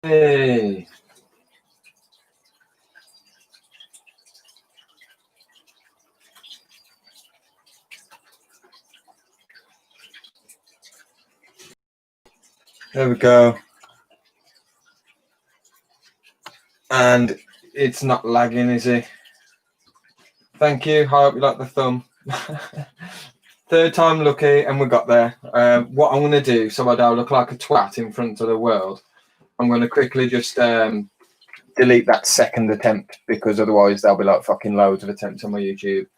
Hey. There we go. And it's not lagging, is it? Thank you. I hope you like the thumb. Third time lucky, and we got there. What I'm going to do, so I don't look like a twat in front of the world, I'm going to quickly just delete that second attempt, because otherwise there'll be like fucking loads of attempts on my YouTube.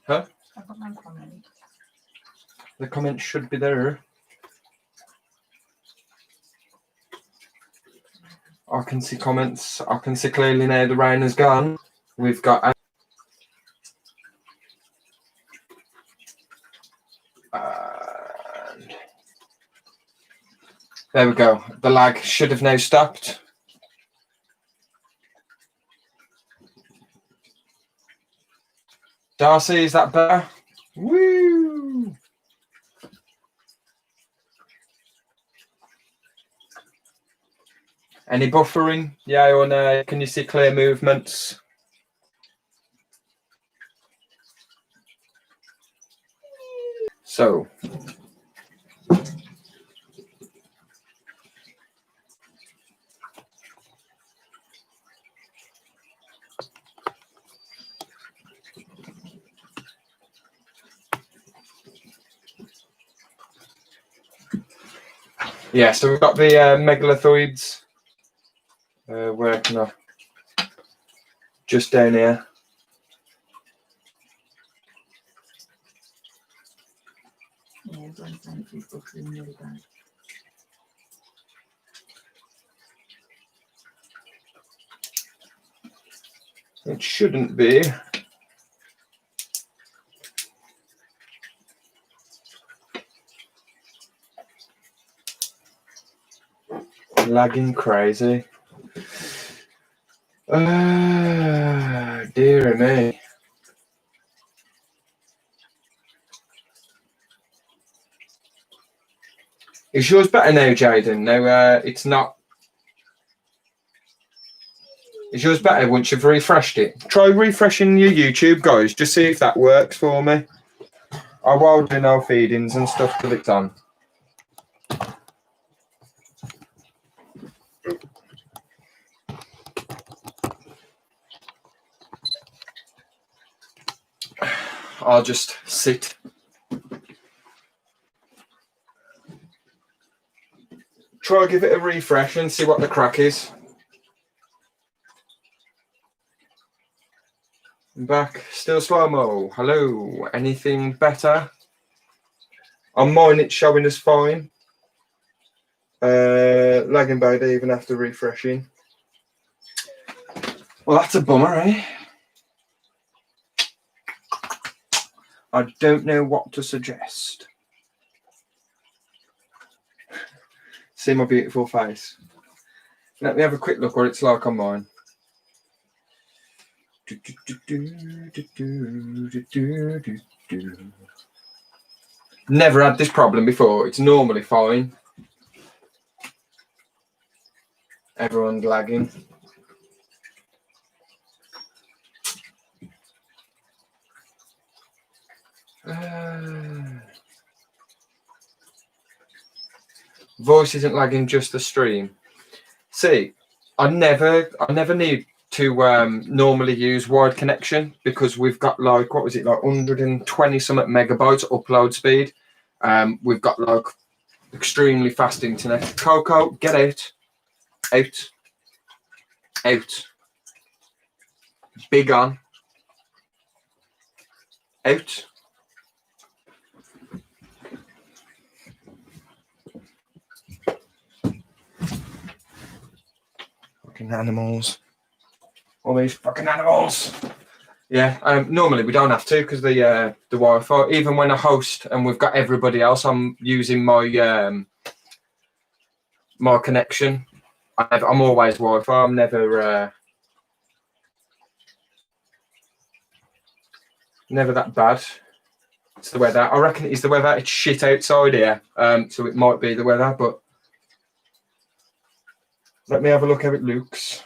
Huh? I've got no comment. The comment should be there. I can see comments. I can see clearly now the rain has gone. We've got... there we go. The lag should have now stopped. Darcy, is that better? Woo! Any buffering? Yeah or no? Can you see clear movements? So. Yeah, so we've got the megalithoids. Where can I? Just down here. Yeah, really bad. It shouldn't be. Lagging crazy. Dear me. Is yours better now, Jaden? No, it's not. Is yours better once you've refreshed it? Try refreshing your YouTube, guys. Just see if that works for me. I will do no feedings and stuff till it's on. I'll just sit. Try give it a refresh and see what the crack is. I'm back. Still slow-mo. Hello. Anything better? On mine it's showing us fine. Lagging bad even after refreshing. Well, that's a bummer, eh? I don't know what to suggest. See my beautiful face. Let me have a quick look what it's like on mine. Never had this problem before. It's normally fine. Everyone's lagging. Voice isn't lagging, just the stream. See, I never need to normally use wide connection because we've got like, what was it, like 120 something megabytes upload speed. We've got like extremely fast internet. Coco, get out. Out. Out. Big on. Out. Fucking animals. All these fucking animals. Yeah, normally we don't have to because the Wi-Fi. Even when I host and we've got everybody else, I'm using my my connection. I'm always Wi-Fi. I'm never never that bad. It's the weather. I reckon it is the weather. It's shit outside here, so it might be the weather. But let me have a look how it looks.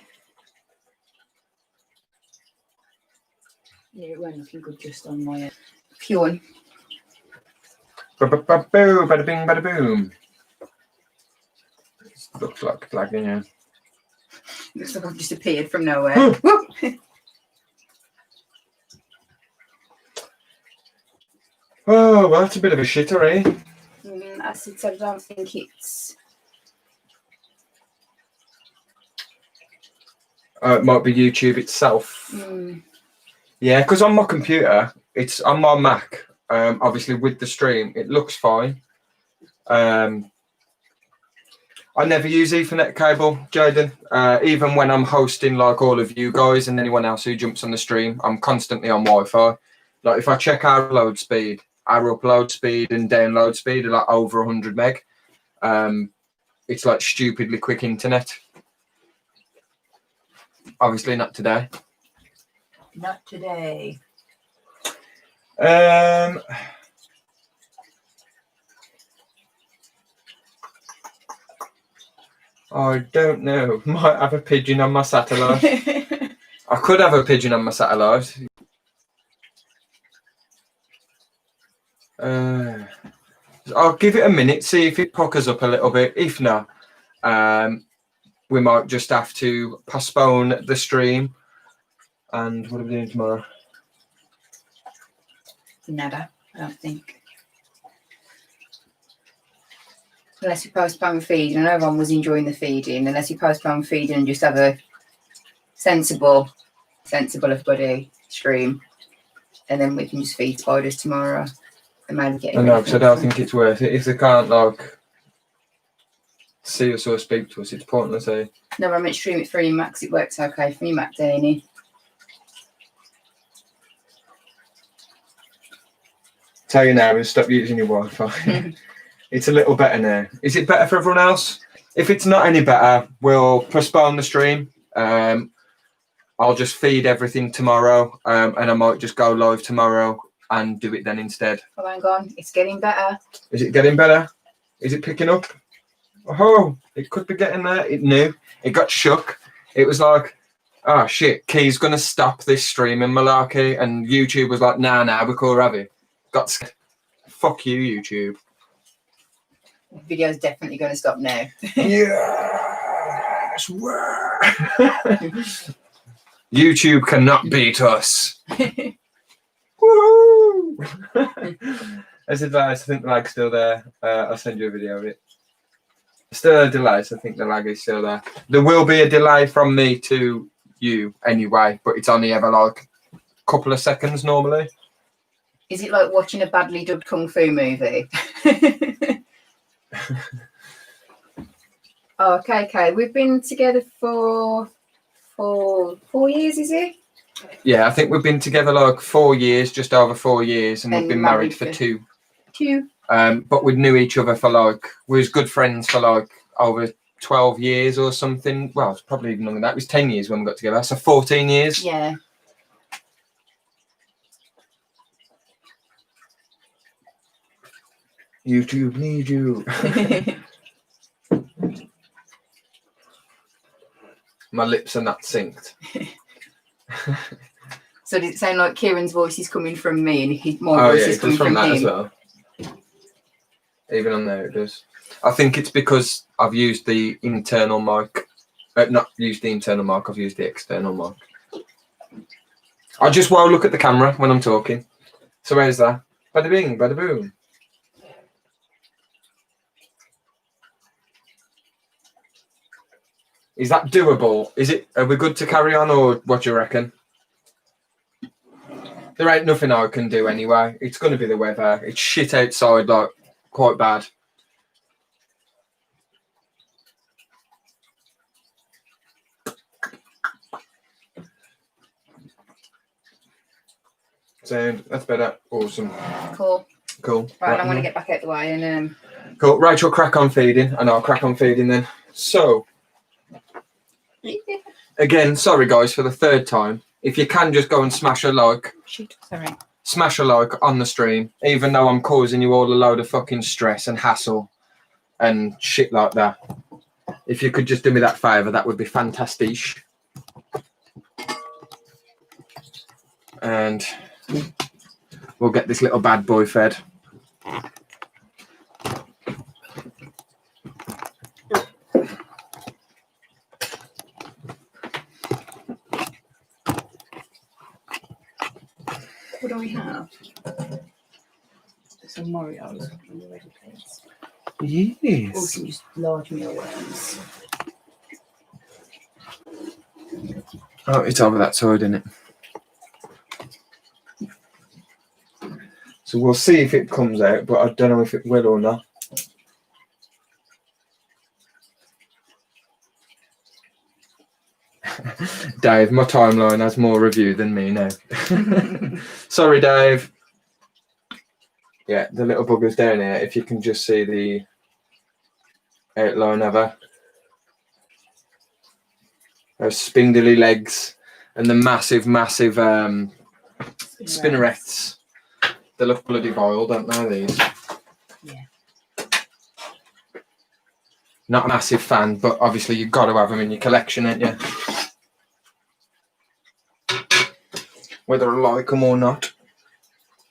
Yeah, it weren't looking good just on my P1. Ba-ba-ba-boo, bada bing, bada boom. Looks like flagging, yeah. Looks like I've just appeared from nowhere. Oh, well, that's a bit of a shitter, eh? I said I don't think it's. It might be YouTube itself. Yeah, because on my computer, it's on my Mac. Obviously, with the stream, it looks fine. I never use Ethernet cable, Jaden. Even when I'm hosting, like all of you guys and anyone else who jumps on the stream, I'm constantly on Wi-Fi. Like if I check our upload speed and download speed are like over 100 meg. It's like stupidly quick internet. Obviously, not today. Not today. I don't know. Might have a pigeon on my satellite. I could have a pigeon on my satellite. I'll give it a minute, see if it puckers up a little bit. If not, we might just have to postpone the stream. And what are we doing tomorrow? Nada, I don't think. Unless you postpone feeding. I know everyone was enjoying the feeding. Unless you postpone feeding and just have a sensible everybody stream. And then we can just feed spiders tomorrow. And maybe get it. I know, because I don't think it's worth it. If they can't, like, see us or speak to us, it's pointless, eh? No, I meant stream it through Max. It works okay for me, Mac Daney. Tell you now, we'll stop using your Wi-Fi. It's a little better now. Is it better for everyone else? If it's not any better, we'll postpone the stream. I'll just feed everything tomorrow, and I might just go live tomorrow and do it then instead. Oh, hang on. It's getting better. Is it getting better? Is it picking up? Oh, it could be getting there. It knew. It got shook. It was like, oh shit, Key's going to stop this streaming malarkey. And YouTube was like, nah, we could have it. Got scared. Fuck you, YouTube. The video's definitely going to stop now. Yes. YouTube cannot beat us. Woo! As advised, I think the lag's still there. I'll send you a video of it. Still a delay, so I think the lag is still there. There will be a delay from me to you anyway, but it's only ever like a couple of seconds normally. Is it like watching a badly dubbed kung fu movie? Oh, okay. We've been together for 4 years, is it? Yeah, I think we've been together like 4 years, just over 4 years, and we've been married for 2. 2. But we knew each other for like, we was good friends for like over 12 years or something. Well, it's probably even longer than that. It was 10 years when we got together, so 14 years. Yeah. YouTube need you. My lips are not synced. So does it sound like Kieran's voice is coming from me and my voice is coming from that him? as well. Even on there it does. I think it's because I've used the internal mic. Not used the internal mic, I've used the external mic. I just want to look at the camera when I'm talking. So where's that? Bada bing, bada boom. Is that doable? Are we good to carry on, or what do you reckon? There ain't nothing I can do anyway. It's going to be the weather. It's shit outside, like, quite bad. Sound. That's better. Awesome. Cool. Cool. Right, I'm going to get back out the way and Cool. Rachel, crack on feeding, and I'll crack on feeding then. So, again, sorry guys for the third time. If you can just go and smash a like. Shoot, sorry. Smash a like on the stream, even though I'm causing you all a load of fucking stress and hassle and shit like that. If you could just do me that favour, that would be fantastic. And we'll get this little bad boy fed. What do we have? Some Morios on the ready plates. Yes. Or some just large mealworms. Oh, it's over that side, isn't it? So we'll see if it comes out, but I don't know if it will or not. Dave, my timeline has more review than me now. Sorry, Dave. Yeah, the little buggers down here, if you can just see the outline of her. Those spindly legs and the massive spinnerets. They look bloody vile, don't they, these? Yeah. Not a massive fan, but obviously you've got to have them in your collection, ain't you? Whether I like them or not.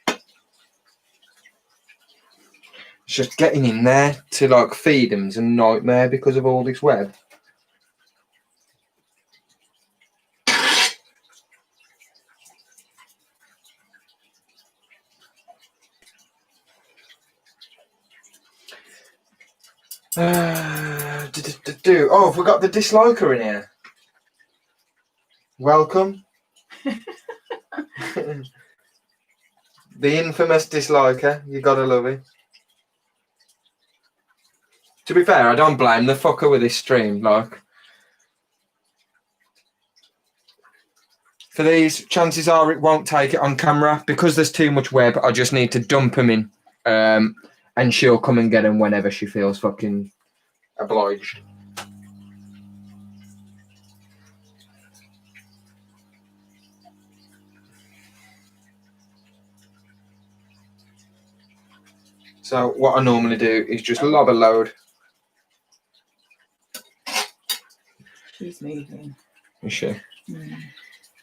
It's just getting in there to like feed them's a nightmare because of all this web. Oh, have we got the disliker in here? Welcome. The infamous disliker. You gotta love it. To be fair, I don't blame the fucker with this stream. Like, for these, chances are it won't take it on camera because there's too much web. I just need to dump them in, and she'll come and get them whenever she feels fucking obliged. So what I normally do is just lob a load. She's moving. Is she? Mm.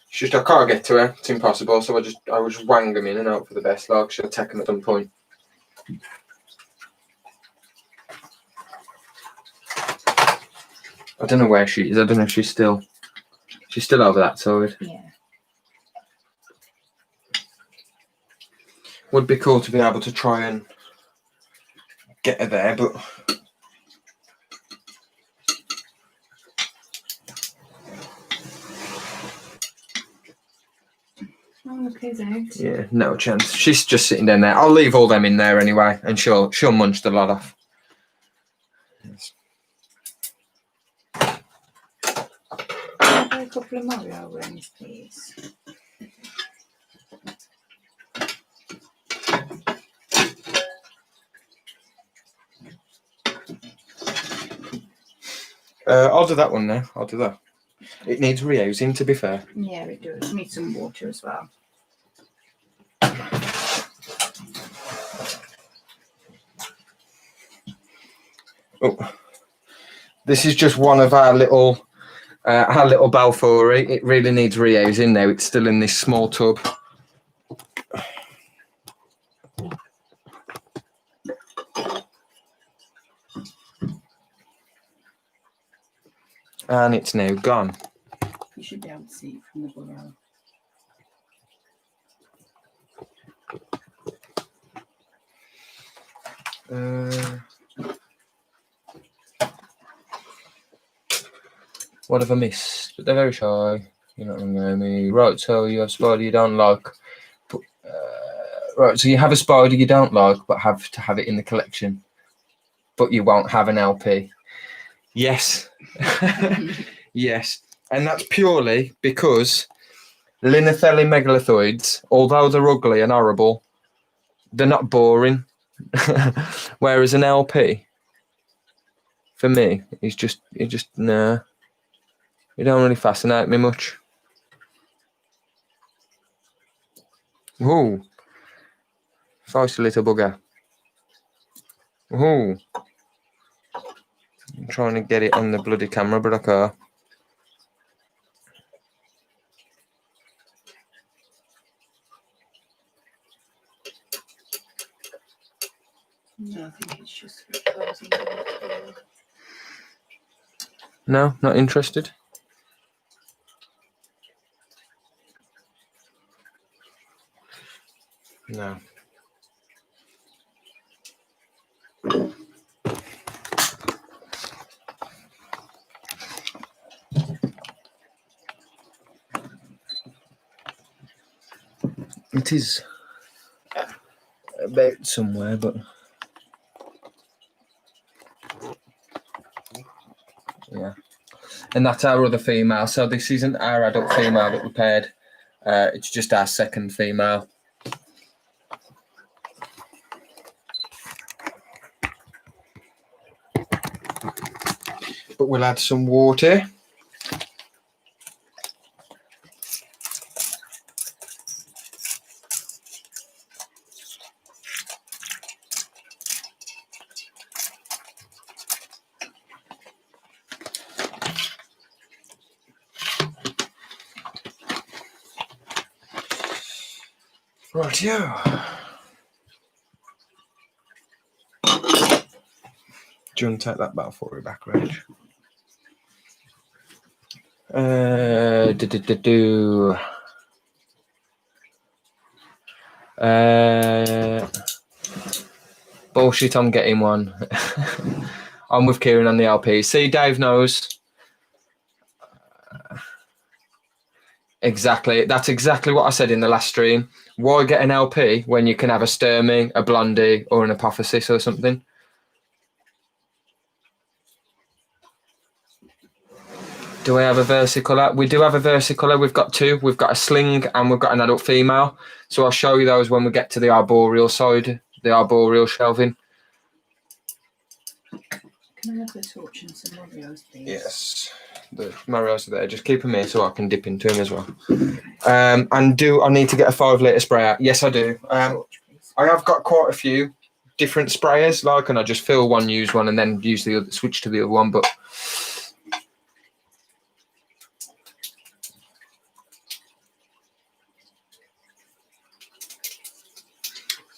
It's just I can't get to her. It's impossible. So I would just wang them in and hope for the best. Like she'll take them at some point. I don't know where she is. I don't know if she's still over that side. Yeah. Would be cool to be able to try and get her there, but Oh, look who's out. yeah, no chance. She's just sitting down there. I'll leave all them in there anyway, and she'll munch the lot off. Yes. A couple of Mario worms, please. I'll do that one now. I'll do that. It needs rehousing, to be fair. Yeah, it does. Need some water as well. Oh, this is just one of our little Balfouri. It really needs rehousing now. It's still in this small tub. And it's now gone. You should be able to see it from the burrow. What have I missed? But they're very shy. You're not going to know me. Right, so you have spider you don't like. But, right, so you have a spider you don't like, but have to have it in the collection. But you won't have an LP. Yes. Yes. And that's purely because Linothelli megalithoids, although they're ugly and horrible, they're not boring. Whereas an LP, for me, he just nah. He don't really fascinate me much. Ooh. Feisty little bugger. Ooh. I'm trying to get it on the bloody camera, but I can't. No, I think it's just No, not interested. No. It is about somewhere, but yeah. And that's our other female. So this isn't our adult female that we paired. It's just our second female. But we'll add some water. Rightio. Do you want to take that battle for back, Reg? Bullshit, I'm getting one. I'm with Kieran on the LP. See, Dave knows. Exactly. That's exactly what I said in the last stream. Why get an LP when you can have a Sturmey, a Blondie, or an Apophysis or something? Do I have a versicolor? We do have a versicolor. We've got two. We've got a sling and we've got an adult female. So I'll show you those when we get to the arboreal side, the arboreal shelving. Can I have the torch and some Marios, please? Yes. The Marios are there. Just keep them here so I can dip into them as well. And do I need to get a 5 litre sprayer? Yes, I do. I have got quite a few different sprayers. Like, and I just fill one, use one, and then use the other, switch to the other one. But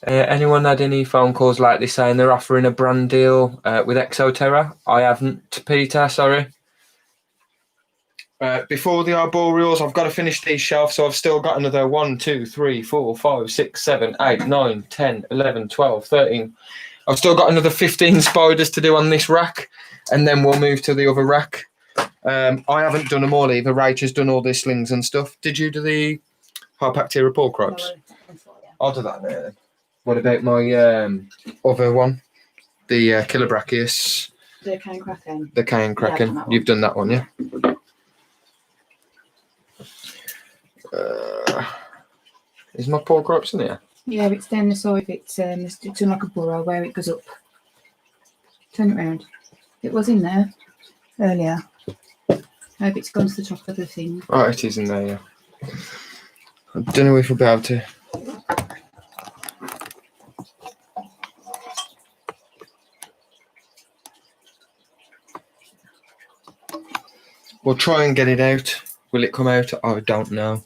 anyone had any phone calls like this saying they're offering a brand deal with Exoterra? I haven't, Peter. Sorry. Before the arboreals, I've got to finish these shelves, so I've still got another 1, 2, 3, 4, 5, 6, 7, 8, 9, 10, 11, 12, 13. I've still got another 15 spiders to do on this rack, and then we'll move to the other rack. I haven't done them all either. Rachel's done all the slings and stuff. Did you do the Harpactira porcropes? No, I'll do that now then. What about my other one? The Kilobrachius? The Cane Kraken. The Cane Kraken. Yeah, You've done that one, yeah? Is my porcropes in here? Yeah, it's down the side. It's done like a burrow where it goes up. Turn it round. It was in there earlier. I hope it's gone to the top of the thing. Oh, it is in there, yeah. I don't know if we'll be able to. We'll try and get it out. Will it come out? I don't know.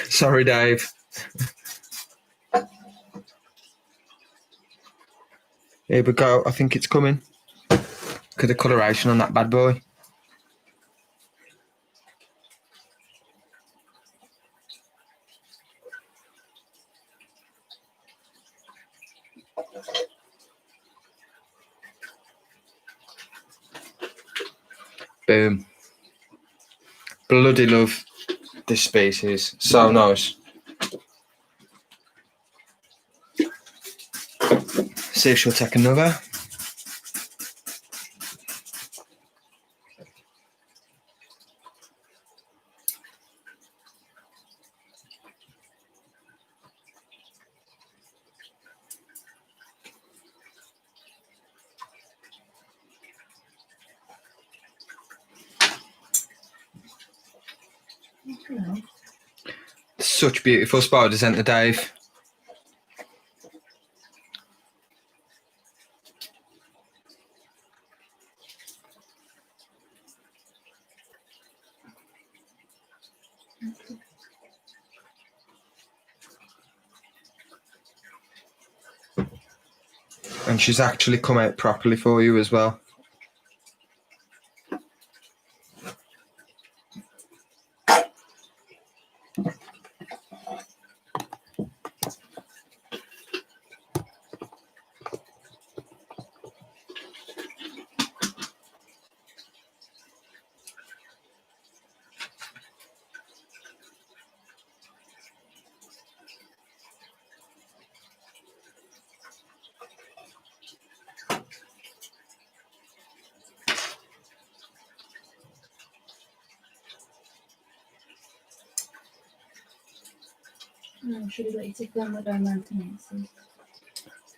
Sorry, Dave. Here we go. I think it's coming. Look at the coloration on that bad boy. Boom. Bloody love this species. So nice. See if she'll take another. Hello. Such beautiful spiders, ain't they, Dave? And she's actually come out properly for you as well. No, should we take them with our maintenance?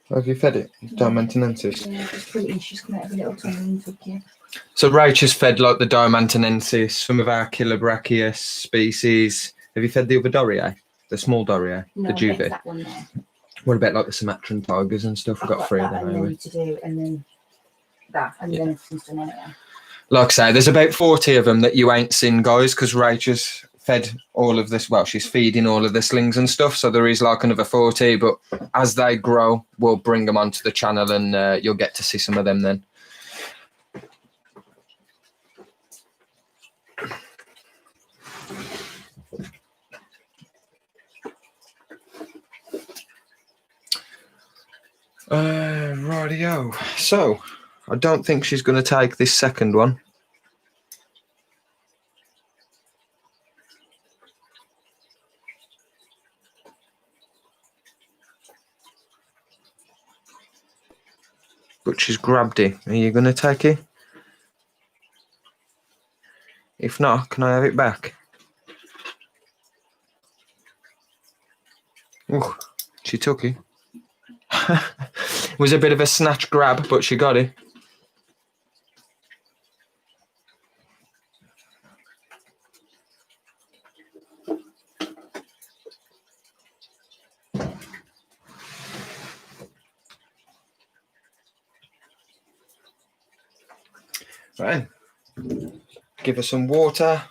Have you fed it? Diamantinensis. Yeah, it's pretty. She's come out of a little tummy and took you. So Rach has fed like the Diamantinensis, some of our Kilobrachius species. Have you fed the other Doriae? The small Doriae? No, the Juve? that one there. What about like the Sumatran tigers and stuff? We've got 3 of them, and haven't then we? to do, and then that, and then everything's done anyway. Like I say, there's about 40 of them that you ain't seen, guys, because Rach has fed all of this. Well, she's feeding all of the slings and stuff, so there is like another 40, but as they grow, we'll bring them onto the channel and you'll get to see some of them then. Rightio. So, I don't think she's going to take this second one. But she's grabbed it. Are you going to take it? If not, can I have it back? Oh, she took it. It was a bit of a snatch grab, but she got it. Right. Give her some water.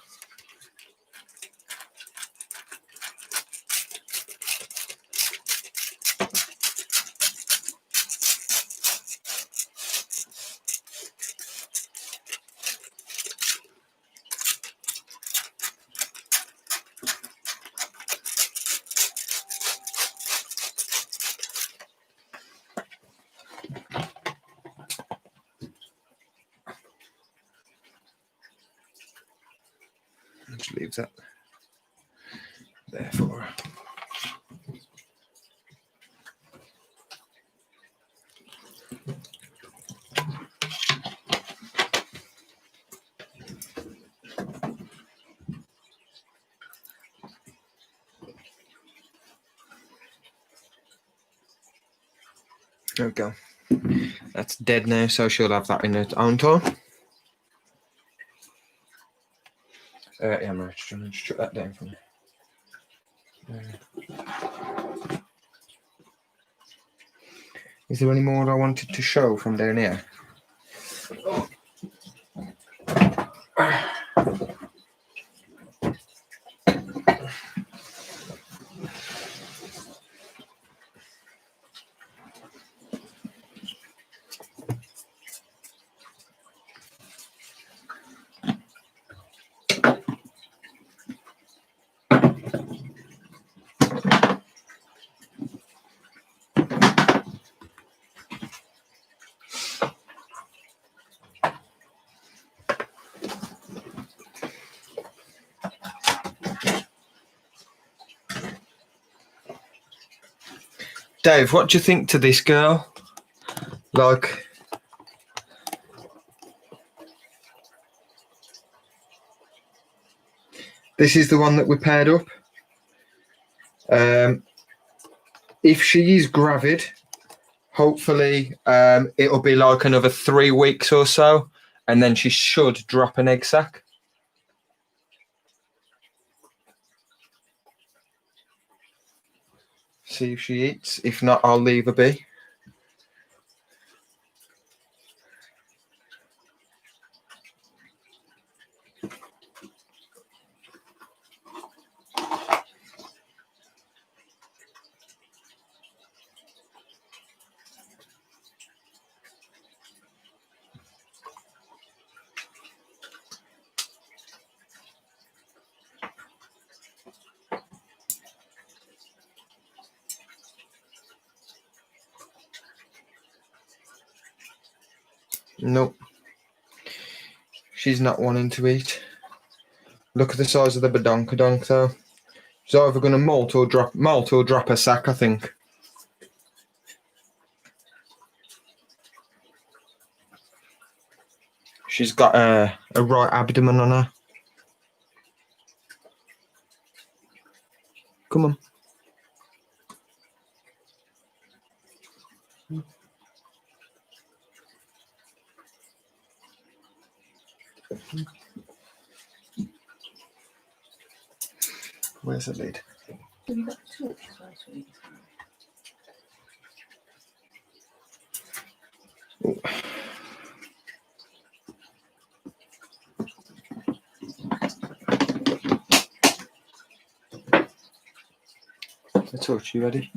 Just leave that there for her. There we go. That's dead now, so she'll have that in her own time. Yeah, I'm just trying to shut that down for me. Is there any more I wanted to show from down here? Dave, what do you think to this girl? Like, this is the one that we paired up. If she is gravid, hopefully it'll be like another 3 weeks or so, and then she should drop an egg sac. See if she eats. If not, I'll leave her be. Nope. She's not wanting to eat. Look at the size of the badonkadonk though. She's either going to molt or drop a sack, I think. She's got a right abdomen on her. Come on. Where's the lid? Have you got the torch as well, sweet? Ooh. The torch, you ready?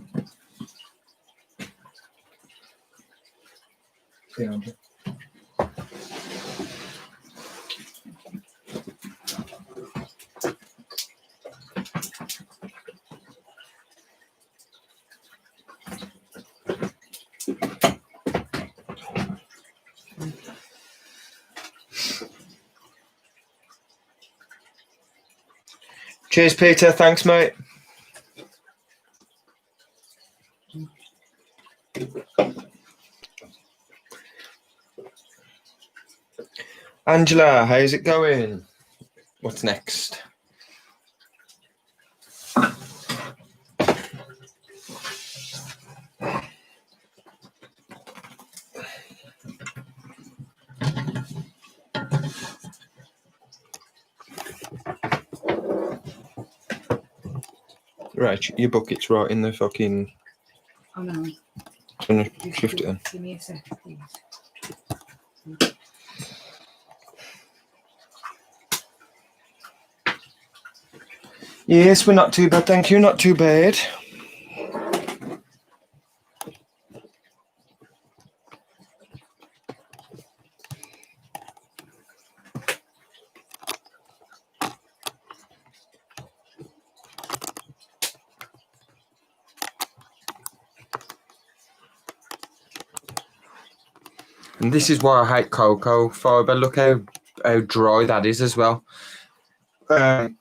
Yeah, Andrew. Cheers, Peter. Thanks, mate. Angela, how's it going? What's next? Right, your bucket's right in the fucking... Oh no. I'm going to shift it in. Give me a second, please. Yes, we're not too bad, thank you. Not too bad. And this is why I hate cocoa fibre. Look how dry that is as well. And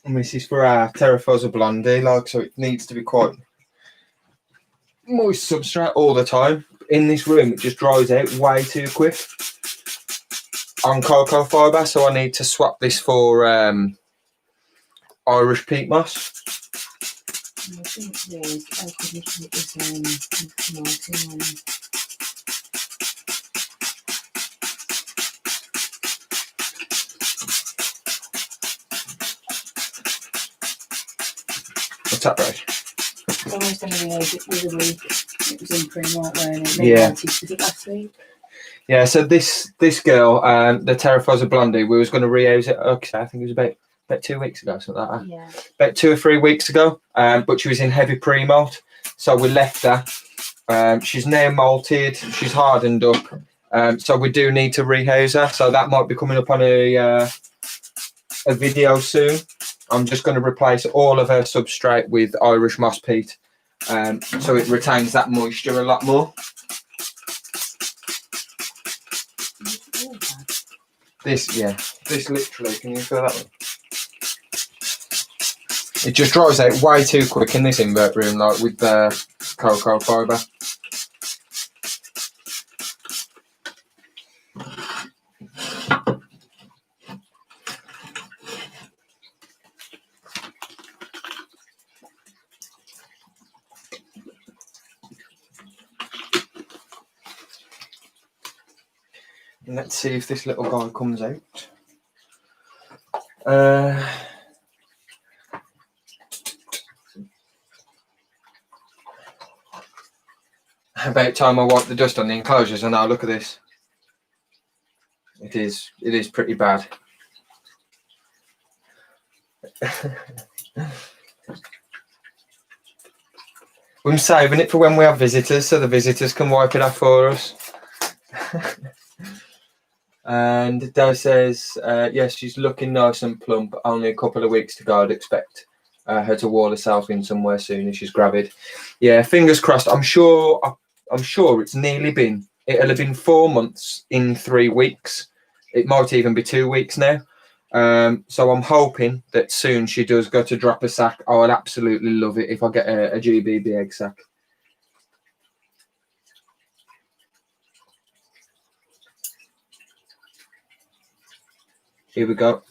this is for our Terrafosa Blondie, like, so it needs to be quite moist substrate all the time. In this room, it just dries out way too quick on cocoa fibre, so I need to swap this for Irish peat moss. I think there's, I could put this Martin on. What's that, right? I almost done a it the other week. It was in pre-mart, weren't it? Yeah. Was it last week? Yeah, so this girl, the Terrafosa Blondie, we was going to reuse it, okay, I think it was about 2 weeks ago, something like that. Yeah. About 2 or 3 weeks ago, but she was in heavy pre-molt, so we left her. She's now molted, she's hardened up, so we do need to rehouse her, so that might be coming up on a video soon. I'm just going to replace all of her substrate with Irish moss peat, so it retains that moisture a lot more. This literally, can you feel that one? It just dries out way too quick in this invert room, like with the cocoa fibre. Let's see if this little guy comes out. About time I wipe the dust on the enclosures, and now look at this. It is pretty bad. I'm saving it for when we have visitors, so the visitors can wipe it off for us. And Dad says, yes, she's looking nice and plump. Only a couple of weeks to go. I'd expect her to wall herself in somewhere soon if she's gravid. Yeah, fingers crossed. I'm sure it's nearly been. It'll have been 4 months in 3 weeks. It might even be 2 weeks now. So I'm hoping that soon she does go to drop a sack. I would absolutely love it if I get a GBB egg sack. Here we go.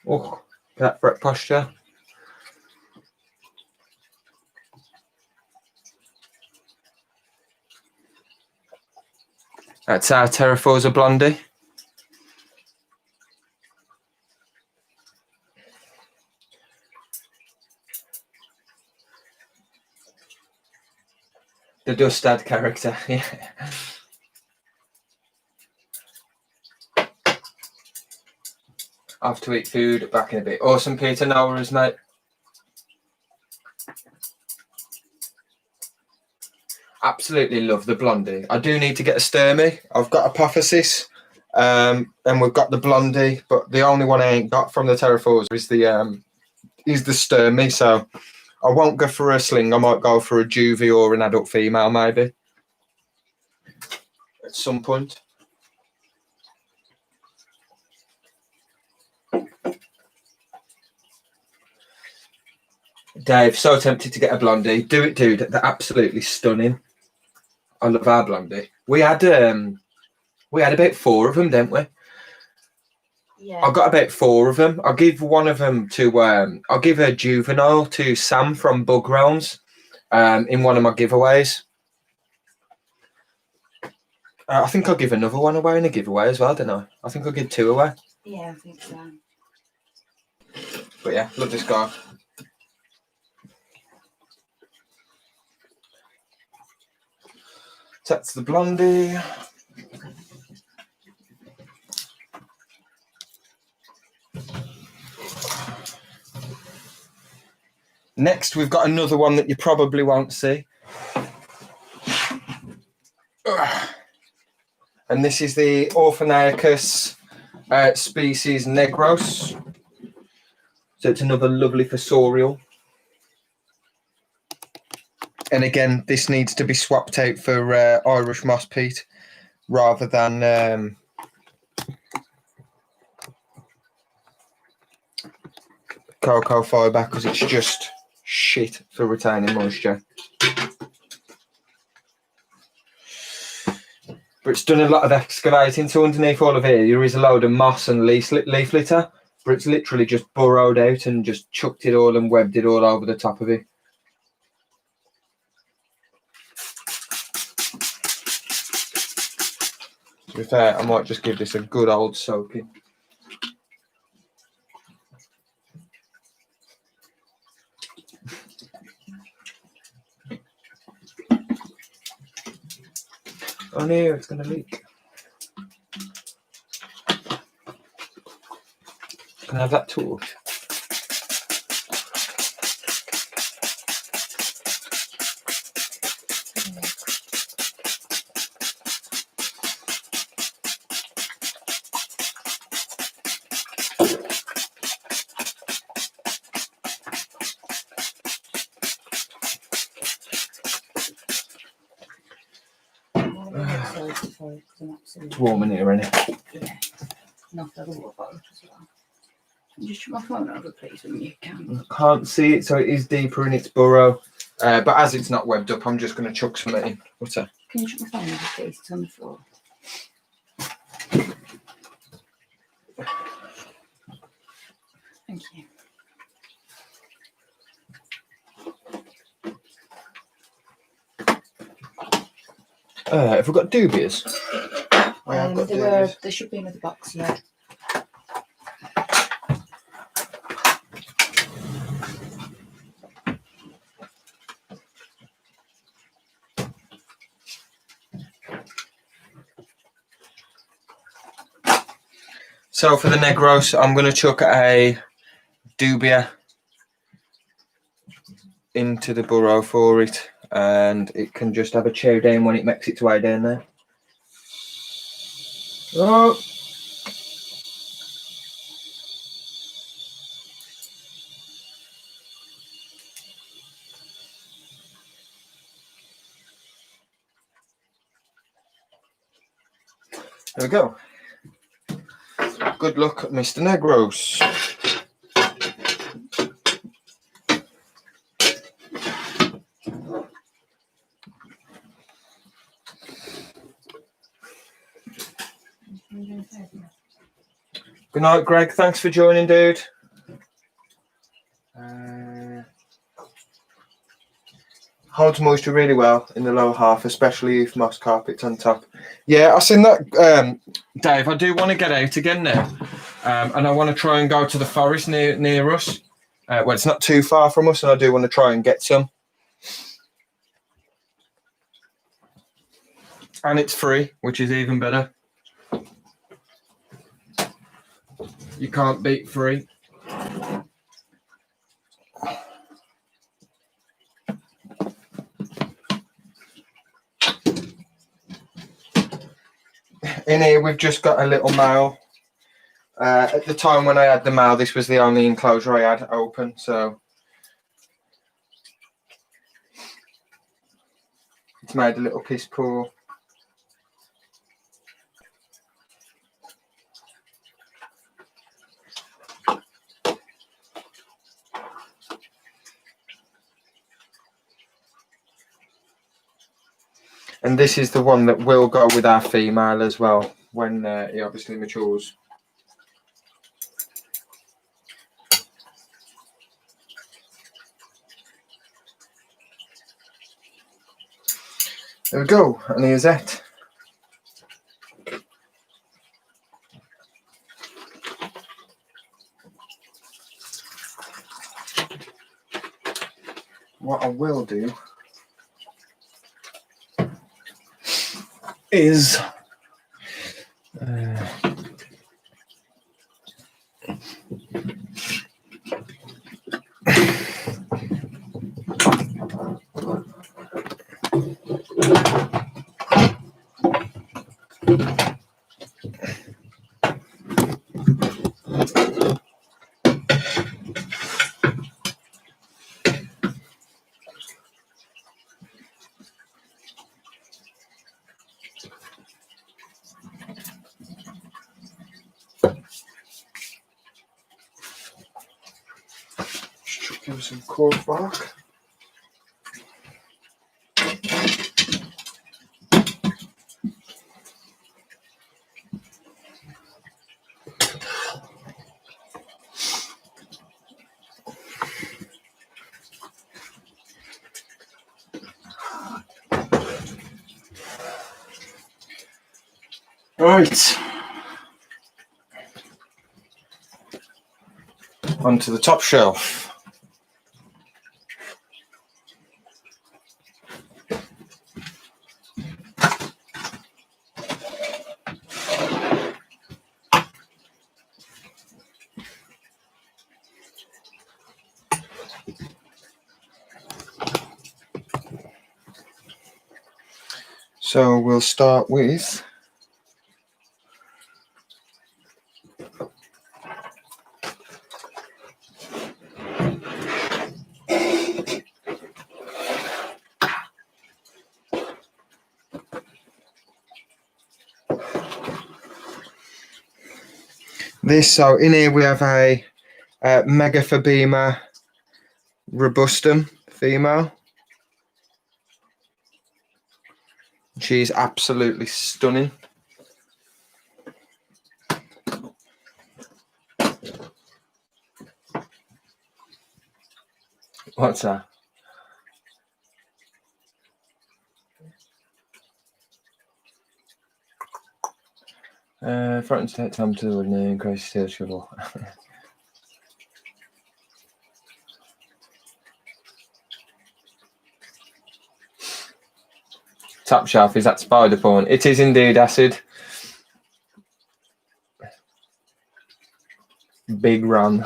Oh, that brett posture. That's our Terraforza Blondie. The Dustad character, yeah. I have to eat food, back in a bit. Awesome, Peter, no worries, mate. Absolutely love the Blondie. I do need to get a Sturmy. I've got Apophysis, and we've got the Blondie, but the only one I ain't got from the Terraforza is the Sturmy, so I won't go for a sling. I might go for a juvie or an adult female, maybe, at some point. Dave, so tempted to get a Blondie. Do it, dude. They're absolutely stunning. I love our Blondie. We had about 4 of them, didn't we? Yeah. I got about 4 of them. I'll give one of them to I'll give a juvenile to Sam from Bug Realms in one of my giveaways. I think I'll give another one away in a giveaway as well, don't I? I think I'll give 2 away. Yeah, I think so. But yeah, love this guy. That's the Blondie. Next, we've got another one that you probably won't see. And this is the Orphanaicus species Negros. So it's another lovely fossorial. And again, this needs to be swapped out for Irish moss peat rather than cocoa fibre, because it's just shit for retaining moisture. But it's done a lot of excavating, so underneath all of here, there is a load of moss and leaf litter, but it's literally just burrowed out and just chucked it all and webbed it all over the top of it. To be fair, I might just give this a good old soaking. Oh no, it's going to leak. Can I have that torch? It's warm in here, isn't it? Yeah. Knock the water bottle as well. Just put my phone over, please, when you can. I can't see it, so it is deeper in its burrow. But as it's not webbed up, I'm just going to chuck some in. What's that? Can you put my phone over, please? It's on the floor. Thank you. Have we got doobies? There should be another box here. So for the Negros, I'm going to chuck a dubia into the burrow for it, and it can just have a chow down when it makes its way down there. Oh! There we go. Good luck, Mr. Negros. Good night, Greg. Thanks for joining, dude. Holds moisture really well in the lower half, especially if moss carpet's on top. Yeah, I seen that, Dave. I do want to get out again now, and I want to try and go to the forest near us. Well, it's not too far from us, and I do want to try and get some. And it's free, which is even better. You can't beat free. In here, we've just got a little male. At the time when I had the male, this was the only enclosure I had open, so it's made a little piss poor. And this is the one that will go with our female as well when he obviously matures. There we go, and here's it. What I will do is give some cork bark. Right, onto the top shelf. So we'll start with So in here we have a Megaphobema robustum female. She's absolutely stunning. What's that? Front and take time to the wood and increase steel shovel. Top shelf, is that spider porn? It is indeed acid. Big run.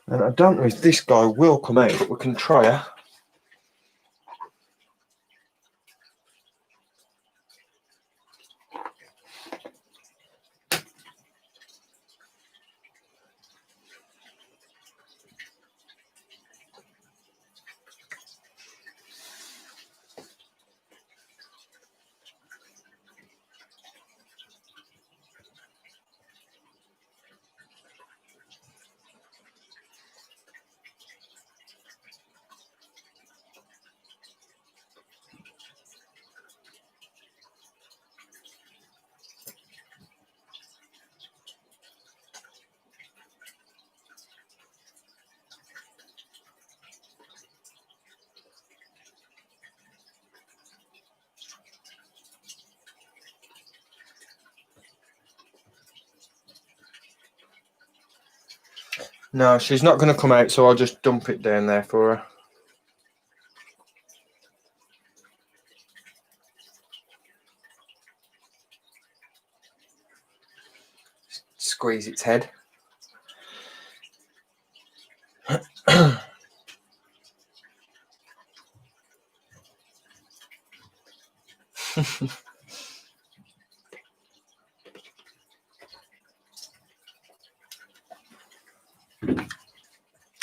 And I don't know if this guy will come out, but we can try her. No, she's not going to come out, so I'll just dump it down there for her. Squeeze its head.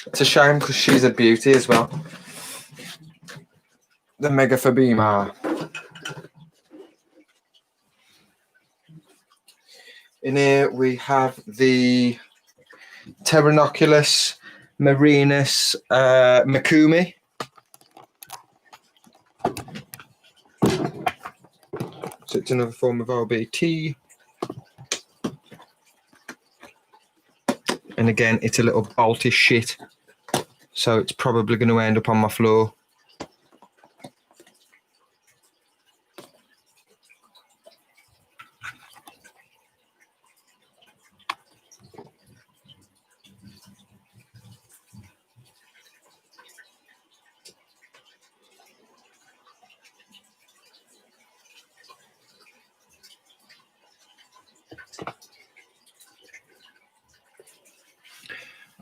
It's a shame because she's a beauty as well. The Megaphobema. In here we have the Tarantulas Marinus Makumi. So it's another form of RBT. And again, it's a little bolty shit. So it's probably going to end up on my floor.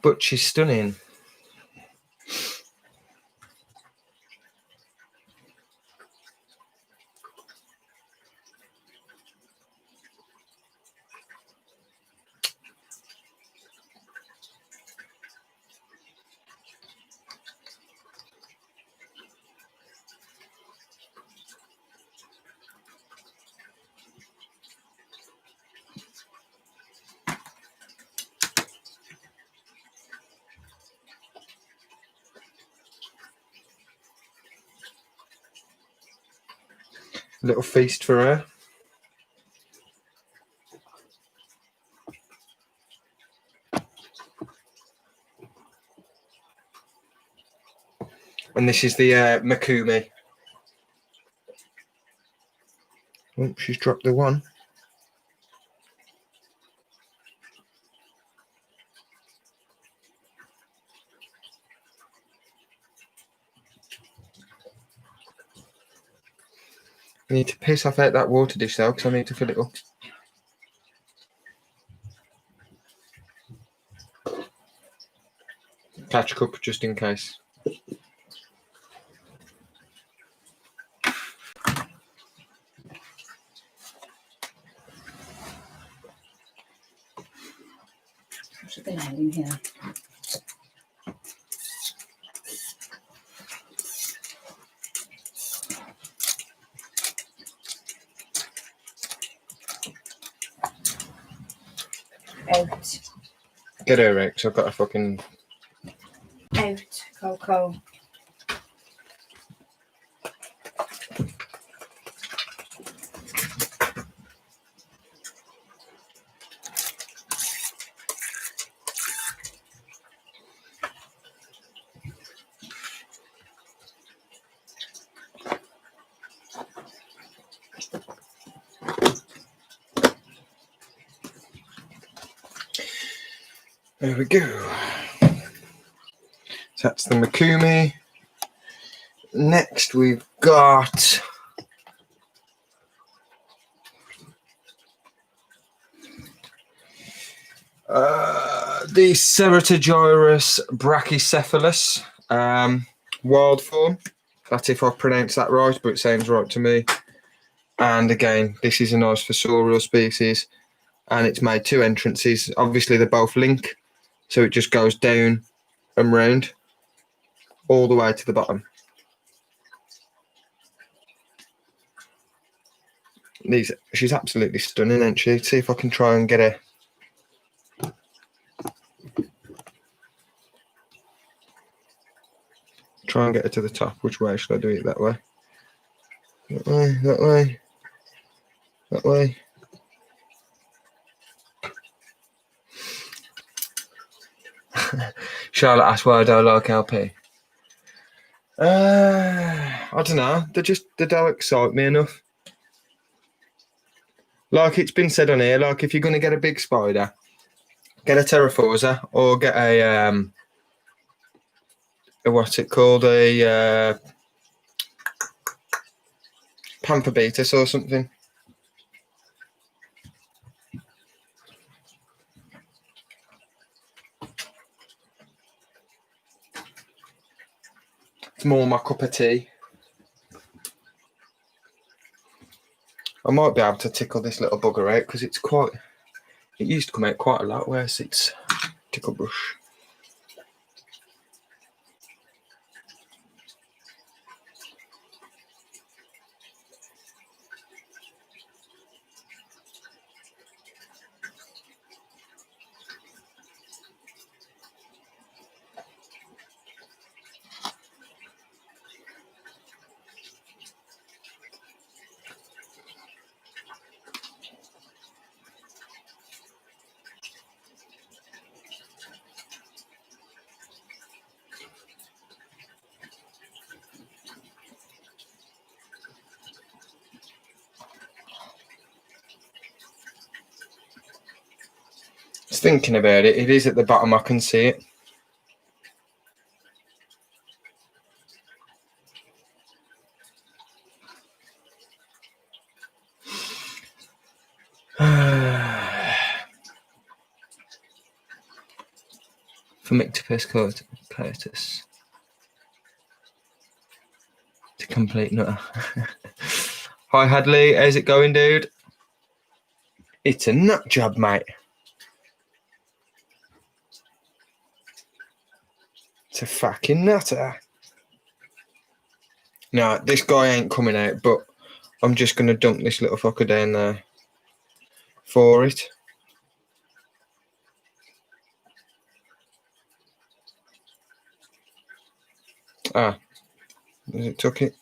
But she's stunning. Little feast for her. And this is the Makumi. Oh, she's dropped the one. I need to piss off out that water dish though, because I need to fill it up. Catch cup just in case. What's the nail in here? Out. Get her out, 'cause I've got a fucking... Out. Cocoa. There we go. So that's the Makumi. Next we've got the Ceratogyrus brachycephalus wild form. That's if I pronounce that right, but it sounds right to me. And again, this is a nice fossorial species, and it's made two entrances. Obviously, they both link, so it just goes down and round all the way to the bottom. She's absolutely stunning, isn't she? See if I can try and get her. Try and get her to the top. Which way should I do it? That way? That way, that way, that way. Charlotte asked why I don't like LP. I don't know. They don't excite me enough. Like it's been said on here, like if you're going to get a big spider, get a Terraforza or get a what's it called? A Panther Beetus or something. It's more my cup of tea. I might be able to tickle this little bugger out because it used to come out quite a lot. Where's its tickle brush? Just thinking about it, it is at the bottom. I can see it. Phomictopus coatus. To complete nutter. Hi Hadley, how's it going, dude? It's a nut job, mate. It's a fucking nutter. No, this guy ain't coming out, but I'm just going to dump this little fucker down there for it. Ah, has it took it?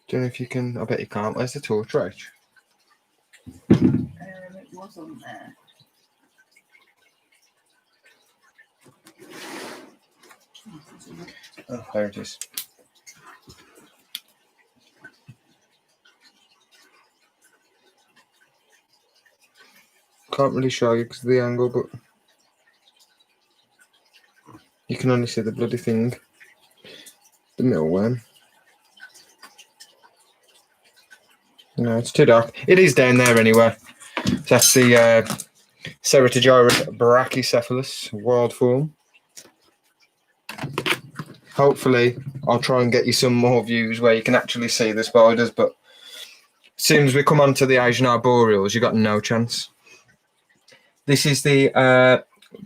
Don't know if you can. I bet you can't. Where's the torch, Rach? It was on there. Oh, there it is. Can't really show you because of the angle, but you can only see the bloody thing. The mealworm. No, it's too dark. It is down there anyway. That's the Ceratogyrus brachycephalus wild form. Hopefully, I'll try and get you some more views where you can actually see the spiders, but as soon as we come on to the Asian arboreals, you've got no chance. This is the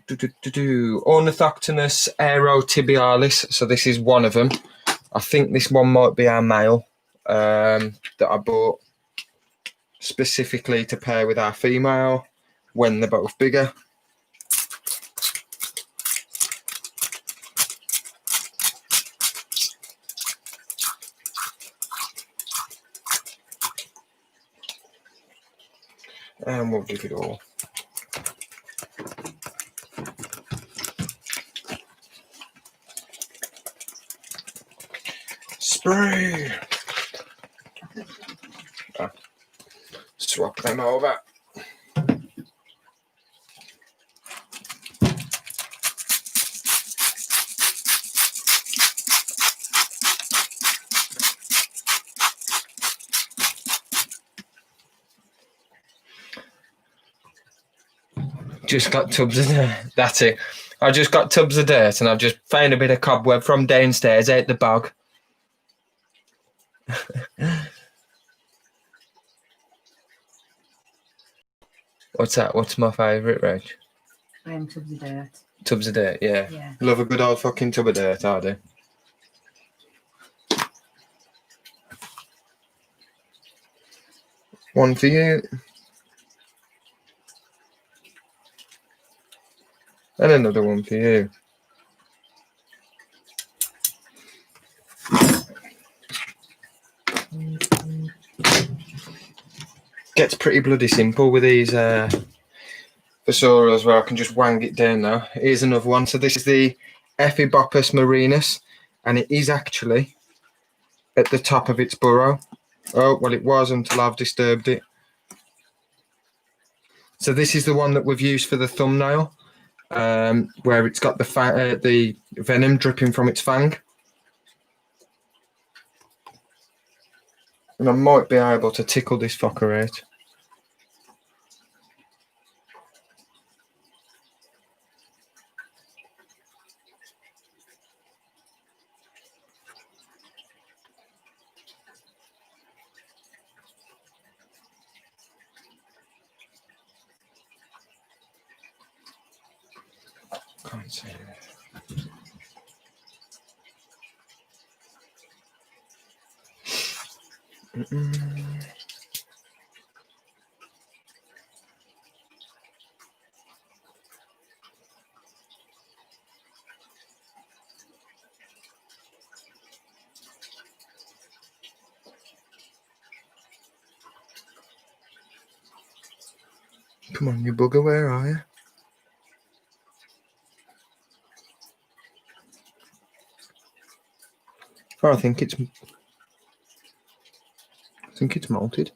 Ornithoctonus aerotibialis. So this is one of them. I think this one might be our male that I bought specifically to pair with our female when they're both bigger. And we'll give it all. Spray. Swap them over. Just got tubs of dirt. That's it. I just got tubs of dirt and I've just found a bit of cobweb from downstairs out the bog. What's that? What's my favourite, Reg? I am tubs of dirt. Tubs of dirt, yeah. Yeah. Love a good old fucking tub of dirt, I do. One for you. And another one for you. Gets pretty bloody simple with these Fossorials where I can just wang it down now. Here's another one. So this is the Ephiboppus marinus, and it is actually at the top of its burrow. Oh, well, it was until I've disturbed it. So this is the one that we've used for the thumbnail, where it's got the venom dripping from its fang. And I might be able to tickle this fucker out. Can't see it. Come on, you bugger, where are you? Oh, I think it's molted.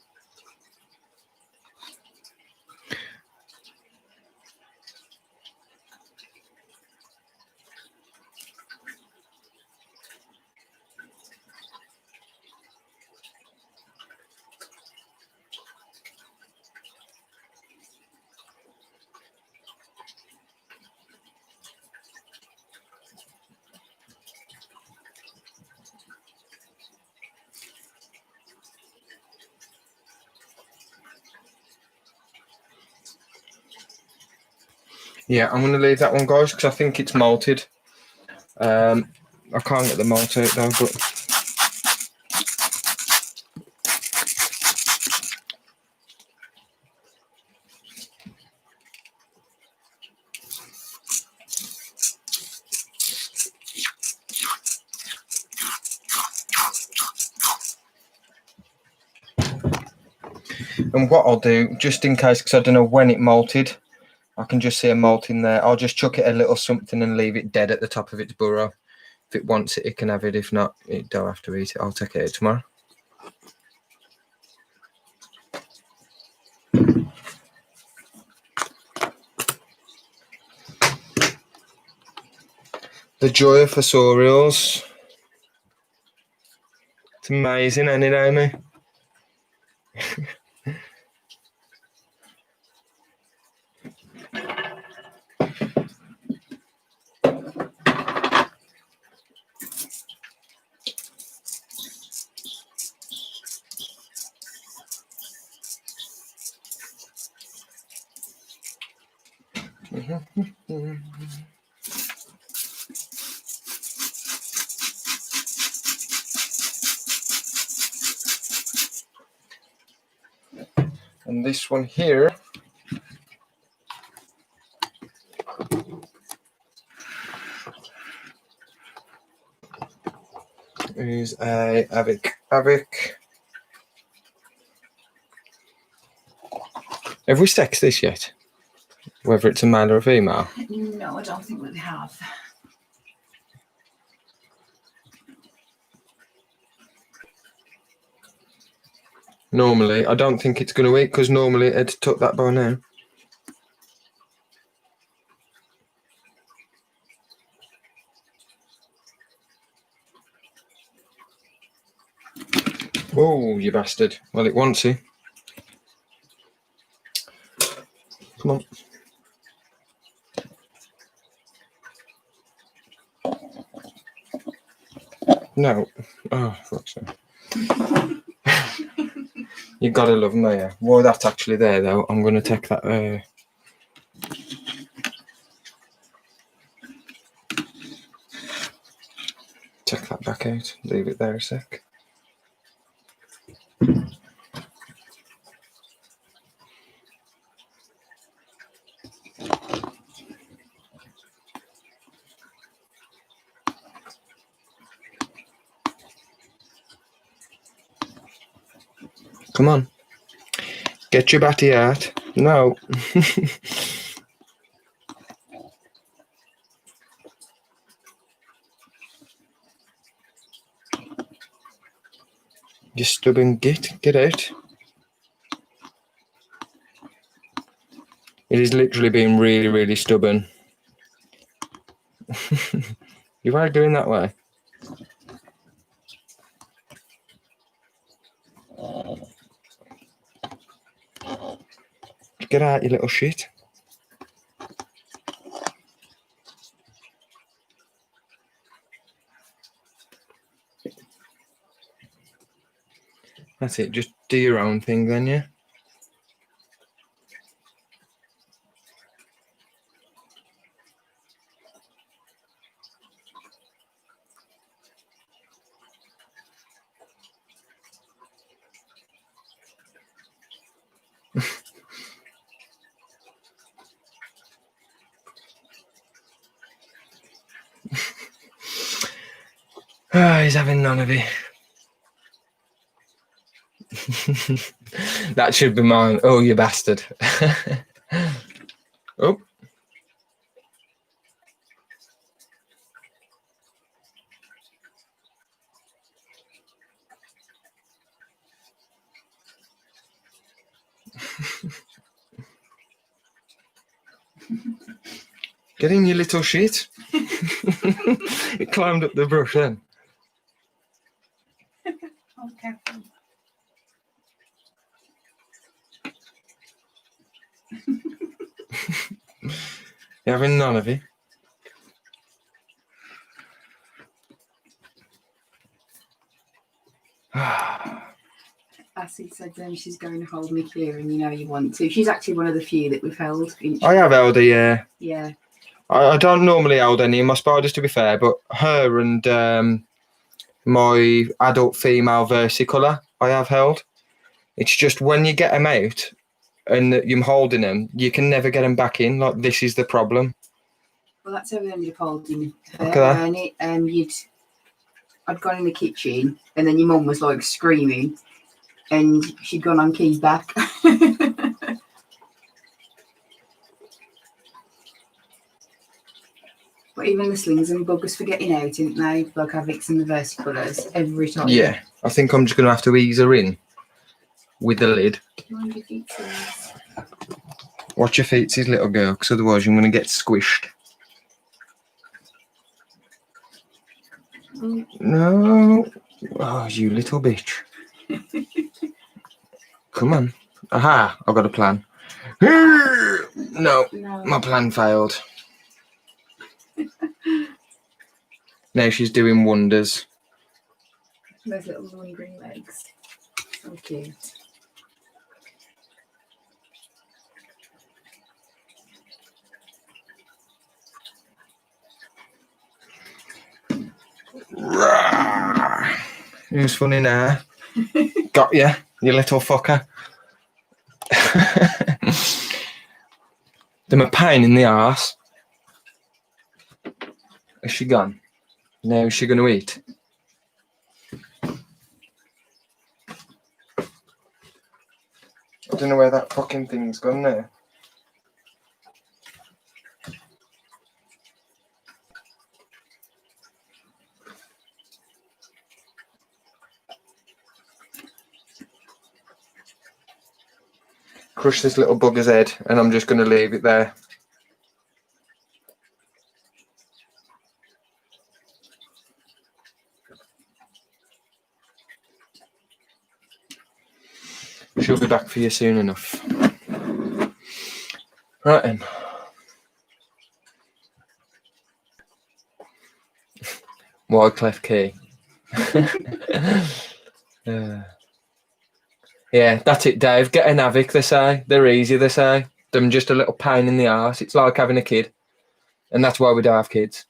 Yeah, I'm going to leave that one, guys, because I think it's molted. I can't get the molt out though, but and what I'll do, just in case, because I don't know when it molted, I can just see a molt in there. I'll just chuck it a little something and leave it dead at the top of its burrow. If it wants it, it can have it. If not, it don't have to eat it. I'll take it out tomorrow. The joy of fossorials. It's amazing, ain't it, Amy? And this one here is a Avic. Have we sexed this yet? Whether it's a male or a female? No, I don't think we have. Normally, I don't think it's going to eat because normally it'd took that by now. Oh, you bastard. Well, it wants you. Come on. No. Oh, fuck's sake. You gotta love them, yeah. While that's actually there, though, I'm going to take that. Take that back out. Leave it there a sec. Come on. Get your batty out. No. You stubborn git. Get out. It is literally being really, really stubborn. You are going that way. Get out, you little shit. That's it. Just do your own thing then, yeah? Ah, he's having none of it. That should be mine. Oh, you bastard. Oh. Get in, you little shit. It climbed up the brush then. Okay. You're having none of it. Acid said then she's going to hold me clear, and you know you want to. She's actually one of the few that we've held. I have held her, yeah. Yeah. I don't normally hold any of my spiders, to be fair, but her and my adult female versicolor I have held. It's just when you get them out and you're holding them, you can never get them back in. Like, this is the problem. Well, that's how we ended up holding her. Look at that. And I'd gone in the kitchen, and then your mum was like screaming, and she'd gone on keys back. But even the slings and buggers for getting out, didn't they? Like Avics and the versicolors every time. Yeah, I think I'm just going to have to ease her in with the lid. Mind your feet, please. Watch your feet, little girl, because otherwise you're going to get squished. No. Oh, you little bitch. Come on. Aha, I've got a plan. No, my plan failed. Now she's doing wonders. Those little wandering legs. So cute. Who's funny now? Got ya, you little fucker. Them a pain in the arse. Is she gone? Now is she going to eat? I don't know where that fucking thing's gone now. Crush this little bugger's head and I'm just going to leave it there. She'll be back for you soon enough. Right then. Wycliffe Key. Yeah, that's it, Dave. Get an Avic, they say. They're easy, they say. Them just a little pain in the arse. It's like having a kid. And that's why we don't have kids.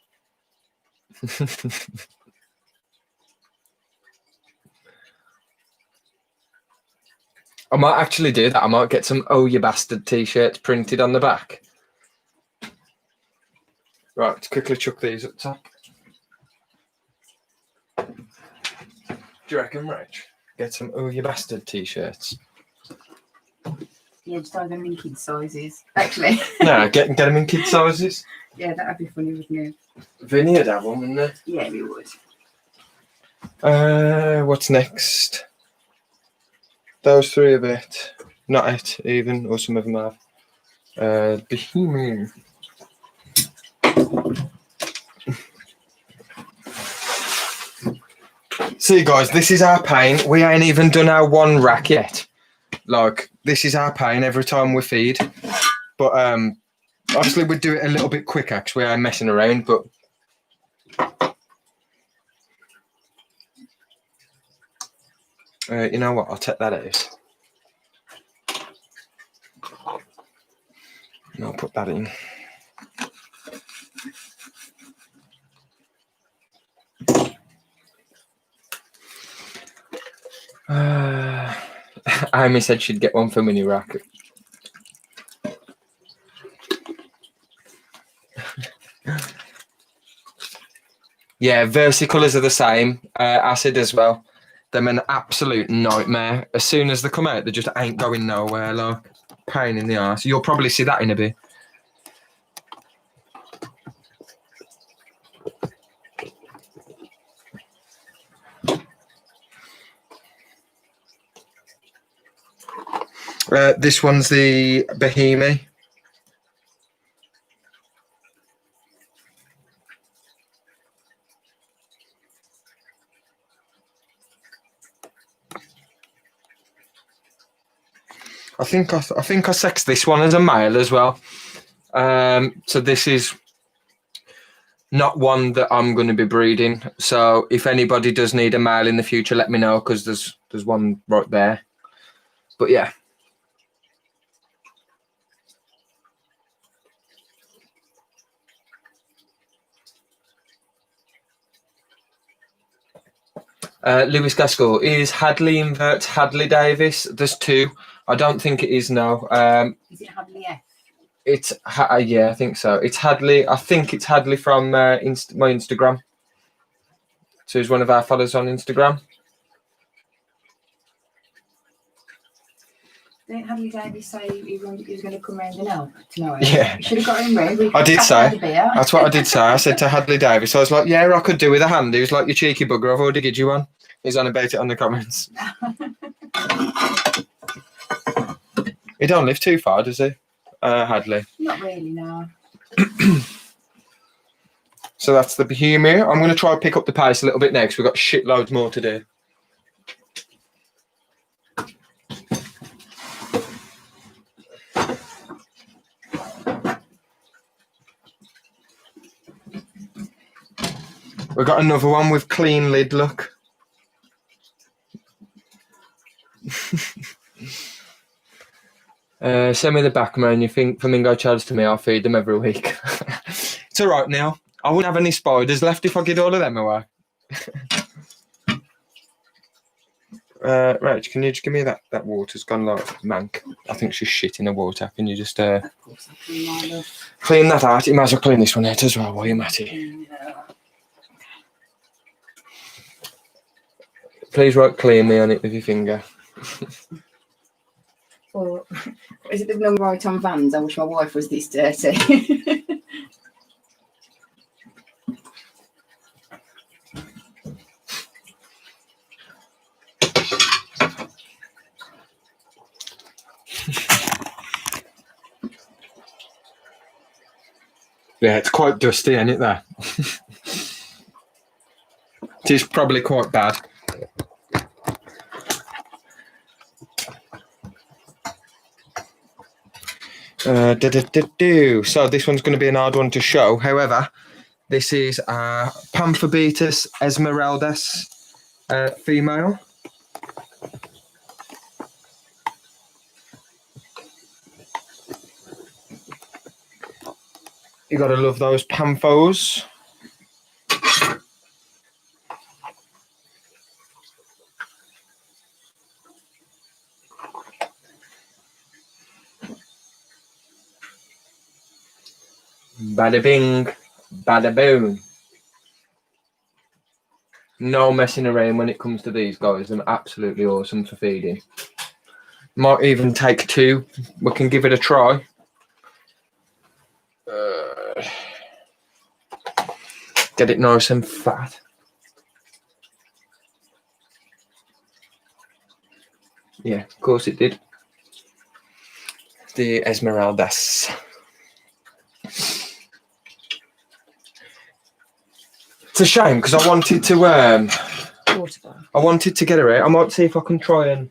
I might actually do that. I might get some "Oh You Bastard" t-shirts printed on the back. Right, let's quickly chuck these at the top. Do you reckon, Rich? Get some "Oh You Bastard" t-shirts. Yeah, just have them in kid sizes. Actually. No, get them in kid sizes. Yeah, that'd be funny, wouldn't it? Vinny would have one, wouldn't they? Yeah, we would. What's next? Those three a bit. Not it, even, or some of them have. Behemoth. See, guys, this is our pain. We ain't even done our one rack yet. Like, this is our pain every time we feed. But obviously we'd do it a little bit quicker because we are messing around, but you know what? I'll take that out. And I'll put that in. Amy said she'd get one for mini rack. Yeah, versicolors are the same. Acid as well. They're an absolute nightmare. As soon as they come out, they just ain't going nowhere. Like, pain in the arse. You'll probably see that in a bit. This one's the Behemoth. I think I sexed this one as a male as well. So this is not one that I'm going to be breeding. So if anybody does need a male in the future, let me know, because there's one right there. But yeah. Lewis Gaskell, is Hadley Inverts Hadley Davis? There's two. I don't think it is now. Is it Hadley F? It's yeah, I think so. It's Hadley. I think it's Hadley from my Instagram. So he's one of our followers on Instagram. Didn't Hadley Davis say he was going to come round and help tonight? Yeah. You should have got him round. I did say. That's what I did say. I said to Hadley Davis, I was like, yeah, I could do with a hand. He was like, you cheeky bugger, I've already given you one. He's on about it on the comments. He don't live too far, does he? Hadley. Not really, no. So that's the Bohemia. I'm going to try and pick up the pace a little bit next. We've got shitloads more to do. We've got another one with clean lid, look. Send me the back, man. You think Flamingo charges to me, I'll feed them every week. It's all right now. I wouldn't have any spiders left if I get all of them away. Rach, can you just give me that? That water's gone like mank. I think she's shit in the water. Can you just Of course, I can, my love. clean that out? You might as well clean this one out as well while you're Matty. Yeah. Please write clean me on it with your finger. Or is it the number right on Vans? I wish my wife was this dirty. Yeah, it's quite dusty, isn't it, there? It is probably quite bad. So this one's going to be an hard one to show. However, this is Pamphobetus esmeraldus female. You gotta love those pamphos. Bada bing, bada boom. No messing around when it comes to these guys. They're absolutely awesome for feeding. Might even take two. We can give it a try. Get it nice and fat. Yeah, of course it did. The Esmeraldas. It's a shame because I wanted to I wanted to get her out. I might see if I can try and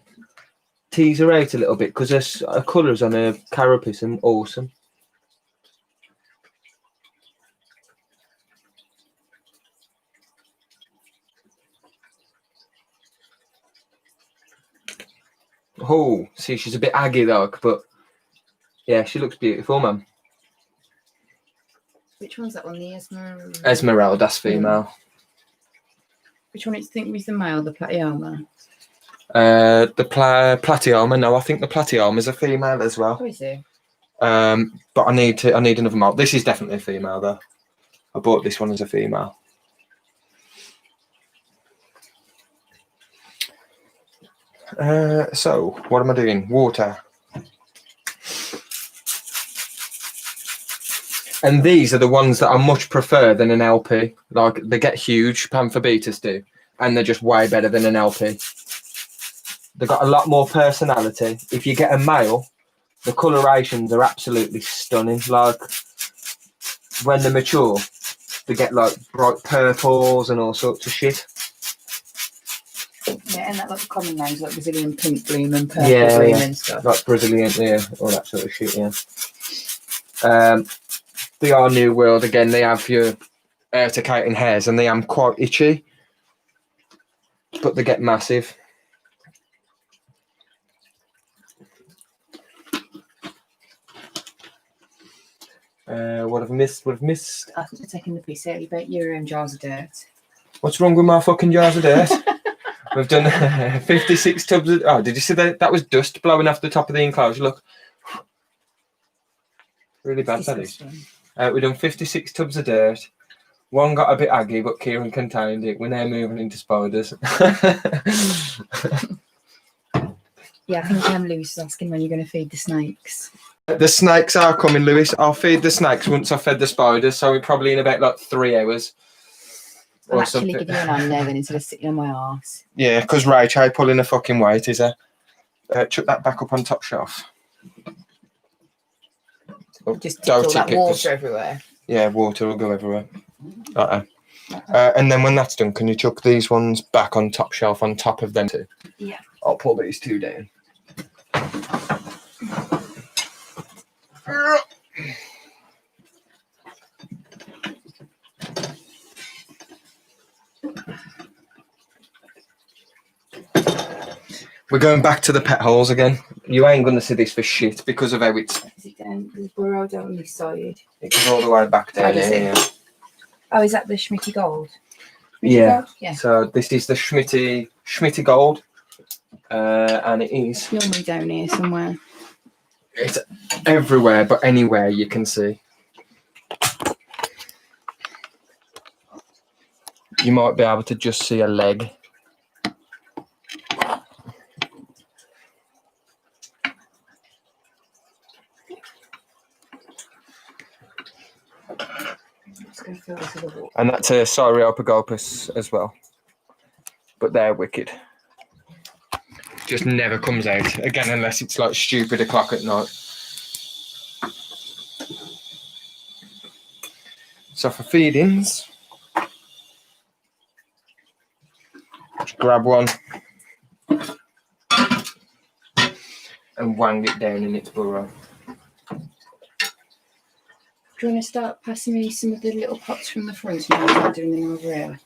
tease her out a little bit because her colours on her carapace are awesome. Oh, see, she's a bit aggy though, but yeah, she looks beautiful, man. Which one's that one? The Esmeralda's female. Which one do you think was the male? The Platyama? The Platyama. No, I think the Platyama's a female as well. What is it? But I need another male. This is definitely a female though. I bought this one as a female. So what am I doing? Water. And these are the ones that I much prefer than an LP. Like, they get huge, Pamphobetus do, and they're just way better than an LP. They've got a lot more personality. If you get a male, the colorations are absolutely stunning. Like, when they're mature, they get like bright purples and all sorts of shit. Yeah, and that like common names like Brazilian pink bloom and purple bloom and stuff. Like Brazilian, yeah, all that sort of shit, yeah. They are New World again. They have your urticating hairs and they are quite itchy, but they get massive. What have I missed? What have I missed? I think they're taking the piece out. You bet your jars of dirt. What's wrong with my fucking jars of dirt? We've done 56 tubs of... Oh, did you see that? That was dust blowing off the top of the enclosure. Look. Really bad, that is. We've done 56 tubs of dirt. One got a bit aggy, but Kieran contained it. We're now moving into spiders. Yeah, I think Lewis is asking when you're going to feed the snakes. The snakes are coming, Lewis. I'll feed the snakes once I've fed the spiders, so we're probably in about like 3 hours. I'll actually give you an hand there then instead of sitting on my arse. Yeah, because Rach pulling a fucking weight, is her. Chuck that back up on top shelf. Oh, Just all that water everywhere. Yeah, water will go everywhere. And then when that's done, can you chuck these ones back on top shelf on top of them too? Yeah. I'll pull these two down. We're going back to the pet holes again. You ain't going to see this for shit because of how it's... Is it down? There's burrow down this side. It goes all the way back down does it? here. Oh, is that the Schmitty Gold? Yeah. Gold? Yeah. So this is the Schmitty Gold. And it is... It's normally down here somewhere. It's everywhere, but anywhere you can see. You might be able to just see a leg. And that's a Cyriopagopus as well. But they're wicked. Just never comes out. Again, unless it's like stupid o'clock at night. So for feedings, just grab one and wang it down in its burrow. Do you want to start passing me some of the little pots from the front and I'll start doing them over here?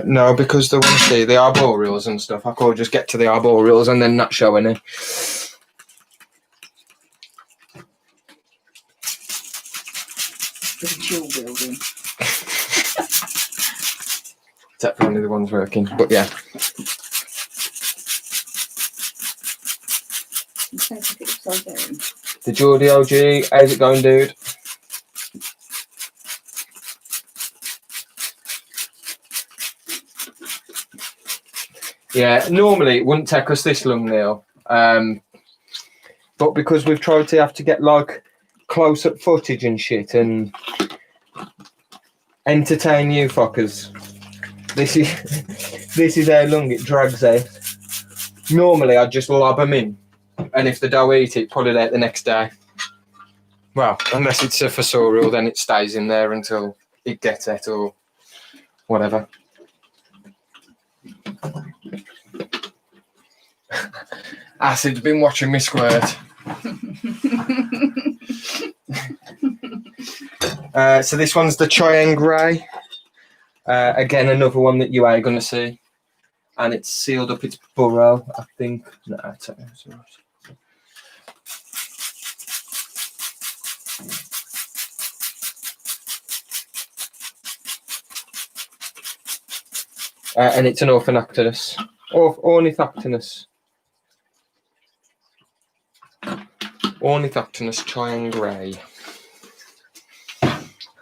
No, because they want to see the arboreals and stuff. I could just get to the arboreals and then not show any. For the chill building. Except for only the ones working, but yeah. The Geordie OG, how's it going, dude? Yeah, normally it wouldn't take us this long, Neil. But because we've tried to have to get like close-up footage and shit and entertain you fuckers, this is how long it drags out. Normally I'd just lob them in, and if they don't eat it, pull it out the next day. Well, unless it's a fossorial, then it stays in there until it gets it or whatever. Acid's been watching me squirt. So this one's the Cheyenne Grey. Again, another one that you are going to see. And it's sealed up its burrow, I think. No, it's all right. And it's an Ornithopterus. Ornithopterus. Ornithopterus Cheyenne Grey.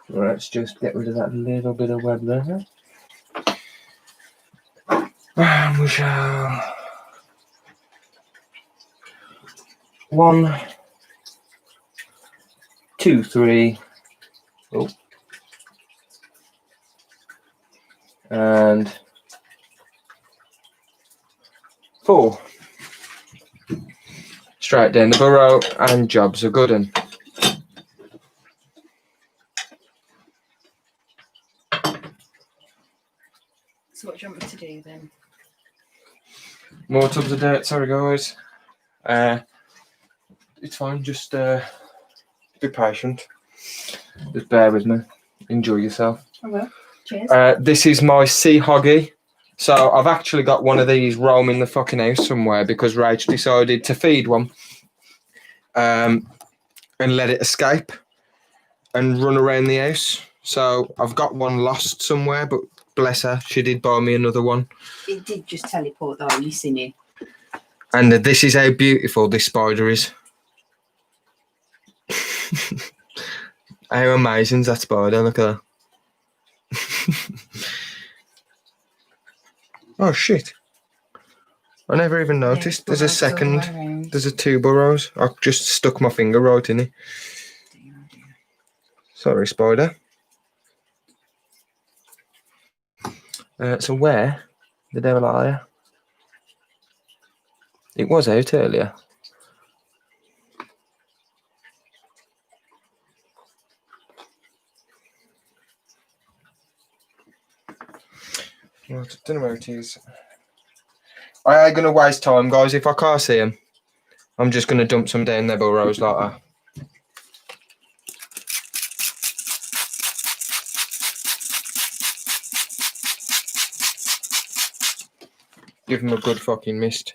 Let's just get rid of that little bit of web there. And we shall... 1, 2, 3. Oh. And 4. Straight down the burrow, and jobs are good. And so what do you want me to do then? more tubs of dirt. Sorry, guys. It's fine. Just be patient. Just bear with me. Enjoy yourself. I will. Cheers. This is my sea hoggy. So I've actually got one of these roaming the fucking house somewhere because Rach decided to feed one and let it escape and run around the house. So I've got one lost somewhere, but bless her, she did buy me another one. It did just teleport though, you seen it. And this is how beautiful this spider is. How amazing is that spider? Look at that. Oh shit. I never even noticed. Yeah, There's a second. There's a 2 burrows. I just stuck my finger right in it. Sorry, spider. So where the devil are you? It was out earlier. I don't know where it is. I ain't going to waste time, guys. If I can't see them, I'm just going to dump some down their burrows like that. Give them a good fucking mist.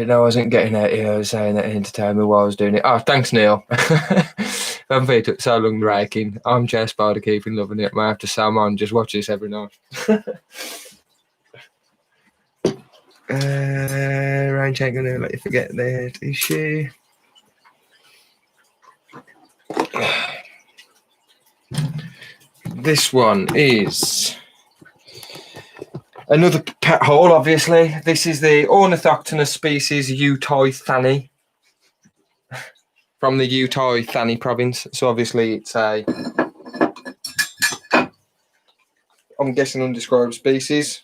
No, I wasn't getting out here. I was saying that entertained me while I was doing it. Oh, thanks, Neil. Haven't they took so long raking. I'm Jay Spider keeping loving it. I have to Sam on, just watch this every night. Range ain't gonna let you forget that, is she? This one is another pet hole, obviously. This is the Ornithoctonus species Utah Thani from the Utah Thani province. So obviously it's a, I'm guessing, undescribed species.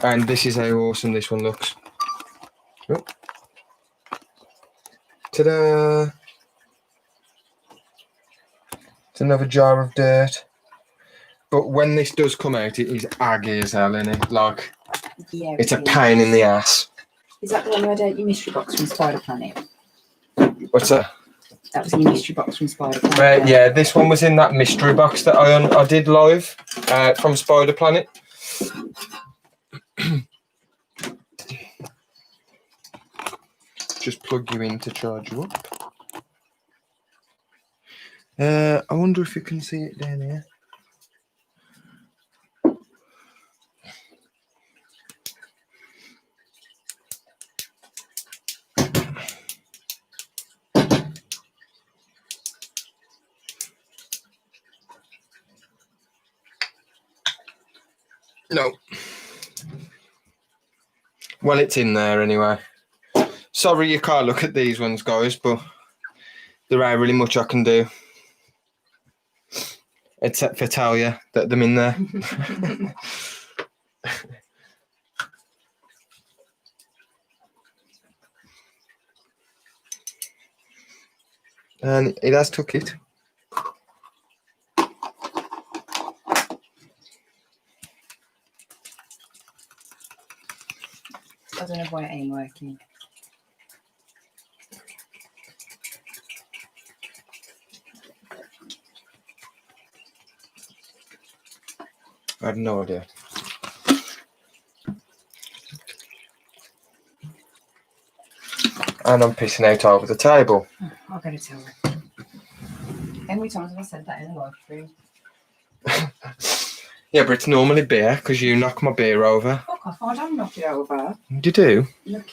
And this is how awesome this one looks. Oh. Ta-da! It's another jar of dirt. But when this does come out, it is aggy as hell, isn't it? Like, Yeah, it's a pain in the ass. Is that the one you had out your mystery box from Spider Planet? What's that? That was in your mystery box from Spider Planet. Yeah, this one was in that mystery box that I did live from Spider Planet. Just plug you in to charge you up. I wonder if you can see it down here. No. Well, it's in there anyway. Sorry you can't look at these ones, guys, but there ain't really much I can do. Except for tell you that them in there. And it has took it. I don't know why it ain't working. I have no idea. And I'm pissing out over the table. I'll go to tell her. How many times have I said that in the live stream? Yeah, but it's normally beer because you knock my beer over. Fuck off, I don't knock it over. You do? Look.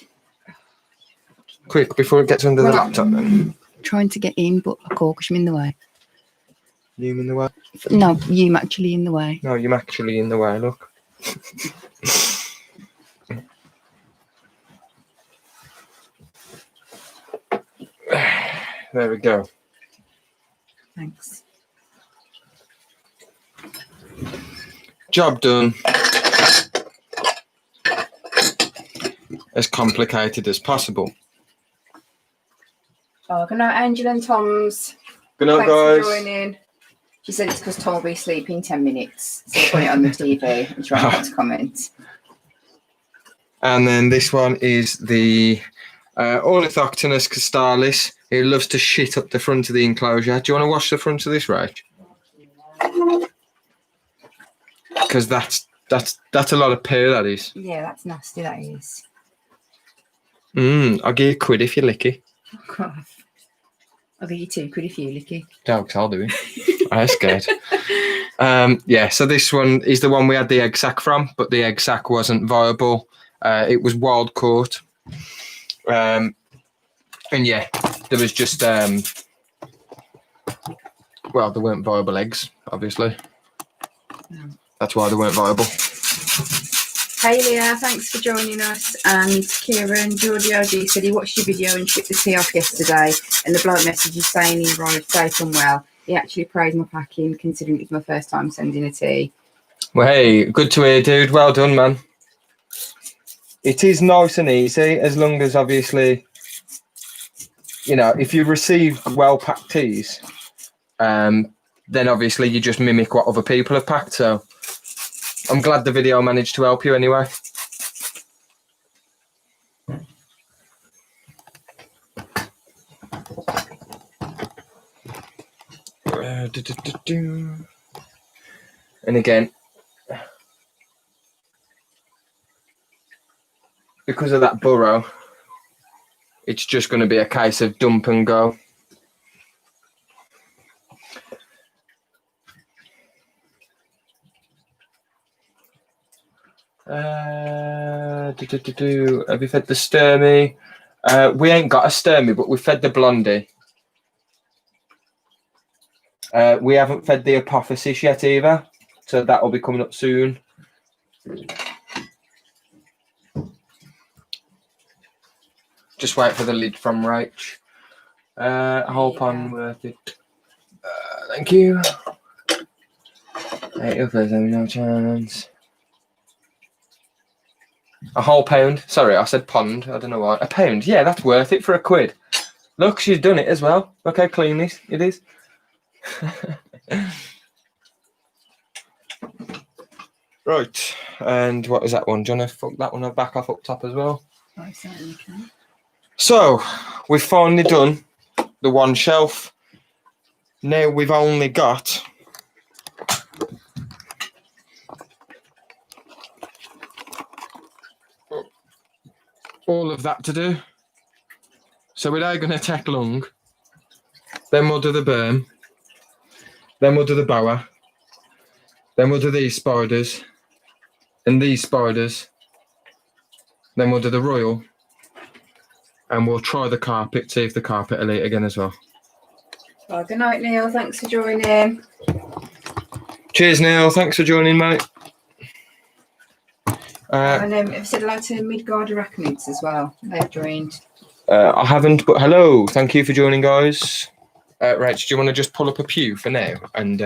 Quick, before it gets under the laptop then. Trying to get in, but I can't because I'm in the way. You in the way? No, you actually in the way. No, you're actually in the way, look. There we go. Thanks. Job done. As complicated as possible. Oh, good night, Angela and Tom's. Good night, Thanks guys. for joining. She said it's because Tom will be sleeping in 10 minutes. So put it on the TV and try not to comment. And then this one is the Ornithoctonus castalis. He loves to shit up the front of the enclosure. Do you want to wash the front of this, Rach? Because that's a lot of poo, that is. Yeah, that's nasty, that is. I'll give you £1 if you lick it. Fuck off. I'll give you £2 if you lick it. Jokes, I'll do it. I'm scared. Yeah, so this one is the one we had the egg sac from, but the egg sac wasn't viable. It was wild caught. And yeah, there was just, well, there weren't viable eggs, obviously. No. That's why they weren't viable. Hey Leah, thanks for joining us. And Kieran, Geordie OG said he watched your video and shipped the tea off yesterday, and the bloke message is saying he arrived safe and well. He actually praised my packing, considering it was my first time sending a tea. Well, hey, good to hear, dude. Well done, man. It is nice and easy, as long as obviously, you know, if you receive well-packed teas, then obviously you just mimic what other people have packed. So I'm glad the video managed to help you anyway. And again, because of that burrow, it's just going to be a case of dump and go. Have you fed the Sturmy? We ain't got a Sturmy, but we fed the Blondie. We haven't fed the Apophysis yet either, so that will be coming up soon. Just wait for the lid from Rach. Whole pond worth it. Thank you. 8 others, no chance. A whole pound. Sorry, I said pond. I don't know why. A pound. Yeah, that's worth it for £1. Look, she's done it as well. Look how clean it is. Right, and what is that one? Do you want to fuck that one back off up top as well? I certainly can. So, we've finally done the one shelf. Now we've only got all of that to do. So it ain't going to take long. Then we'll do the berm. Then we'll do the bower. Then we'll do these spiders. And these spiders. Then we'll do the royal. And we'll try the carpet, see if the carpet will eat again as well. Well, good night, Neil. Thanks for joining. Cheers, Neil. Thanks for joining, mate. And I've said hello to Midgard arachnids as well. They've joined. I haven't, but hello. Thank you for joining, guys. Rach, do you want to just pull up a pew for now and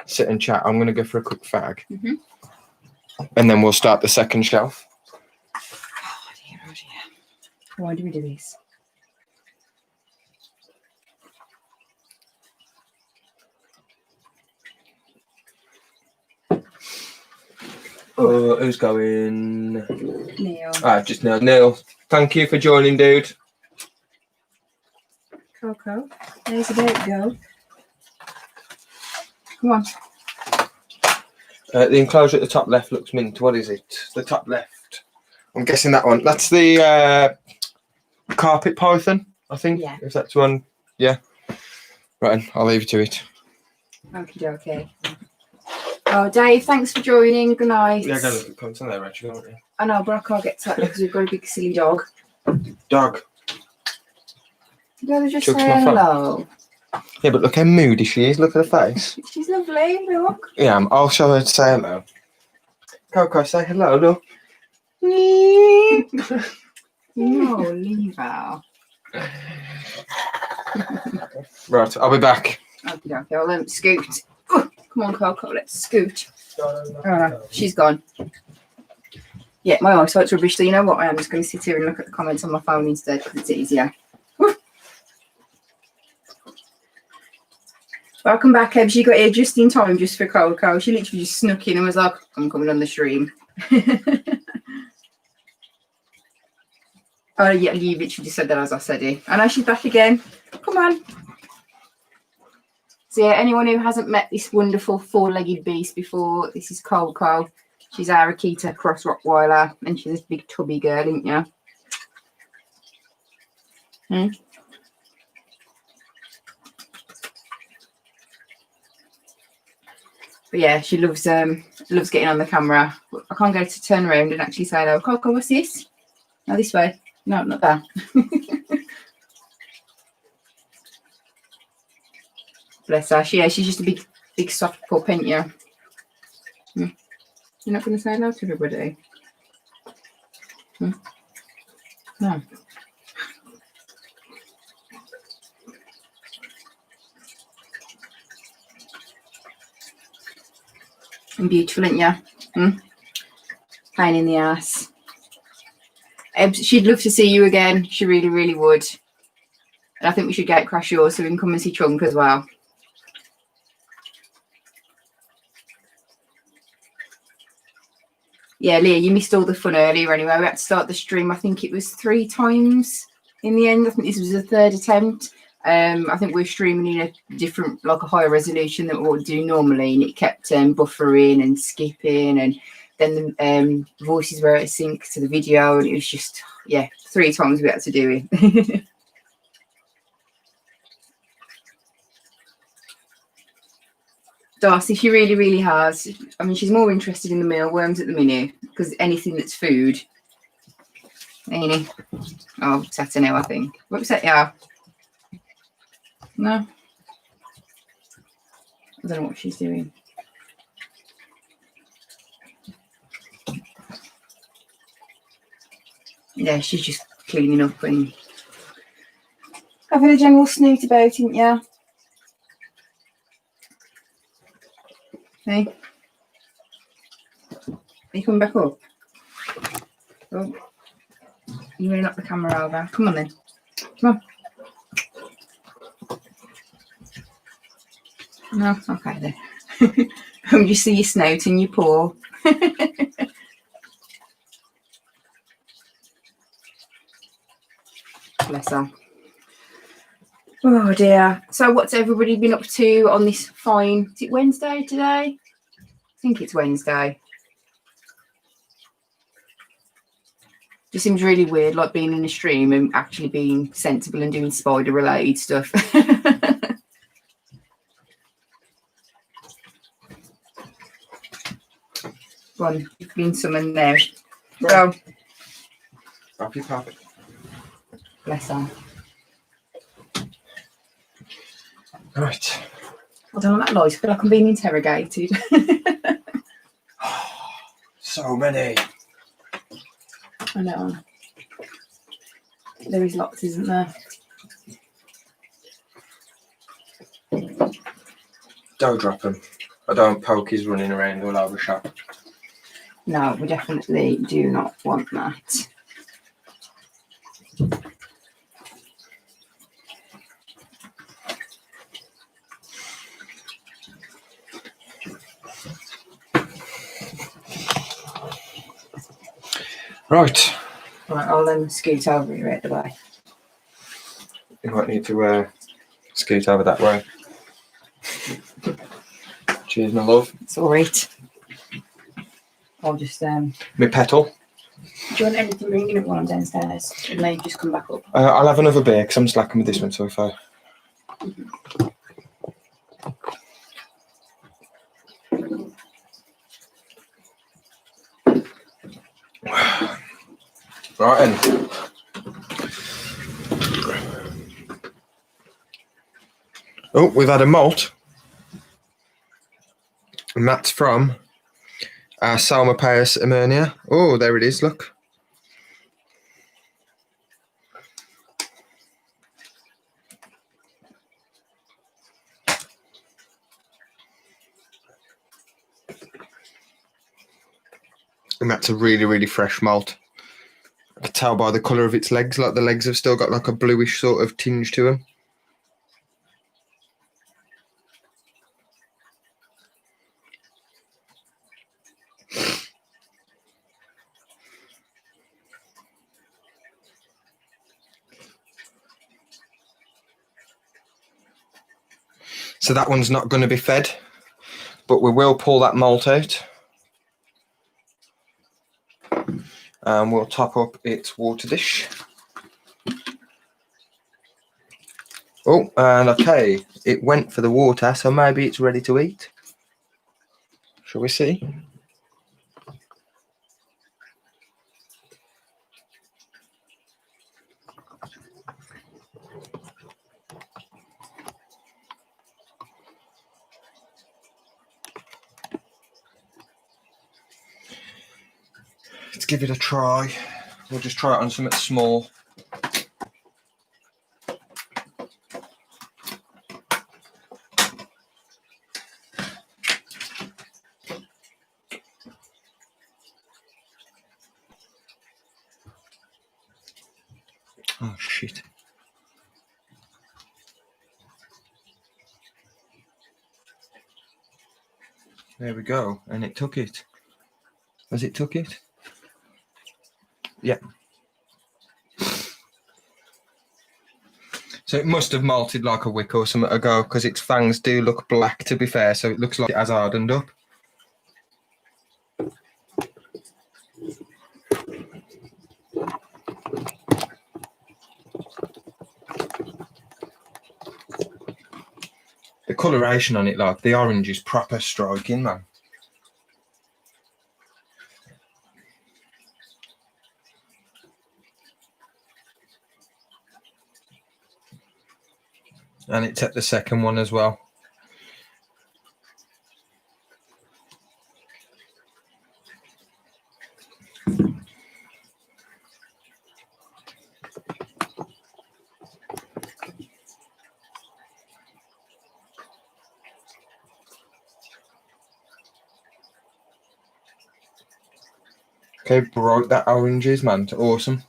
sit and chat? I'm going to go for a quick fag. And then we'll start the second shelf. Oh dear, oh dear. Why do we do this? Who's going? Neil. Just Neil. Neil, thank you for joining, dude. Coco, there's a bit go. Come on. The enclosure at the top left looks mint. What is it? The top left. I'm guessing that one. That's the carpet python, I think. Yeah. If that's one. Yeah. Right, I'll leave you to it. Okay. Oh, Dave, thanks for joining. Good night. Yeah, go look at the comments on there, Rachel, don't you? I know, but I can't get to that because we've got a big silly dog. Dog. You gotta just Chuck's say my phone. hello. Yeah, but look how moody she is. Look at her face. She's lovely, look. Yeah, I'll show her to say hello. Coco, say hello, look. No, leave her. Right, I'll be back. Okay, I'll scoot. Oh, come on, Coco, let's scoot. She's gone. Yeah, my eyesight's rubbish, so you know what? I am just going to sit here and look at the comments on my phone instead because it's easier. Welcome back, Eb. She got here just in time just for Coco. She literally just snuck in and was like, I'm coming on the stream. Oh, yeah, you literally just said that as I said it. And now she's back again. Come on. So, yeah, anyone who hasn't met this wonderful four-legged beast before, this is Coco. She's our Akita Cross Rottweiler, and she's this big tubby girl, isn't you? But yeah, she loves getting on the camera. I can't get her to turn around and actually say, "Oh, Coco, what's this?" No, this way. No, not that. Bless her. She's just a big soft pup, ain't you? You're not going to say hello to everybody? No. And beautiful, isn't you? Pain in the ass. She'd love to see you again. She really, really would. And I think we should get crash yours so we can come and see Trunk as well. Yeah, Leah, you missed all the fun earlier anyway. We had to start the stream, I think it was 3 times in the end. I think this was the 3rd attempt. I think we're streaming in a different, like a higher resolution than what we do normally, and it kept buffering and skipping, and then the voices were out of sync to the video, and it was just, yeah, 3 times we had to do it. Darcy, she really, really has. I mean, she's more interested in the mealworms at the minute because anything that's food. Ain't it? Oh, Saturday now, I think. What was that? Yeah. No. I don't know what she's doing. Yeah, she's just cleaning up and having a general snoot about, isn't ya? Hey? Are you coming back up? Oh. You want to knock the camera over? Come on then. Come on. No? Okay then. I'm just see your snout and your paw. Bless her. Oh dear. So what's everybody been up to on this fine, is it Wednesday today? I think it's Wednesday. Just seems really weird, like being in a stream and actually being sensible and doing spider related stuff. Go on, you've been summoned there. Go. Happy pap. Bless her. Right. I don't know that light. I feel like I'm being interrogated. So many. I know. There is lots, isn't there? Don't drop him. I don't poke his running around all over shop. No, we definitely do not want that. Right. Right, I'll scoot over you right the way. You might need to scoot over that way. Cheers, my love. It's all right. I'll just My petal. Do you want anything bringing it while I'm downstairs? It may just come back up. I'll have another beer because I'm just lacking with this one so far. Right then. Oh, we've had a malt. And that's from Salmopaeus emernia. Oh, there it is, look. And that's a really, really fresh malt. I can tell by the colour of its legs, like the legs have still got like a bluish sort of tinge to them. So that one's not going to be fed, but we will pull that malt out. And we'll top up its water dish. Oh, and okay, it went for the water, so maybe it's ready to eat. Shall we see? Let's give it a try. We'll just try it on something small. Oh shit. There we go, and it took it. Has it took it? Yeah. So it must have malted like a wick or something ago, because its fangs do look black, to be fair, so it looks like it has hardened up. The coloration on it, like the orange is proper striking, man. And it's at the second one as well. Okay, bright that orange is, man. It's awesome.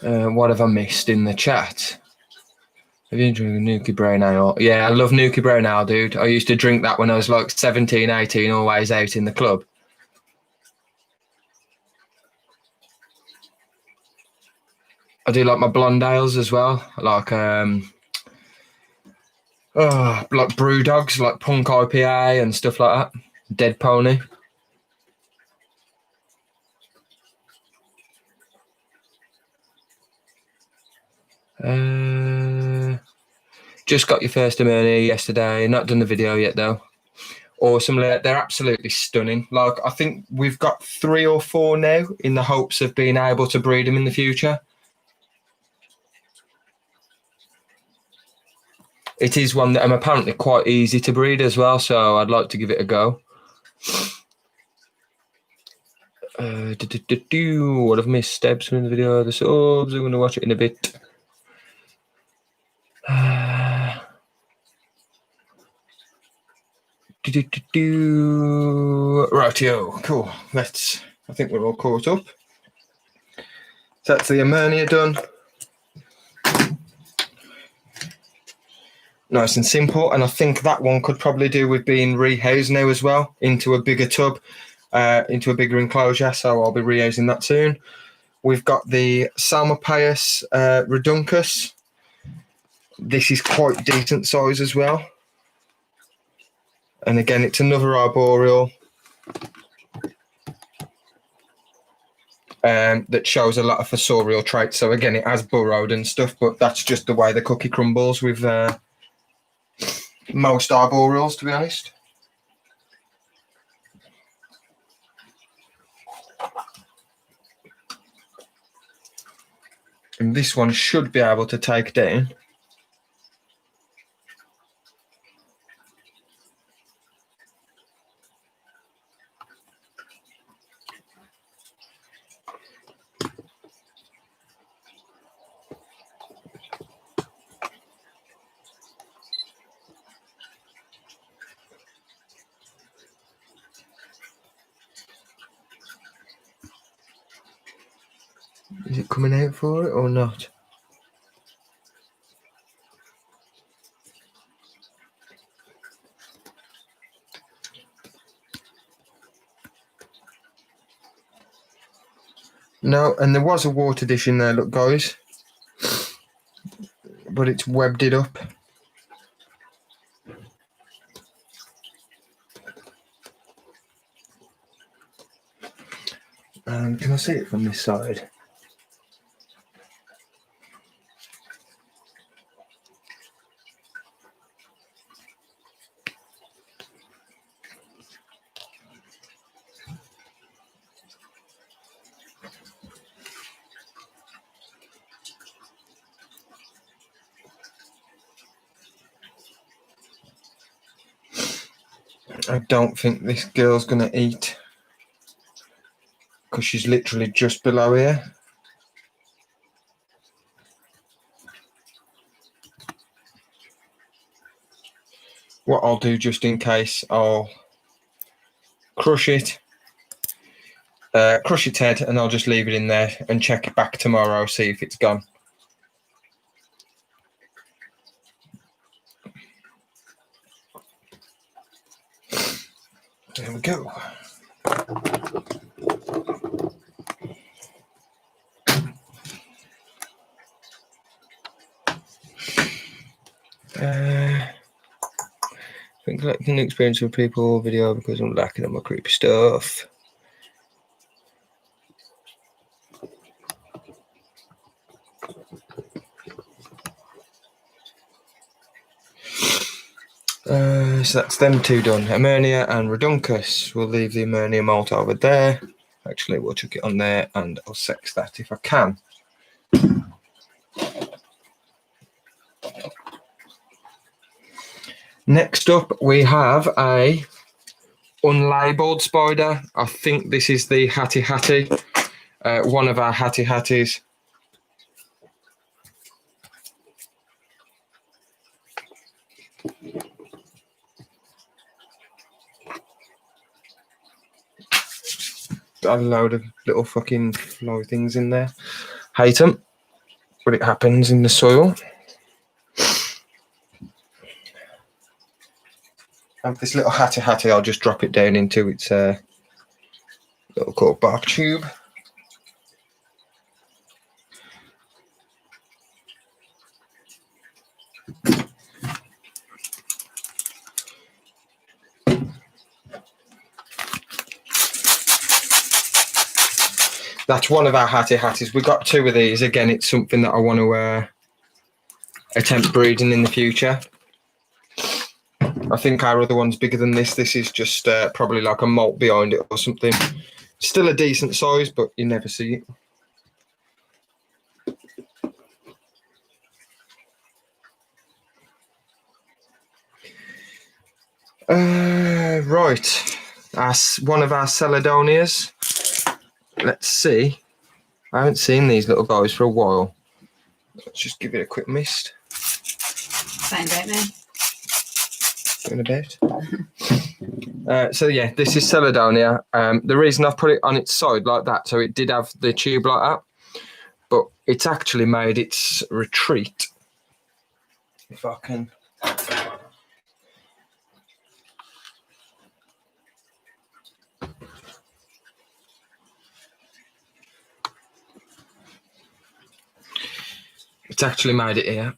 What have I missed in the chat? Have you enjoyed Nuki Brown Ale? Yeah, I love Nuki Brown Ale, dude. I used to drink that when I was like 17, 18, always out in the club. I do like my blonde ales as well. Like like brew dogs, like Punk IPA and stuff like that. Dead Pony. Just got your first ammonia yesterday. Not done the video yet though. Awesome. They're absolutely stunning. Like, I think we've got 3 or 4 now in the hopes of being able to breed them in the future. It is one that I'm apparently quite easy to breed as well, so I'd like to give it a go. What I've missed steps in the video, the subs, I'm going to watch it in a bit. Rightio, cool. I think we're all caught up. So that's the ammonia done. Nice and simple, and I think that one could probably do with being rehoused now as well into a bigger tub, into a bigger enclosure, so I'll be rehousing that soon. We've got the Salmopaeus reduncus. This is quite decent size as well. And again, it's another arboreal that shows a lot of fossorial traits. So again, it has burrowed and stuff, but that's just the way the cookie crumbles with most arboreals, to be honest. And this one should be able to take down. Is it coming out for it or not? No, and there was a water dish in there, look guys, but it's webbed it up. Can I see it from this side? I don't think this girl's gonna eat because she's literally just below here. What I'll do, just in case, I'll crush it crush its head, and I'll just leave it in there and check it back tomorrow, see if it's gone. There we go. I think collecting the experience of people video because I'm lacking on my creepy stuff. So that's them two done. Emernia and Reduncus. We'll leave the Emernia molt over there. Actually, we'll chuck it on there and I'll sex that if I can. Next up, we have a unlabeled spider. I think this is the Hattie Hattie, one of our Hattie Hatties. Got a load of little fucking fly things in there. Hate them, but it happens in the soil. And this little Hattie Hattie, I'll just drop it down into its little cork bark tube. That's one of our Hattie Hatties. We got two of these. Again, it's something that I want to attempt breeding in the future. I think our other one's bigger than this. This is just probably like a molt behind it or something. Still a decent size, but you never see it. Right. That's one of our Celadonias. Let's see. I haven't seen these little guys for a while. Let's just give it a quick mist. Find out now. Going about. So yeah, this is Celadonia. The reason I've put it on its side like that, so it did have the tube like that, but it's actually made its retreat. If I can. It's actually made it here.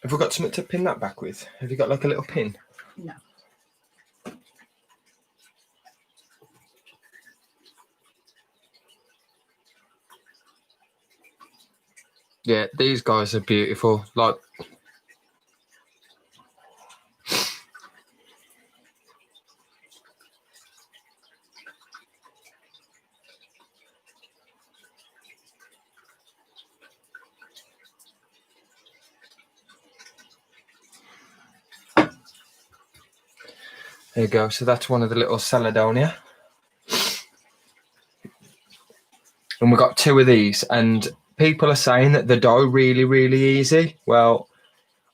Have we got something to pin that back with? Have you got like a little pin? No. Yeah, these guys are beautiful. Like, there you go. So that's one of the little Celadonia. And we've got two of these. And people are saying that they die really, really easy. Well,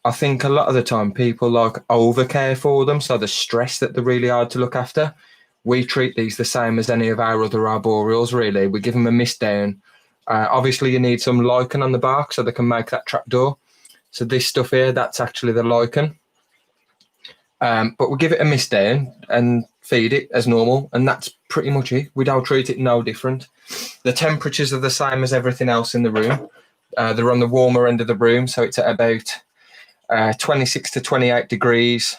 I think a lot of the time people like over care for them. So they're stressed that they're really hard to look after. We treat these the same as any of our other arboreals, really. We give them a mist down. Obviously, you need some lichen on the bark so they can make that trapdoor. So this stuff here, that's actually the lichen. But we'll give it a mist down and feed it as normal, and that's pretty much it. We don't treat it no different. The temperatures are the same as everything else in the room. They're on the warmer end of the room, so it's at about 26 to 28 degrees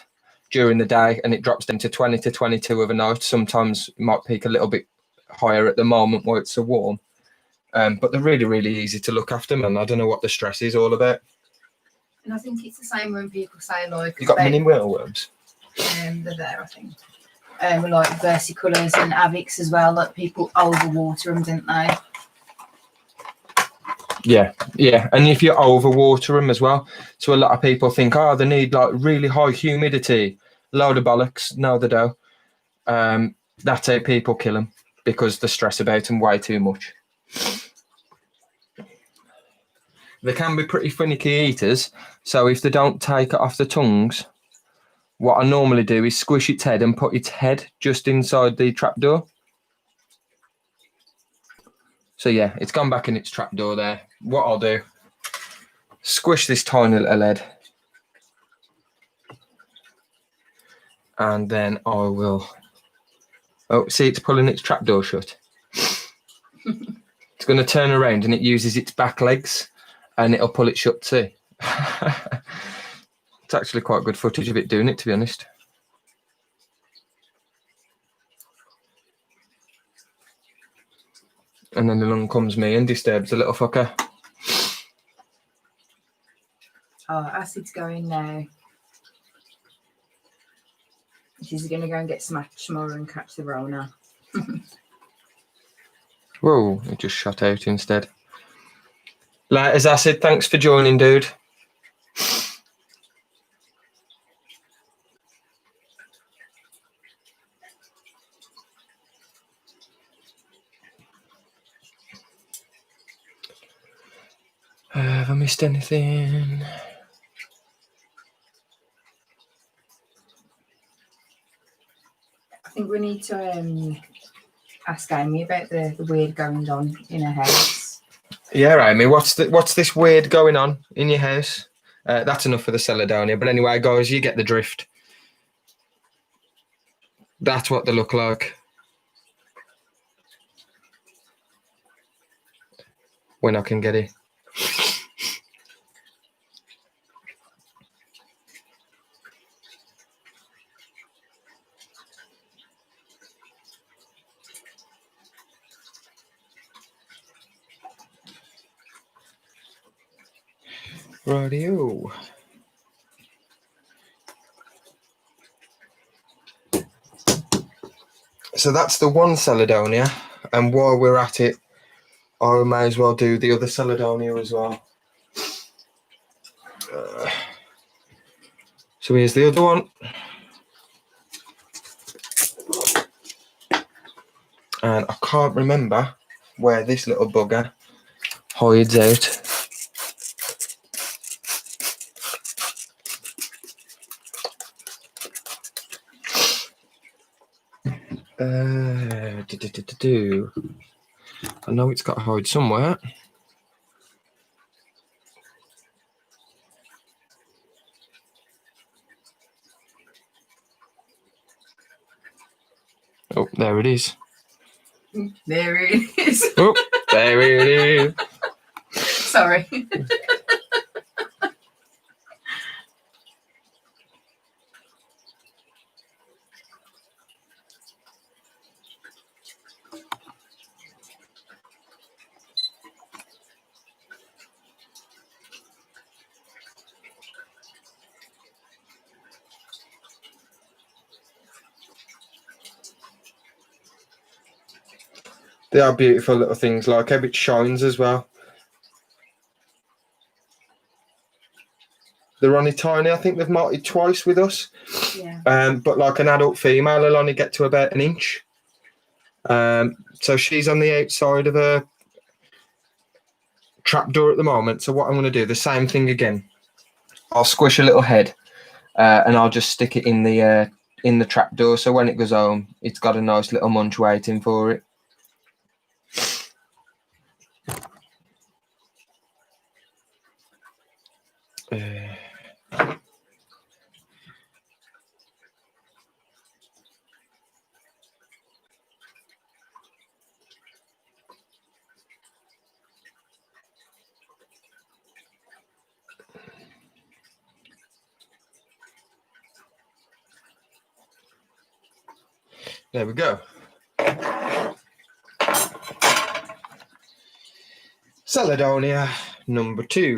during the day, and it drops down to 20 to 22 overnight. Sometimes it might peak a little bit higher at the moment while it's so warm. But they're really, really easy to look after, man. I don't know what the stress is all about. And I think it's the same when people say like You got mini mealworms? They're there, I think. Like versicolors and avics as well. Like people overwater them, didn't they? Yeah, yeah. And if you overwater them as well, so a lot of people think, oh, they need like really high humidity. Load of bollocks. No, they don't. That's how people kill them because they stress about them way too much. They can be pretty finicky eaters, so if they don't take it off the tongues, what I normally do is squish its head and put its head just inside the trapdoor. So yeah, it's gone back in its trapdoor there. What I'll do, squish this tiny little head, and then I will... Oh, see, it's pulling its trapdoor shut. It's going to turn around and it uses its back legs and it'll pull it shut too. It's actually quite good footage of it doing it, to be honest. And then along comes me and disturbs the little fucker. Oh, acid's going now. She's going to go and get smashed tomorrow and catch the Rona. Whoa, it just shot out instead. Laters, Acid, thanks for joining, dude. Have I missed anything? I think we need to ask Amy about the weird goings on in her house. Yeah, Amy, what's this weird going on in your house? That's enough for the Celadonia. But anyway, guys, you get the drift. That's what they look like when I can get it. Radio. So that's the one Celadonia, and while we're at it, I may as well do the other Celadonia as well. So here's the other one. And I can't remember where this little bugger hides out. I know it's got to hide somewhere. Oh, there it is. There it is. Oh, there it is. Sorry. They are beautiful little things, like how it shines as well. They're only tiny. I think they've molted twice with us. Yeah. But like an adult female will only get to about 1 inch. So she's on the outside of a trapdoor at the moment. So what I'm going to do, the same thing again. I'll squish a little head and I'll just stick it in the trapdoor. So when it goes home, it's got a nice little munch waiting for it. There we go. Celadonia number 2.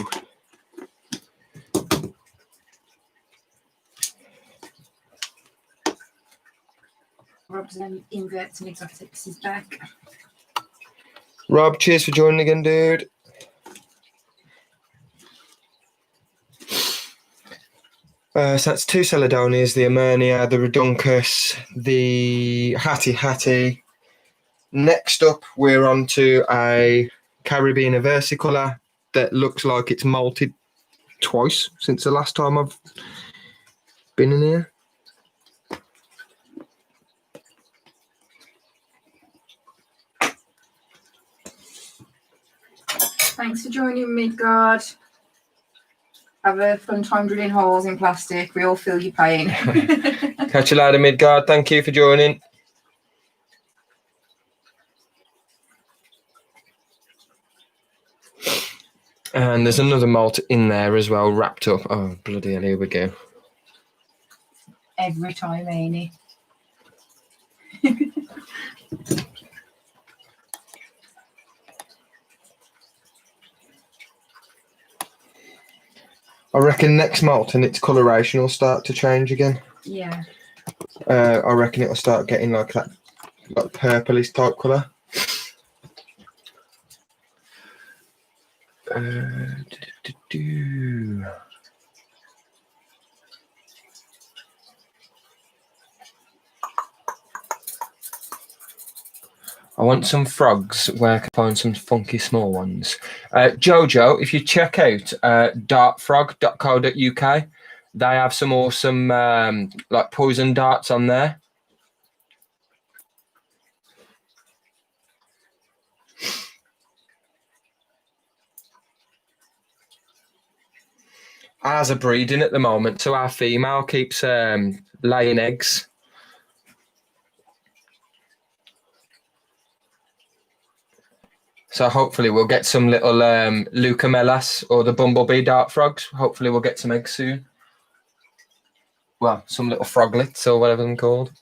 Rob's Inverts and Exotics is back. Rob, cheers for joining again, dude. So that's 2 Celadonias, the Emernia, the Reduncus, the Hattie. Next up, we're on to a Caribbean versicolor that looks like it's malted twice since the last time I've been in here. Thanks for joining Midgard. Have a fun time drilling holes in plastic. We all feel your pain. Catch you later, Midgard. Thank you for joining. And there's another malt in there as well, wrapped up. Oh, bloody hell, here we go. Every time, ain't I reckon next malt and its coloration will start to change again. Yeah. I reckon it'll start getting like that, like purplish type colour. I want some frogs where I can find some funky small ones. Jojo, if you check out dartfrog.co.uk, they have some awesome like poison darts on there. Ours are breeding at the moment, so our female keeps laying eggs. So hopefully we'll get some little leucomelas or the bumblebee dart frogs. Hopefully we'll get some eggs soon. Well, some little froglets or whatever they're called.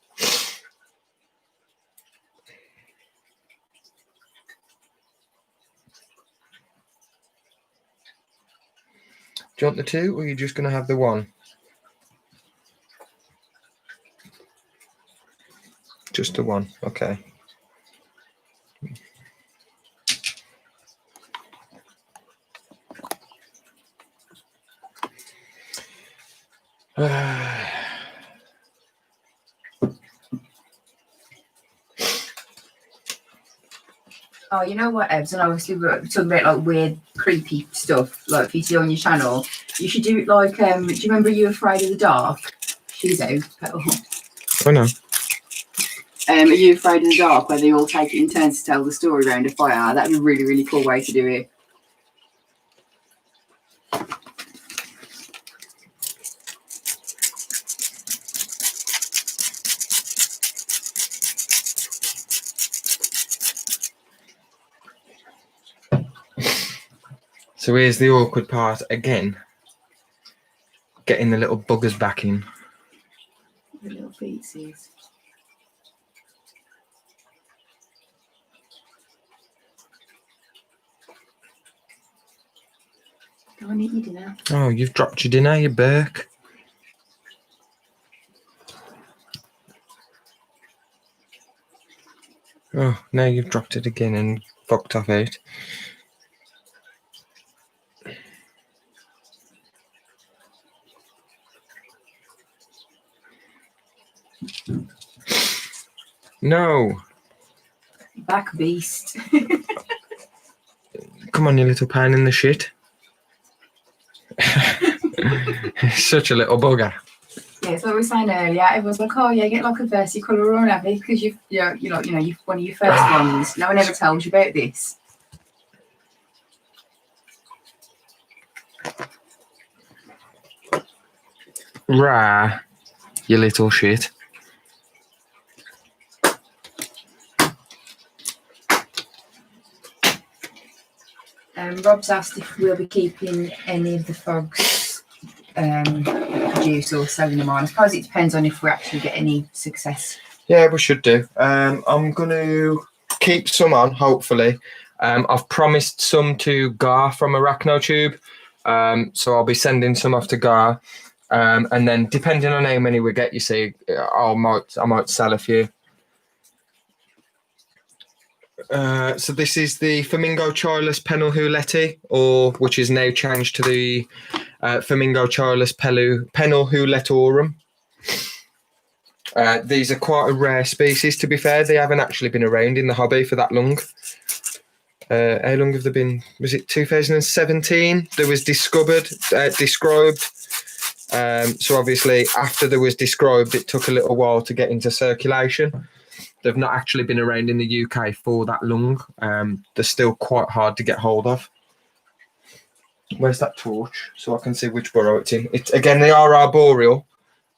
Do you want the two, or are you just going to have the one? Just the one, okay. Oh, you know what, Ebs? And obviously we're talking about like weird, creepy stuff, like you see on your channel. You should do it like, do you remember You Afraid of the Dark? She's out. I know. Are You Afraid of the Dark, where they all take it in turns to tell the story around a fire? That'd be a really, really cool way to do it. So here's the awkward part again. Getting the little buggers back in. The little feetsies. Go and eat your dinner. Oh, you've dropped your dinner, you Burke. Oh, now you've dropped it again and fucked off out. No. Back beast. Come on, you little pain in the shit. Such a little bugger. Yeah, so we were saying earlier, everyone's like, oh yeah, get like a versicolor on Abby because you're one of your first ones. No one ever tells you about this. Rah, you little shit. Rob's asked if we'll be keeping any of the frogs produced or selling them on. I suppose it depends on if we actually get any success. Yeah, we should do. I'm going to keep some on, hopefully. I've promised some to Gar from Arachnotube, so I'll be sending some off to Gar. And then, depending on how many we get, you see, I might sell a few. So this is the Flamingo Chilus Penulhuleti, which is now changed to the Flamingo Chilus Penulhuletorum. These are quite a rare species, to be fair. They haven't actually been around in the hobby for that long. How long have they been? Was it 2017? They was described. So obviously after they was described, it took a little while to get into circulation. They've not actually been around in the UK for that long. They're still quite hard to get hold of. Where's that torch? So I can see which burrow it's in. Again, they are arboreal,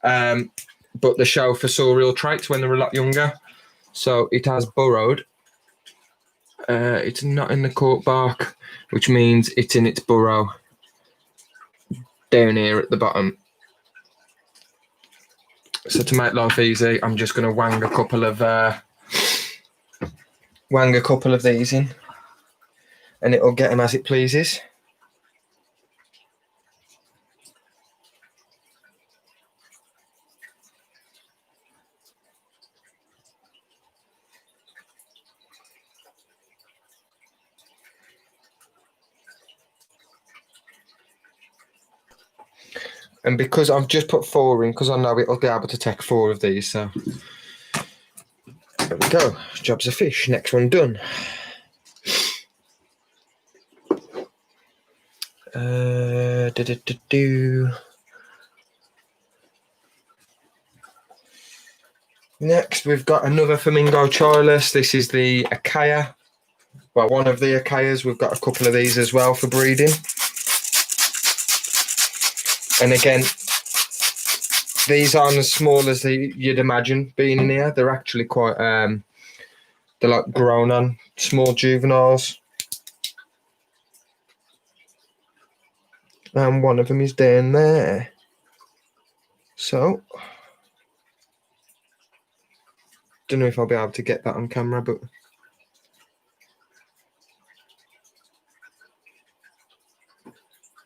but they show fossorial traits when they're a lot younger. So it has burrowed. It's not in the cork bark, which means it's in its burrow down here at the bottom. So to make life easy, I'm just going to wang a couple of these in, and it'll get them as it pleases. And because I've just put 4 in, because I know it'll be able to take 4 of these, so there we go. Job's a fish. Next one done. Next, we've got another flamingo chilus. This is the Achaia. Well, one of the Achaias. We've got a couple of these as well for breeding. And again, these aren't as small as you'd imagine being in here. They're actually quite, they're like grown on small juveniles. And one of them is down there. So, don't know if I'll be able to get that on camera, but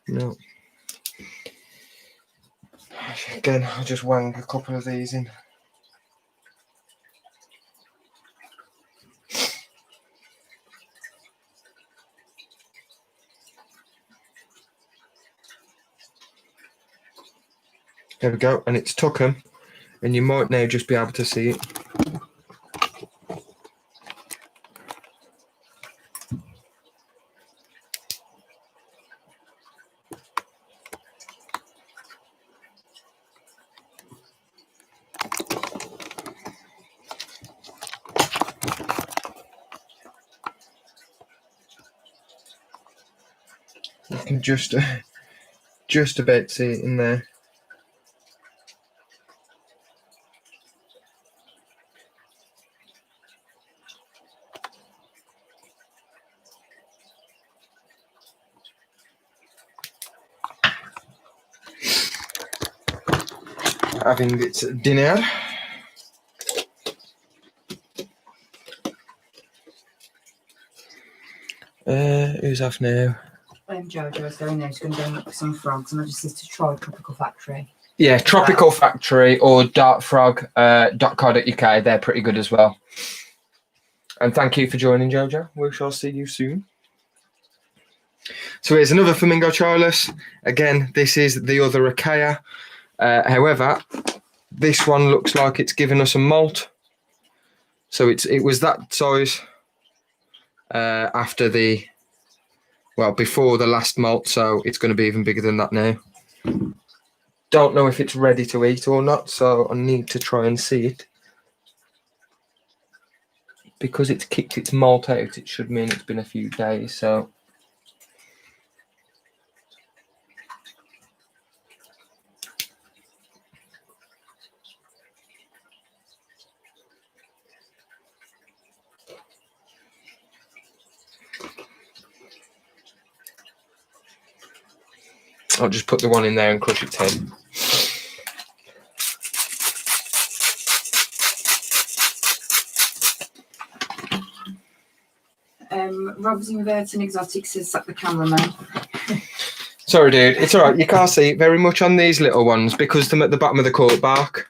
no. Again, I'll just wang a couple of these in. There we go, and it's took them, and you might now just be able to see it. You can just about see it in there. Having its dinner. Who's off now? Jojo's going there. She's going to go and look for some frogs, and I just need to try Tropical Factory. Yeah, Tropical Factory or dartfrog.co.uk. They're pretty good as well. And thank you for joining, Jojo. We shall see you soon. So here's another flamingo chilus. Again, this is the other Achaia. However, this one looks like it's given us a molt. So it was that size before the last molt, so it's going to be even bigger than that now. Don't know if it's ready to eat or not, so I need to try and see it. Because it's kicked its molt out, it should mean it's been a few days, so... I'll just put the one in there and crush its head. Rob's Inverts and Exotics says suck the cameraman. Sorry, dude. It's all right. You can't see it very much on these little ones because they're at the bottom of the cork bark.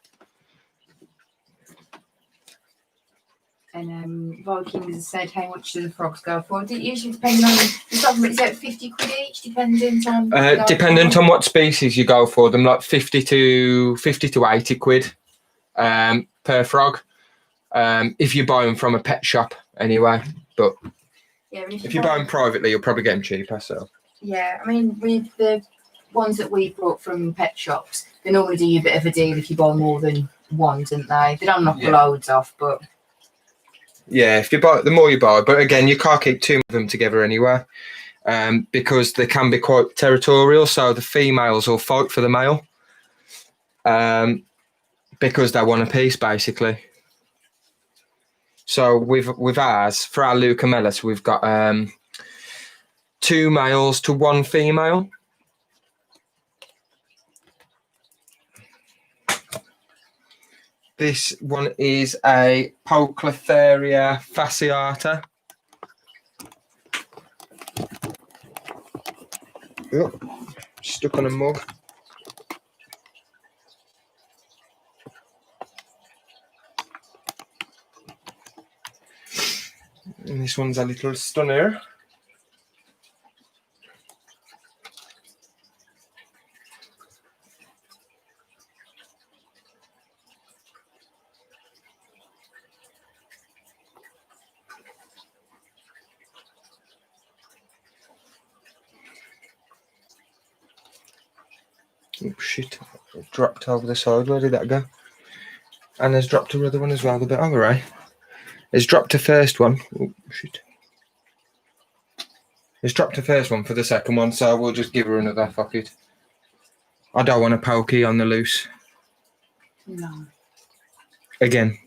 And Vikings has said, how much do the frogs go for? It usually depends on it's about 50 quid each, dependent on what species you go for them, like 50 to 80 quid per frog. If you buy them from a pet shop, anyway. But Yeah, and If you buy them privately, you'll probably get them cheaper. So yeah, I mean, with the ones that we brought from pet shops, they normally do you a bit of a deal if you buy more than one, don't they? They don't knock loads off, but yeah, if you buy, the more you buy. But again, you can't keep two of them together anyway, because they can be quite territorial. So the females will fight for the male, because they want a piece, basically. So with ours, for our Leucomelas, we've got 2 males to 1 female. This one is a Poeclotheria fasciata. Oh, stuck on a mug. And this one's a little stunner. Oh shit, it dropped over the side. Where did that go? And there's dropped her other one as well. The bit over, right? It's dropped the first one. Oh shit. It's dropped the first one for the second one, so we'll just give her another. Fuck it. I don't want a pokey on the loose. no. Again.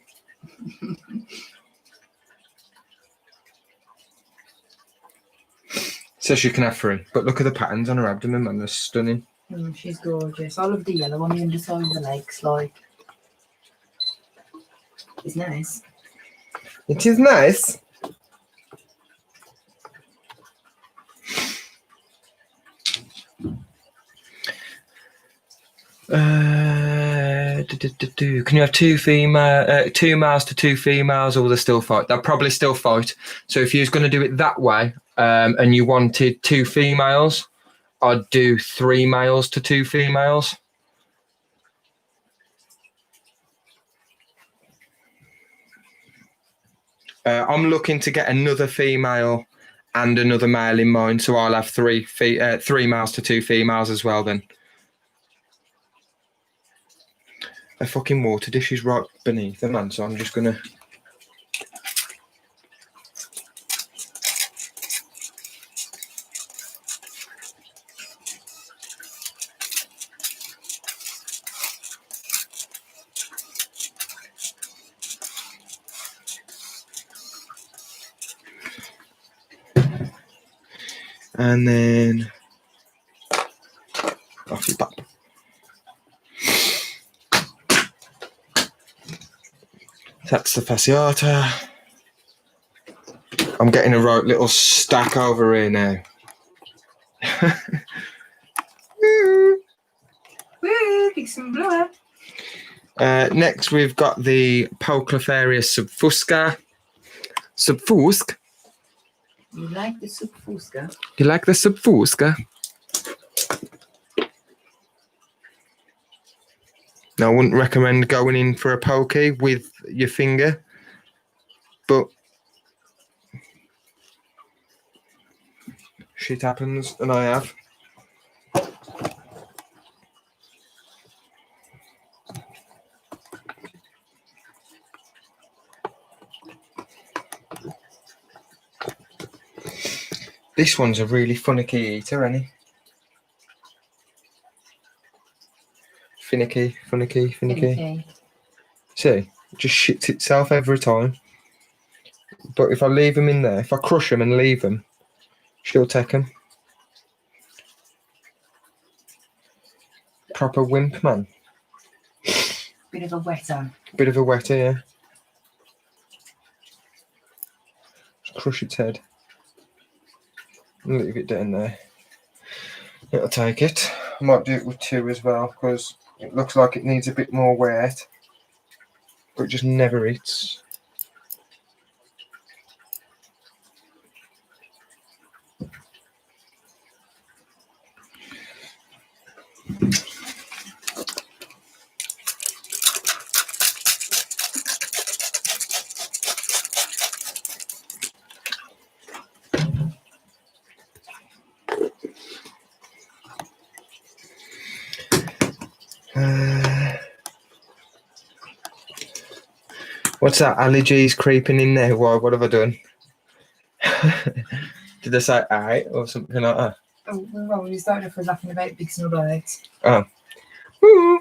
So she can have 3. But look at the patterns on her abdomen, man. They're stunning. She's gorgeous. I love the yellow on the underside of the legs, like. It's nice. It is nice. Can you have 2 males to 2 females, or will they still fight? They'll probably still fight. So if you was going to do it that way, and you wanted 2 females, I'd do 3 males to 2 females. I'm looking to get another female and another male in mind, so I'll have 3 males to 2 females as well then. A fucking water dish is right beneath the man, so I'm just gonna. And then off you pop. That's the fasciata. I'm getting a right little stack over here now. Woo! Big some blower. Next, we've got the Poeclotheria subfusca. Subfusc? You like the subfusca? You like the subfusca? Now, I wouldn't recommend going in for a pokey with your finger, but shit happens, and I have. This one's a really finicky eater, isn't he? Finicky. See, it just shits itself every time. But if I leave them in there, if I crush them and leave them, she'll take them. Proper wimp, man. Bit of a wetter. Bit of a wetter, yeah. Just crush its head. And leave it down there. It'll take it. I might do it with 2 as well, because it looks like it needs a bit more weight. But it just never eats. What's that? Allergies creeping in there. Why? What have I done? Did I say "aye" or something like that? Oh, well, we started off with laughing about big snowbirds. Oh. Woo.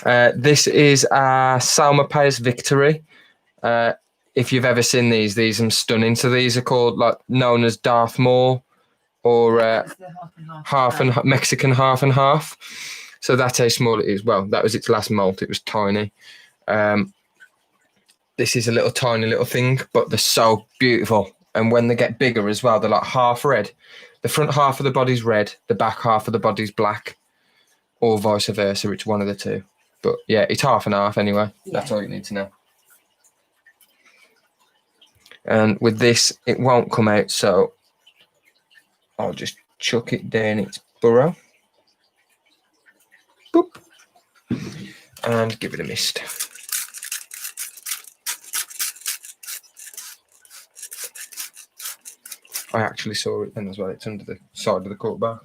This is a Salma Payas Victory. If you've ever seen these are stunning. So these are called known as Darth Maul or half and Mexican half and half. So that's how small it is. Well, that was its last molt. It was tiny. This is a little tiny little thing, but they're so beautiful. And when they get bigger as well, they're like half red. The front half of the body's red, the back half of the body's black, or vice versa. It's one of the two. But yeah, it's half and half anyway. Yeah. That's all you need to know. And with this, it won't come out, so I'll just chuck it down its burrow. Boop. And give it a mist. I actually saw it then as well. It's under the side of the cut back.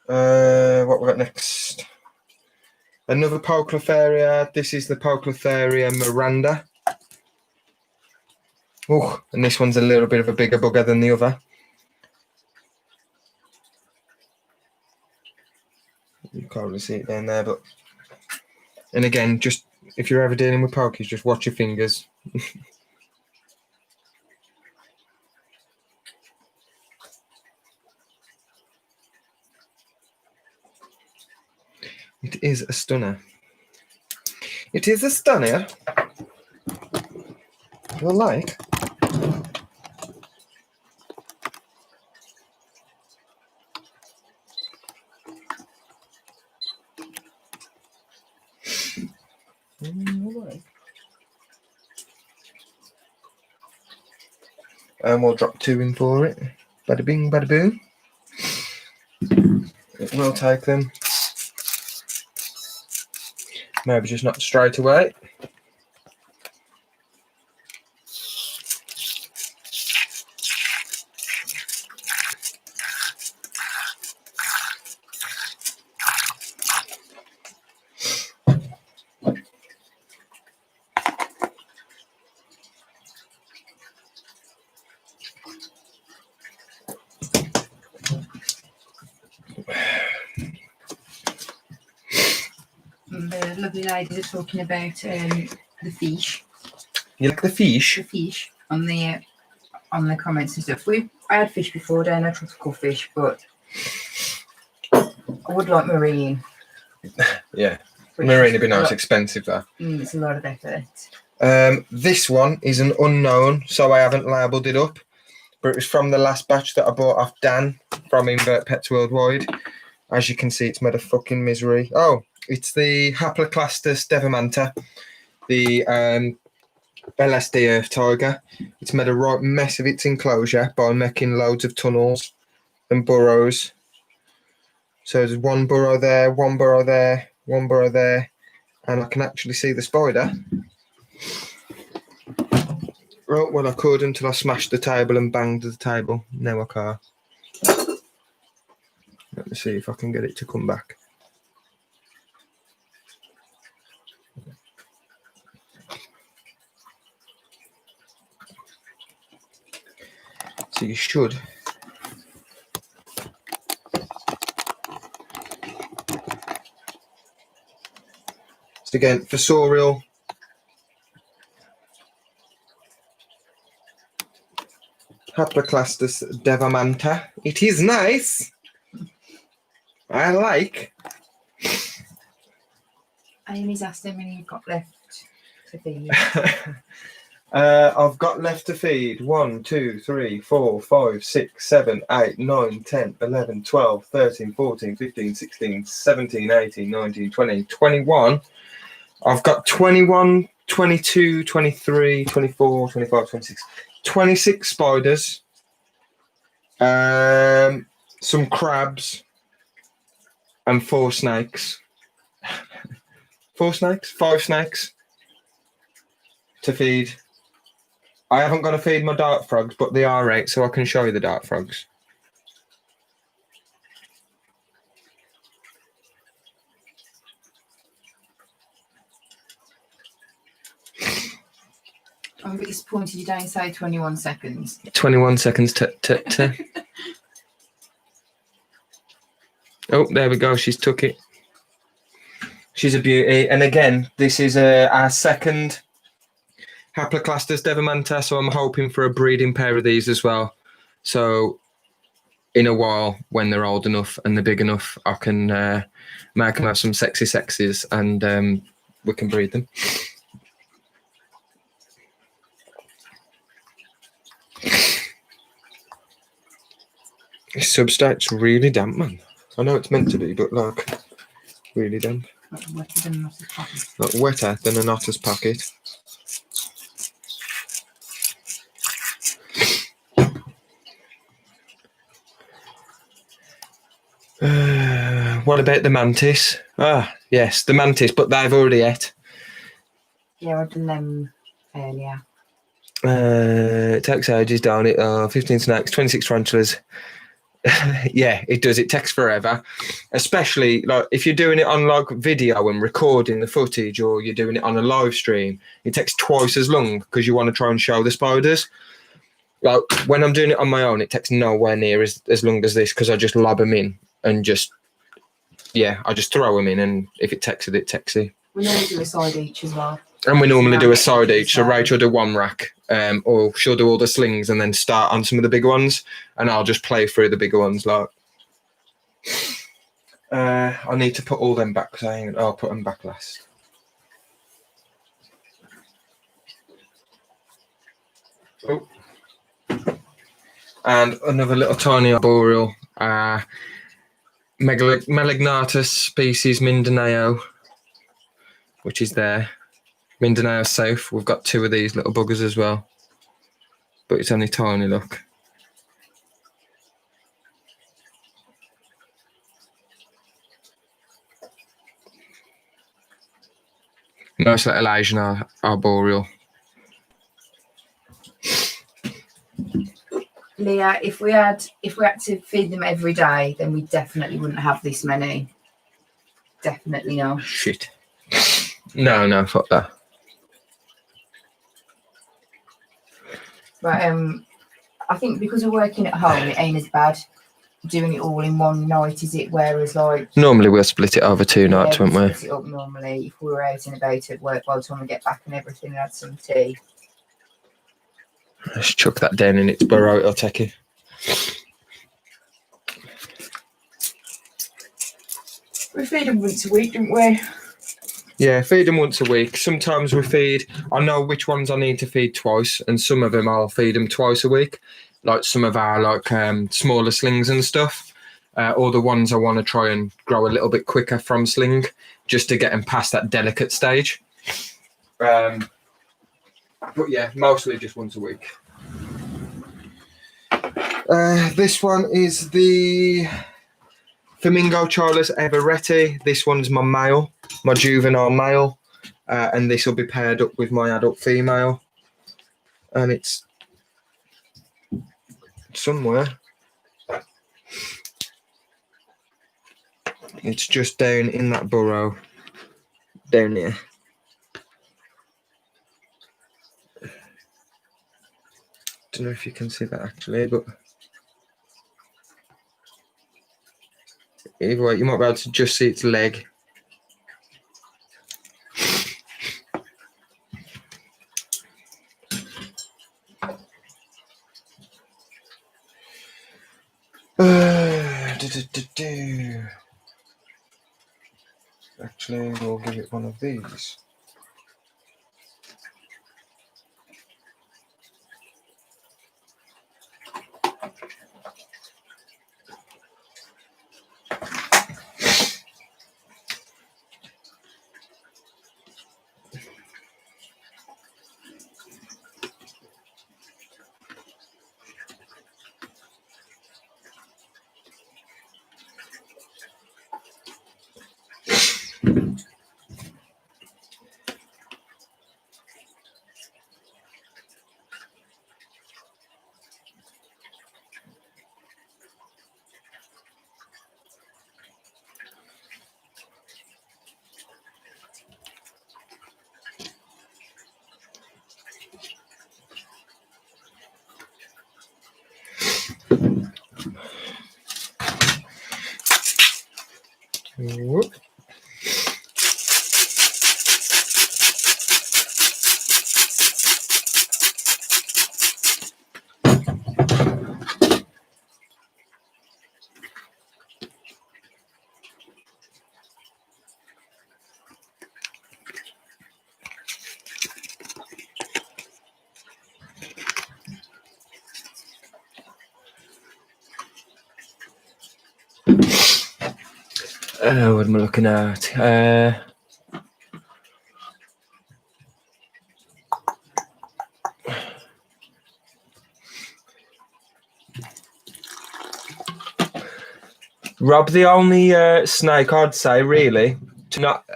What we got next? Another Poeclotheria. This is the Poeclotheria Miranda. Oh, and this one's a little bit of a bigger bugger than the other. You can't really see it down there, but and again, just if you're ever dealing with pokies, just watch your fingers. It is a stunner. It is a stunner. You'll like. And we'll drop 2 in for it. Bada bing, bada boom. It will take them. Maybe just not straight away. The lovely ladies are talking about the fish. You like the fish? The fish on the comments and stuff. I had fish before, don't I? Tropical fish, but I would like marine. Yeah, marine would be nice. Expensive though. It's a lot of effort. This one is an unknown, so I haven't labelled it up. But it was from the last batch that I bought off Dan from Invert Pets Worldwide. As you can see, it's made of fucking misery. Oh, it's the Haploclastus devamanta, the LSD Earth Tiger. It's made a right mess of its enclosure by making loads of tunnels and burrows. So there's one burrow there, one burrow there, one burrow there, and I can actually see the spider. Right, well I could until I smashed the table and banged the table. Now I can't. Let me see if I can get it to come back. So you should. So again, fossorial. Haploclastus devamanta. It is nice. I like. Amy's asked how many you've got left to feed. I've got left to feed 1, 2, 3, 4, 5, 6, 7, 8, 9, 10, 11, 12, 13, 14, 15, 16, 17, 18, 19, 20, 21. I've got 21, 22, 23, 24, 25, 26, 26 spiders. Some crabs. And 4 snakes. 4 snakes, 5 snakes to feed. I haven't got to feed my dart frogs, but they are 8, so I can show you the dart frogs. I'm a bit disappointed you don't say 21 seconds. 21 seconds Oh, there we go. She's took it. She's a beauty. And again, this is our second Haploclastus devamanta, so I'm hoping for a breeding pair of these as well. So in a while, when they're old enough and they're big enough, I can make them have some sexy sexes, and we can breed them. This substrate's really damp, man. I know it's meant to be, but like, really damp. Like wetter than an otter's pocket. What about the mantis? Ah, yes, the mantis, but they've already ate. Yeah, I've done them earlier. It takes ages, don't it? 15 snakes, 26 tarantulas. Yeah, it does. It takes forever, especially like if you're doing it on like video and recording the footage, or you're doing it on a live stream. It takes twice as long because you want to try and show the spiders. Like when I'm doing it on my own, it takes nowhere near as long as this, because I just lob them in and just, yeah, I just throw them in, and if it takes it, it takes it. We normally do a side each as well. And we normally do a side each. So Rachel will do one rack, or she'll do all the slings and then start on some of the bigger ones, and I'll just play through the bigger ones. Like, I need to put all them back, because I'll put them back last. Oh. And another little tiny arboreal, Melignatus species Mindanao, which is there. Mindanao South, we've got 2 of these little buggers as well, but it's only tiny, look. Nice little Asian arboreal. Leah, if we had to feed them every day, then we definitely wouldn't have this many. Definitely not. Shit. No, fuck that. But I think because we're working at home, it ain't as bad doing it all in one night, is it? Whereas like Normally we'll split it over 2 nights, won't we? Split it up normally if we were out and about at work by the time we get back and everything and had some tea. Let's chuck that down in its burrow, it'll take it. We feed them once a week, don't we? Yeah, feed them once a week. Sometimes we feed, I know which ones I need to feed twice, and some of them I'll feed them twice a week. Like some of our smaller slings and stuff, or the ones I want to try and grow a little bit quicker from sling, just to get them past that delicate stage. But yeah, mostly just once a week. This one is the Flamingo Charles Everetti. This one's my male, my juvenile male, and this will be paired up with my adult female, and it's somewhere. It's just down in that burrow, down here. Don't know if you can see that actually, but either way, you might be able to just see its leg. Actually, we'll give it one of these. Whoop. What am I looking at? Rob, the only snake I'd say really to not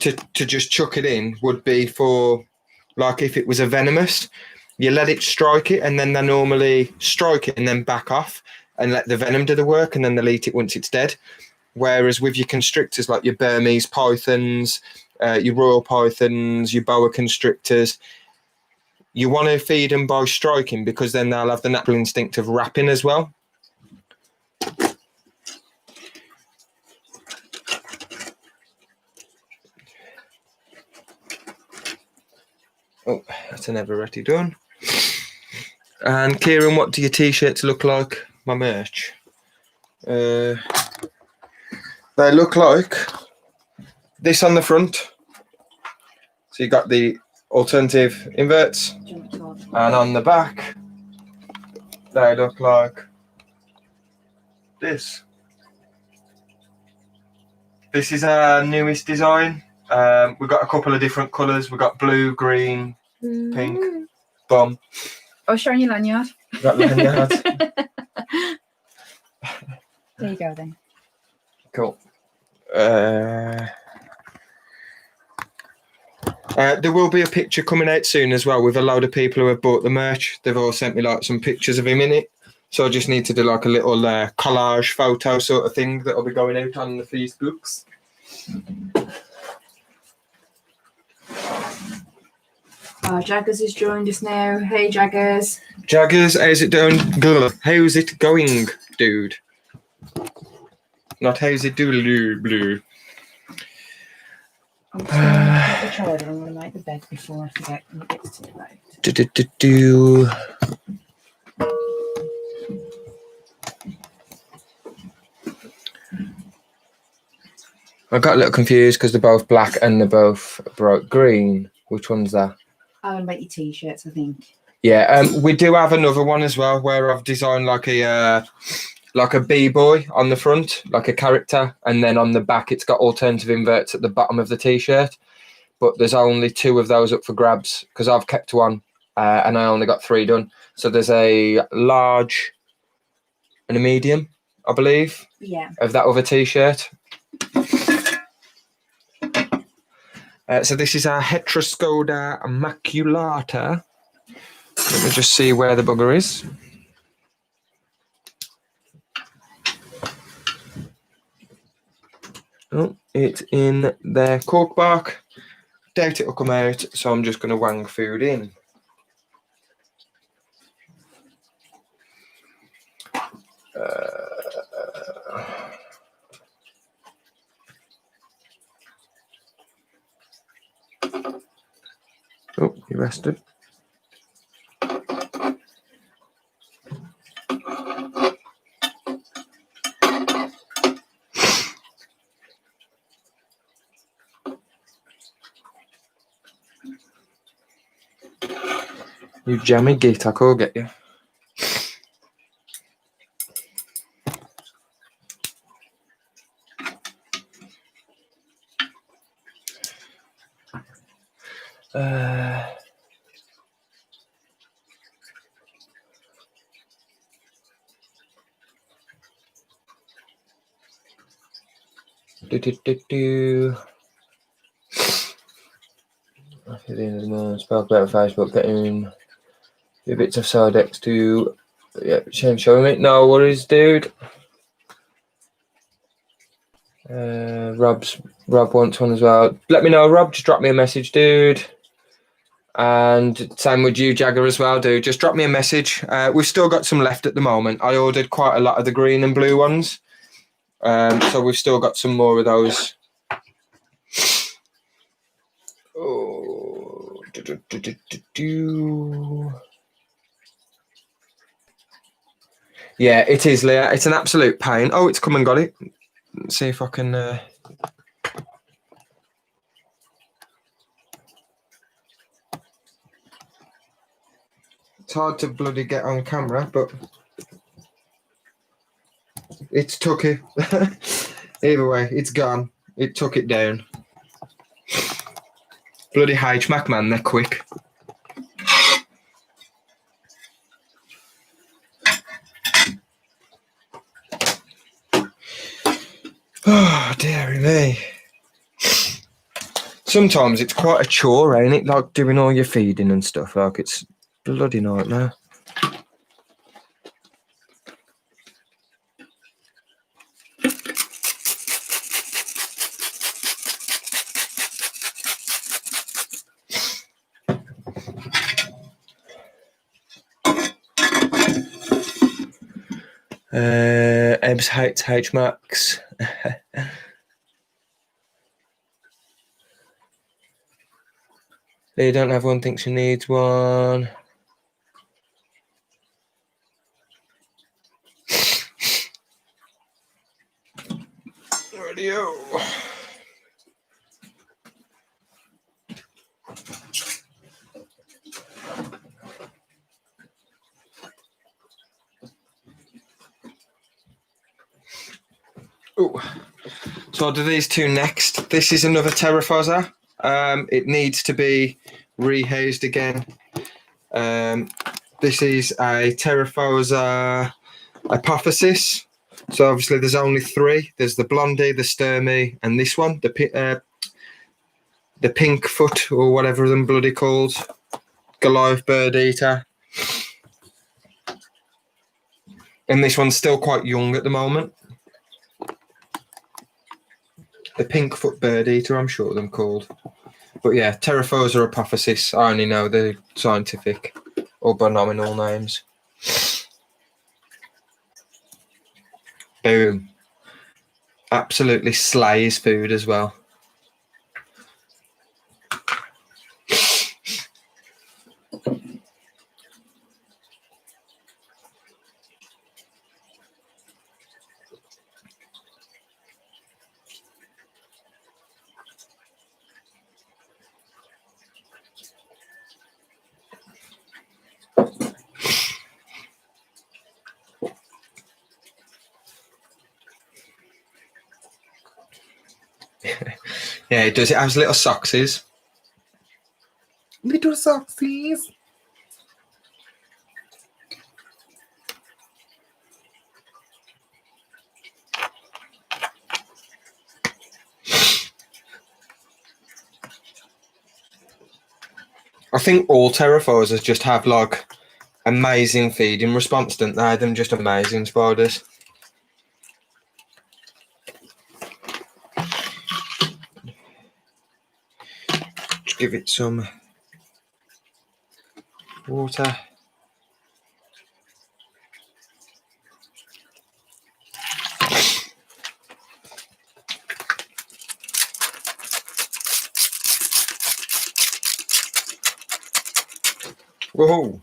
to just chuck it in would be for, like, if it was a venomous, you let it strike it, and then they normally strike it and then back off and let the venom do the work, and then they'll eat it once it's dead. Whereas with your constrictors, like your Burmese pythons, your royal pythons, your boa constrictors, you want to feed them by striking, because then they'll have the natural instinct of wrapping as well. Oh, that's never already done. And Kieran, what do your t-shirts look like? My merch. They look like this on the front. So you got the alternative inverts, and on the back they look like this. This is our newest design. We've got a couple of different colours. We've got blue, green, pink, bomb. Oh, showing your lanyard. Got lanyard. There you go then. Cool. There will be a picture coming out soon as well with a load of people who have bought the merch. They've all sent me like some pictures of him in it. So I just need to do like a little collage photo sort of thing that will be going out on the Facebooks. Oh, Jaggers has joined us now. Hey, Jaggers. Jaggers, how's it doing? How's it going, dude? Not how's it doing, blue. I'm just going to make the charger. I'm going to make the bed before I forget when it gets too late. I got a little confused because they're both black and they're both bright green. Which one's that? I'm going to make your t-shirts, I think. Yeah, we do have another one as well where I've designed like a b-boy on the front, like a character, and then on the back it's got alternative inverts at the bottom of the t-shirt. But there's only 2 of those up for grabs because I've kept one and I only got 3 done. So there's a large and a medium, I believe, of that other t-shirt. So this is our Heteroscoda maculata. Let me just see where the bugger is. Oh, it's in their cork bark. Doubt it'll come out, so I'm just going to wang food in. Oh, he rested. You jammy git, I could get you. After the end of the month, spoke about Facebook getting a bits of Sardex to showing me. No worries, dude. Rob wants one as well. Let me know, Rob. Just drop me a message, dude. And same with you, Jagger, as well, dude. Just drop me a message. We've still got some left at the moment. I ordered quite a lot of the green and blue ones. So we've still got some more of those. Oh, yeah, it is, Leah. It's an absolute pain. Oh, it's come and got it. Let's see if I can. It's hard to bloody get on camera, but it's took it. Either way, it's gone. It took it down. Bloody HMAC, man, they're quick. Oh, dearie me. Sometimes it's quite a chore, ain't it? Like doing all your feeding and stuff. Like it's bloody nightmare. Ebs hates HMAX. You don't have one, thinks she needs one. Radio. Oh, so I'll do these two next. This is another Terraphosa. It needs to be rehoused again. This is a Terraphosa Apophysis. So obviously there's only three. There's the Blondie, the Sturmy, and this one, the pink foot or whatever them bloody called, Goliath bird eater. And this one's still quite young at the moment. The pink foot bird eater, I'm sure them called. But yeah, Terraphosa Apophysis. I only know the scientific or binomial names. Boom. Absolutely slays food as well. Yeah, it does. It has little soxies. Little soxies. I think all Terraphosas just have like amazing feeding response, don't they? Them just amazing spiders. Just give it some water. Whoa.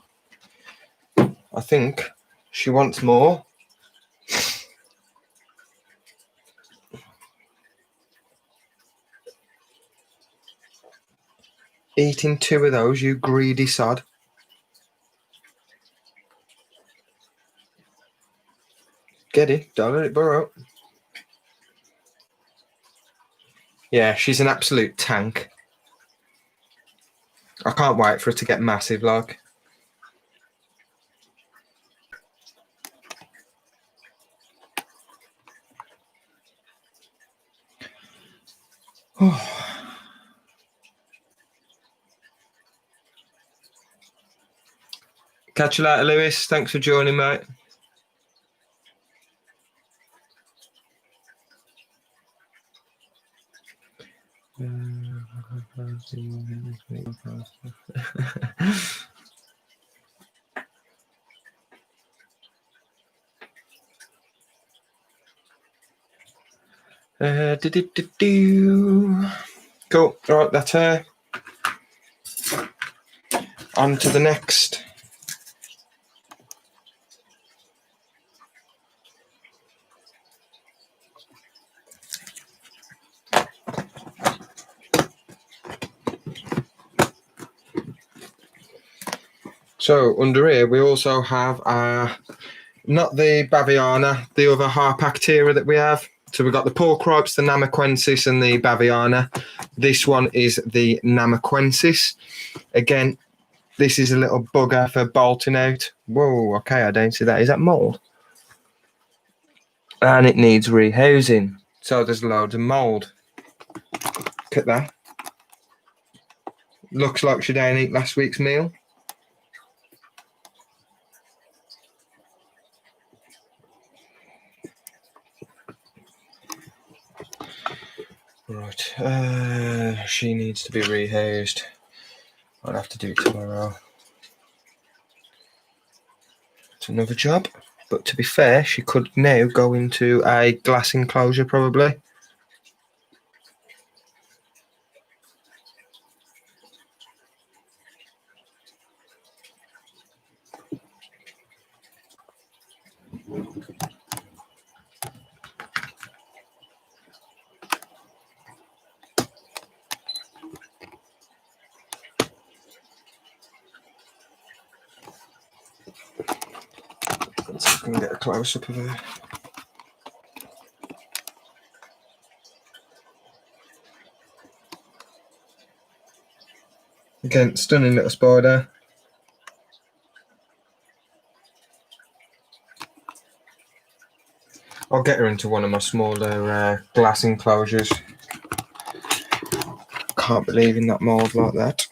I think she wants more. Eating two of those, you greedy sod. Get it, don't let it burrow. Yeah, she's an absolute tank. I can't wait for her to get massive, like. Catch you later, Lewis. Thanks for joining, mate. Cool. Right, that's her. On to the next. So under here we also have not the Baviana, the other Harpactira that we have. So we've got the Porcropes, the Namaquensis and the Baviana. This one is the Namaquensis. Again, this is a little bugger for bolting out. Whoa, okay, I don't see that. Is that mould? And it needs rehousing. So there's loads of mould. Look at that. Looks like she didn't eat last week's meal. Right, she needs to be rehoused. I'll have to do it tomorrow. It's another job, but to be fair, she could now go into a glass enclosure probably. Let's see if we can get a close up of her. Again, stunning little spider. I'll get her into one of my smaller glass enclosures. Can't believe in that mould like that.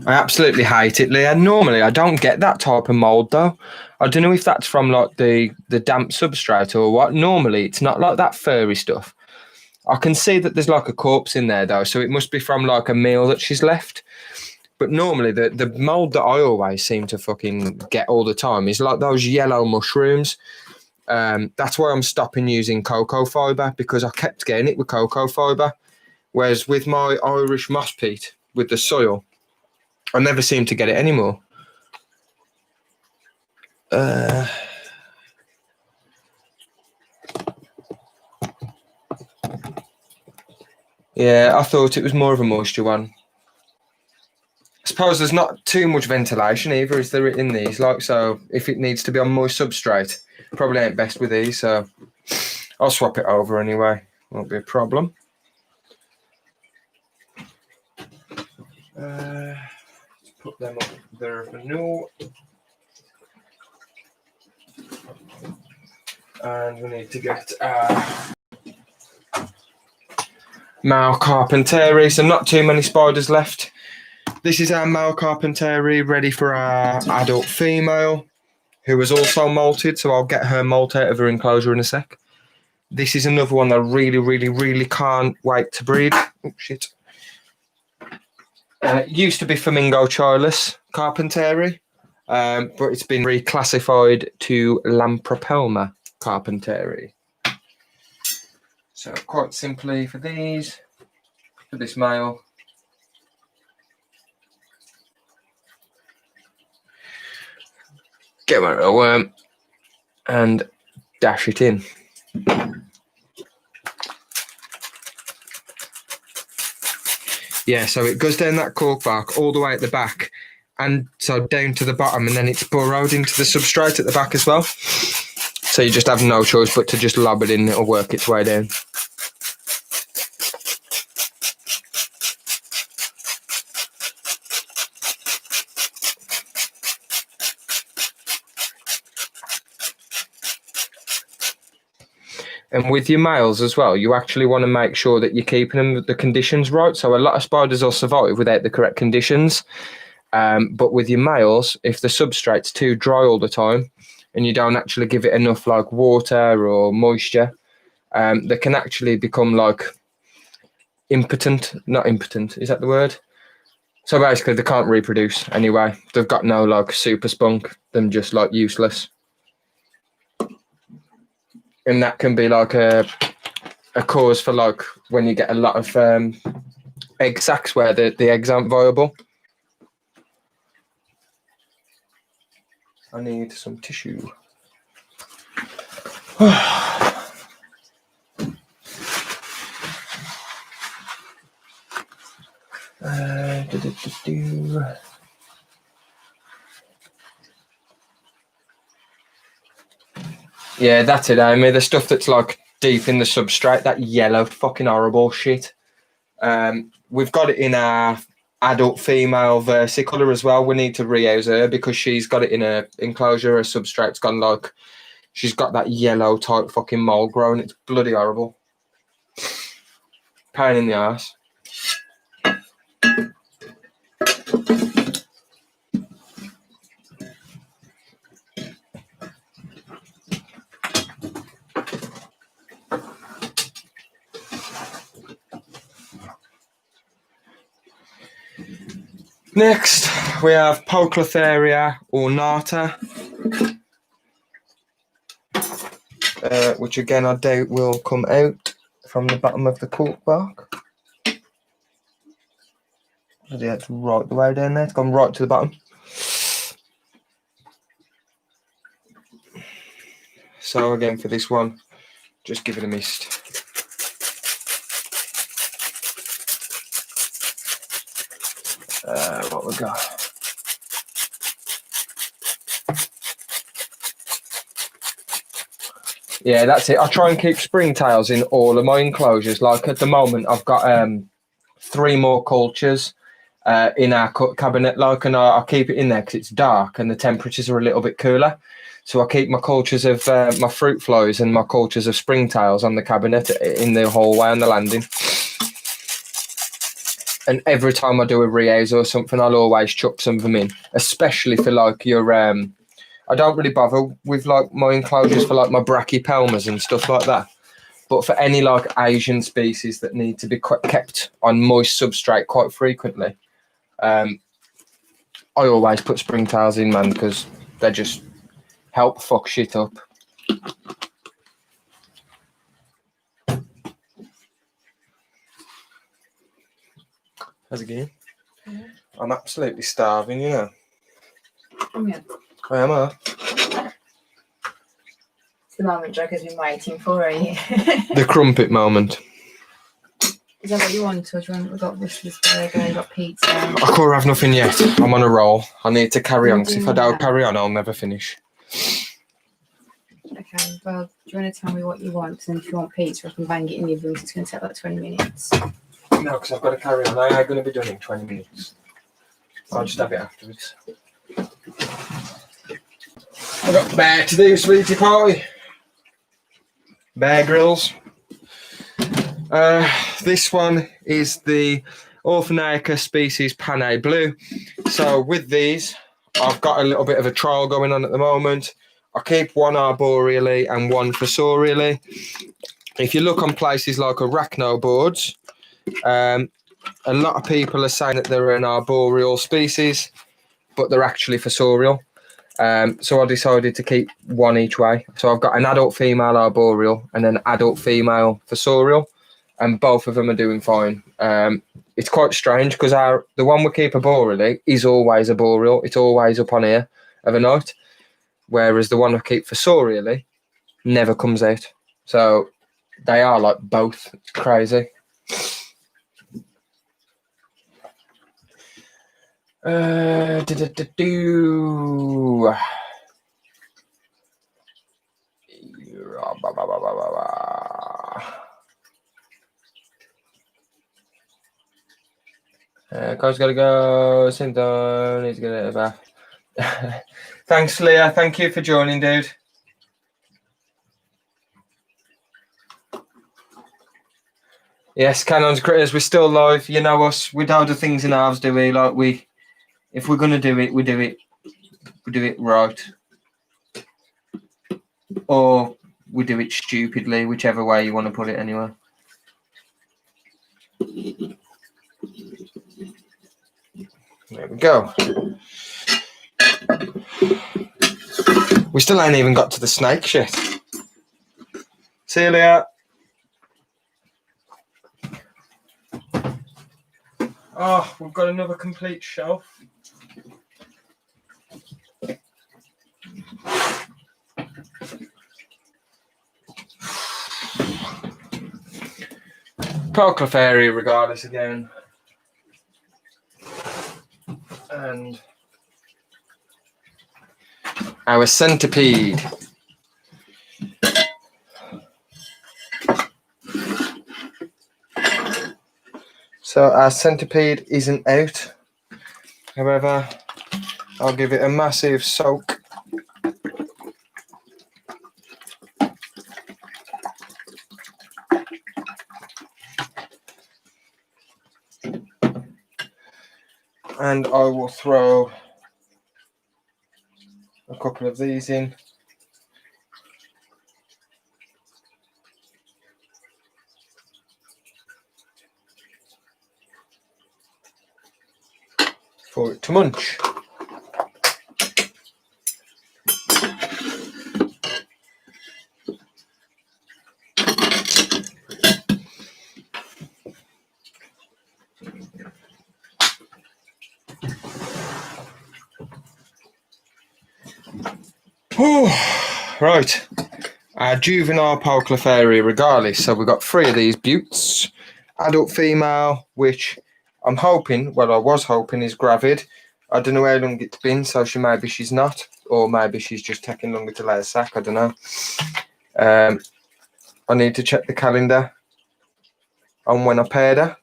I absolutely hate it, Leah. Normally, I don't get that type of mould, though. I don't know if that's from like the damp substrate or what. Normally, it's not like that furry stuff. I can see that there's like a corpse in there, though, so it must be from like a meal that she's left. But normally, the mould that I always seem to fucking get all the time is like those yellow mushrooms. That's why I'm stopping using cocoa fibre, because I kept getting it with cocoa fibre. Whereas with my Irish moss peat, with the soil, I never seem to get it anymore. Yeah, I thought it was more of a moisture one. I suppose there's not too much ventilation either, is there, in these? Like, so if it needs to be on moist substrate, probably ain't best with these, so I'll swap it over anyway. Won't be a problem. Put them up there for now. And we need to get male carpenteri, so not too many spiders left. This is our male carpenteri ready for our adult female, who was also molted, so I'll get her molt out of her enclosure in a sec. This is another one that I really can't wait to breed. Oh, shit. It used to be Flamingo Chilus Carpenteri, but it's been reclassified to Lampropelma Carpenteri. So quite simply for these, for this male, get one a worm and dash it in. Yeah, so it goes down that cork bark all the way at the back, and so down to the bottom, and then it's burrowed into the substrate at the back as well. So you just have no choice but to just lob it in, it'll work its way down. And with your males as well, you actually want to make sure that you're keeping them with the conditions right. So a lot of spiders will survive without the correct conditions. But with your males, if the substrate's too dry all the time and you don't actually give it enough like water or moisture, they can actually become like impotent. Not impotent, is that the word? So basically they can't reproduce anyway. They've got no like super spunk, they're just like useless. And that can be like a cause for like when you get a lot of egg sacs where the eggs aren't viable. I need some tissue. Yeah, that's it, Amy. The stuff that's like deep in the substrate, that yellow fucking horrible shit. We've got it in our adult female versicolor as well. We need to rehouse her because she's got it in a enclosure. Her substrate's gone like, she's got that yellow type fucking mold growing. It's bloody horrible. Pain in the ass. Next, we have Poeclotheria ornata, which again I doubt will come out from the bottom of the cork bark. Yeah, it's right the way down there. It's gone right to the bottom. So again for this one, just give it a mist. What we got? Yeah, that's it. I try and keep springtails in all of my enclosures. Like at the moment, I've got 3 more cultures in our cabinet. Like, and I keep it in there because it's dark and the temperatures are a little bit cooler. So I keep my cultures of my fruit flies and my cultures of springtails on the cabinet in the hallway on the landing. And every time I do a rehouse or something, I'll always chuck some of them in, especially for like your. I don't really bother with like my enclosures for like my brachypelmas and stuff like that. But for any like Asian species that need to be kept on moist substrate quite frequently, I always put springtails in, man, because they just help fuck shit up. How's it going? Yeah. I'm absolutely starving, you know. Come here. I am. It's the moment Jack has been waiting for, are you? The crumpet moment. Is that what you want? Or do you want? We've got Russia's burger, we've got pizza. I can't have nothing yet. I'm on a roll. I need to carry on, because if I don't carry on, I'll never finish. Okay, well, do you want to tell me what you want? And if you want pizza, I can bang it in the oven. It's going to take like 20 minutes. No, because I've got to carry on. I ain't going to be done in 20 minutes. I'll just have it afterwards. I've got bear to do, sweetie pie. Bear Grylls. This one is the Orphanaica species Panay Blue. So with these, I've got a little bit of a trial going on at the moment. I keep one arboreally and one fossorially. If you look on places like Arachno boards, a lot of people are saying that they're an arboreal species, but they're actually fossorial. So I decided to keep one each way. So I've got an adult female arboreal and an adult female fossorial, and both of them are doing fine. It's quite strange because the one we keep arboreally is always arboreal. It's always up on here of a night, whereas the one I keep fossorially never comes out. So they are like both. It's crazy. Guys gotta go. Sit down. He's gonna bath. Thanks, Leah. Thank you for joining, dude. Yes, Canon's Critters. We're still live. You know us. We don't do things in halves, do we? Like we if we're gonna do it, we do it right, or we do it stupidly, whichever way you want to put it. Anyway. There we go. We still ain't even got to the snakes yet. See you later. Oh, we've got another complete shelf. Proclifera regardless again. And our centipede. So our centipede isn't out. However, I'll give it a massive soak. And I will throw a couple of these in. For it to munch. Right, our juvenile Proclifera regardless. So we've got 3 of these buttes. Adult female, which I'm hoping, well, I was hoping is gravid. I don't know how long it's been, so maybe she's not, or maybe she's just taking longer to lay a sack. I don't know. I need to check the calendar on when I paired her.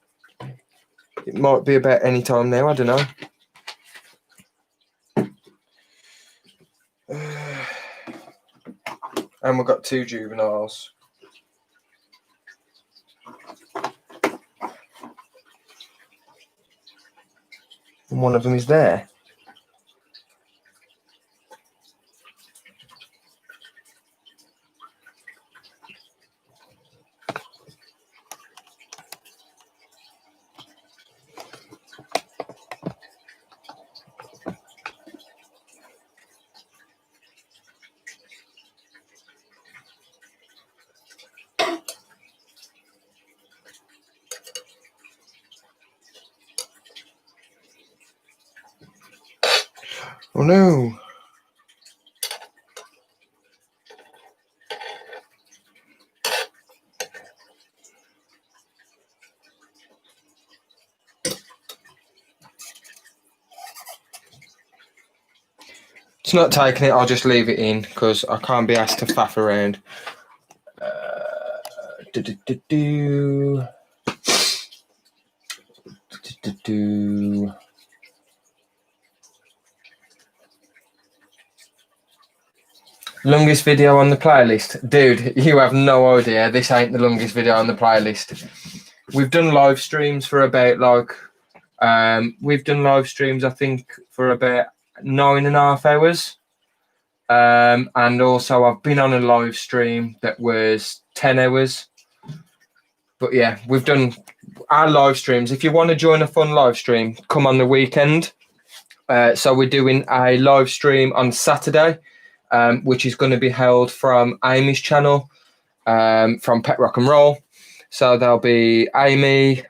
It might be about any time now. I don't know. And we've got 2 juveniles. And one of them is there. Oh no. It's not taking it, I'll just leave it in because I can't be asked to faff around. Longest video on the playlist. Dude, you have no idea. This ain't the longest video on the playlist. We've done live streams for about we've done live streams, I think, for about 9.5 hours. And also I've been on a live stream that was 10 hours. But yeah, we've done our live streams. If you want to join a fun live stream, come on the weekend. So we're doing a live stream on Saturday, which is going to be held from Amy's channel, from Pet Rock and Roll. So there'll be Amy,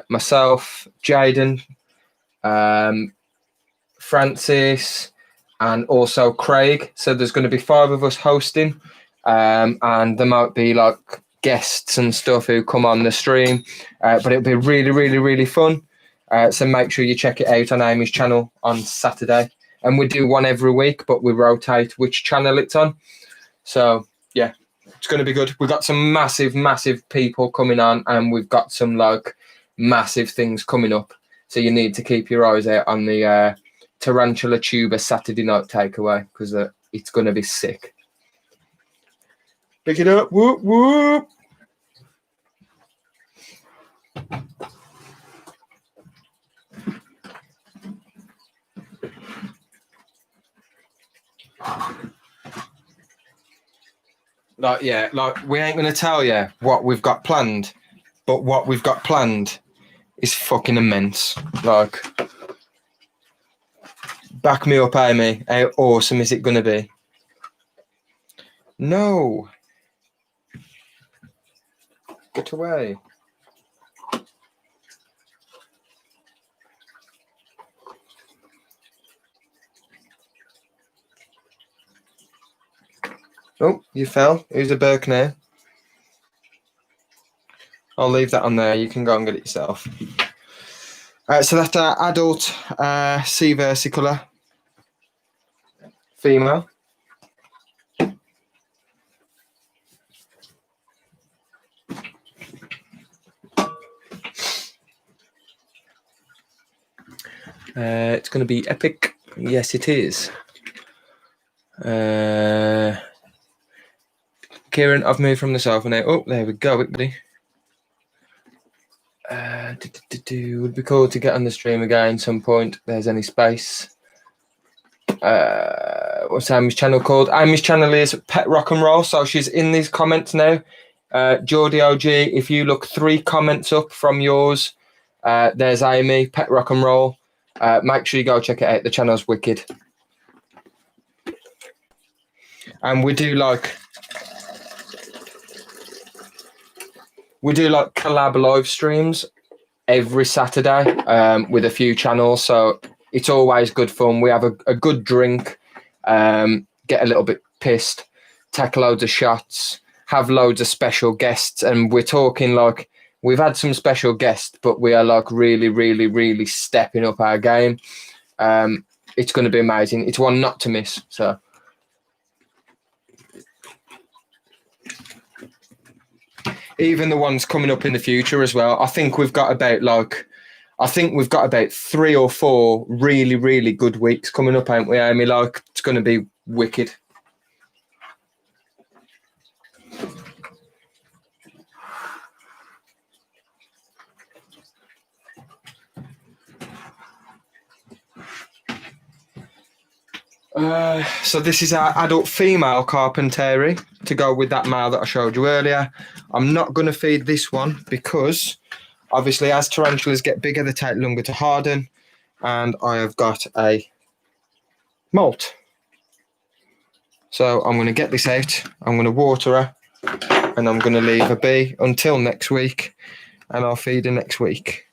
myself, Jaden, Francis, and also Craig. So there's going to be 5 of us hosting, and there might be like guests and stuff who come on the stream, but it'll be really, really, really fun. So make sure you check it out on Amy's channel on Saturday. And we do one every week, but we rotate which channel it's on. So yeah, it's going to be good. We've got some massive, massive people coming on, and we've got some like massive things coming up. So you need to keep your eyes out on the Tarantula Tuber Saturday night takeaway, because it's going to be sick. Pick it up. Whoop, whoop. Like, yeah, like we ain't gonna tell you what we've got planned, but what we've got planned is fucking immense. Like, back me up, Amy. How awesome is it gonna be? No. Get away. Oh, you fell. Who's a Burke now? I'll leave that on there. You can go and get it yourself. So that's our adult sea versicolor female. It's going to be epic. Yes, it is. Kieran, I've moved from the sofa now. Oh, there we go, buddy. Would be cool to get on the stream again some point. There's any space. What's Amy's channel called? Amy's channel is Pet Rock and Roll. So she's in these comments now. Geordie OG, if you look 3 comments up from yours, there's Amy, Pet Rock and Roll. Make sure you go check it out. The channel's wicked. And we do like collab live streams every Saturday with a few channels, so it's always good fun. We have a good drink, get a little bit pissed, take loads of shots, have loads of special guests, and we're talking like we've had some special guests, but we are like really, really, really stepping up our game. It's going to be amazing. It's one not to miss. So. Even the ones coming up in the future as well. I think we've got about 3 or 4 really, really good weeks coming up, ain't we, Amy? Like, it's going to be wicked. So this is our adult female Carpenteri to go with that male that I showed you earlier. I'm not going to feed this one because obviously as tarantulas get bigger, they take longer to harden, and I have got a molt. So I'm going to get this out, I'm going to water her, and I'm going to leave her be until next week, and I'll feed her next week.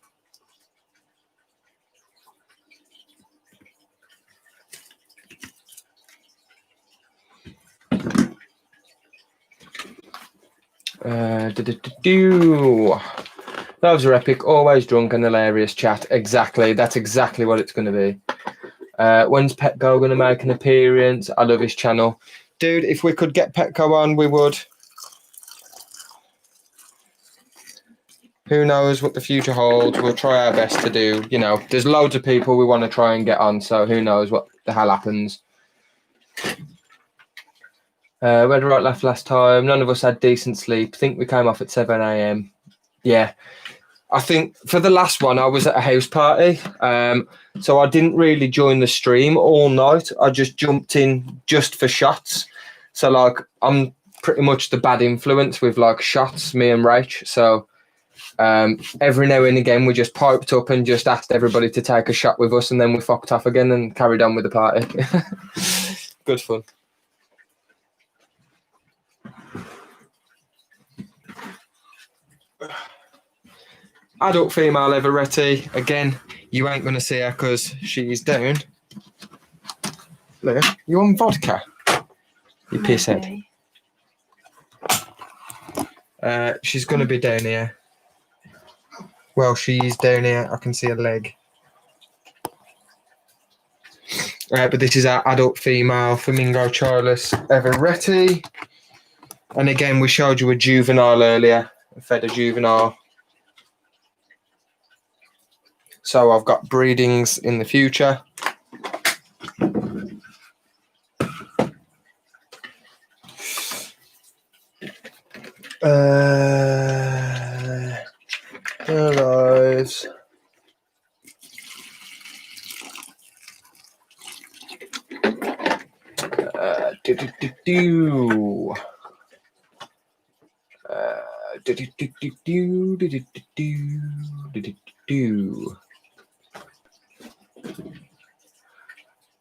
Those are epic, always drunk and hilarious chat. Exactly, that's exactly what it's going to be. When's Petco going to make an appearance? I love his channel. Dude, if we could get Petco on, we would. Who knows what the future holds? We'll try our best to do, you know, there's loads of people we want to try and get on, so who knows what the hell happens. We had a right laugh last time. None of us had decent sleep. I think we came off at 7 a.m. Yeah. I think for the last one, I was at a house party. So I didn't really join the stream all night. I just jumped in just for shots. So, like, I'm pretty much the bad influence with, like, shots, me and Rach. So every now and again, we just piped up and just asked everybody to take a shot with us. And then we fucked off again and carried on with the party. Good fun. Adult female Everetti. Again, you ain't going to see her because she's down. Look, you on vodka? You pisshead. She's going to be down here. Well, she's down here. I can see a leg. But this is our adult female Flamingo Charles Everetti. And again, we showed you a juvenile earlier. I fed a juvenile. So I've got breedings in the future. Guys.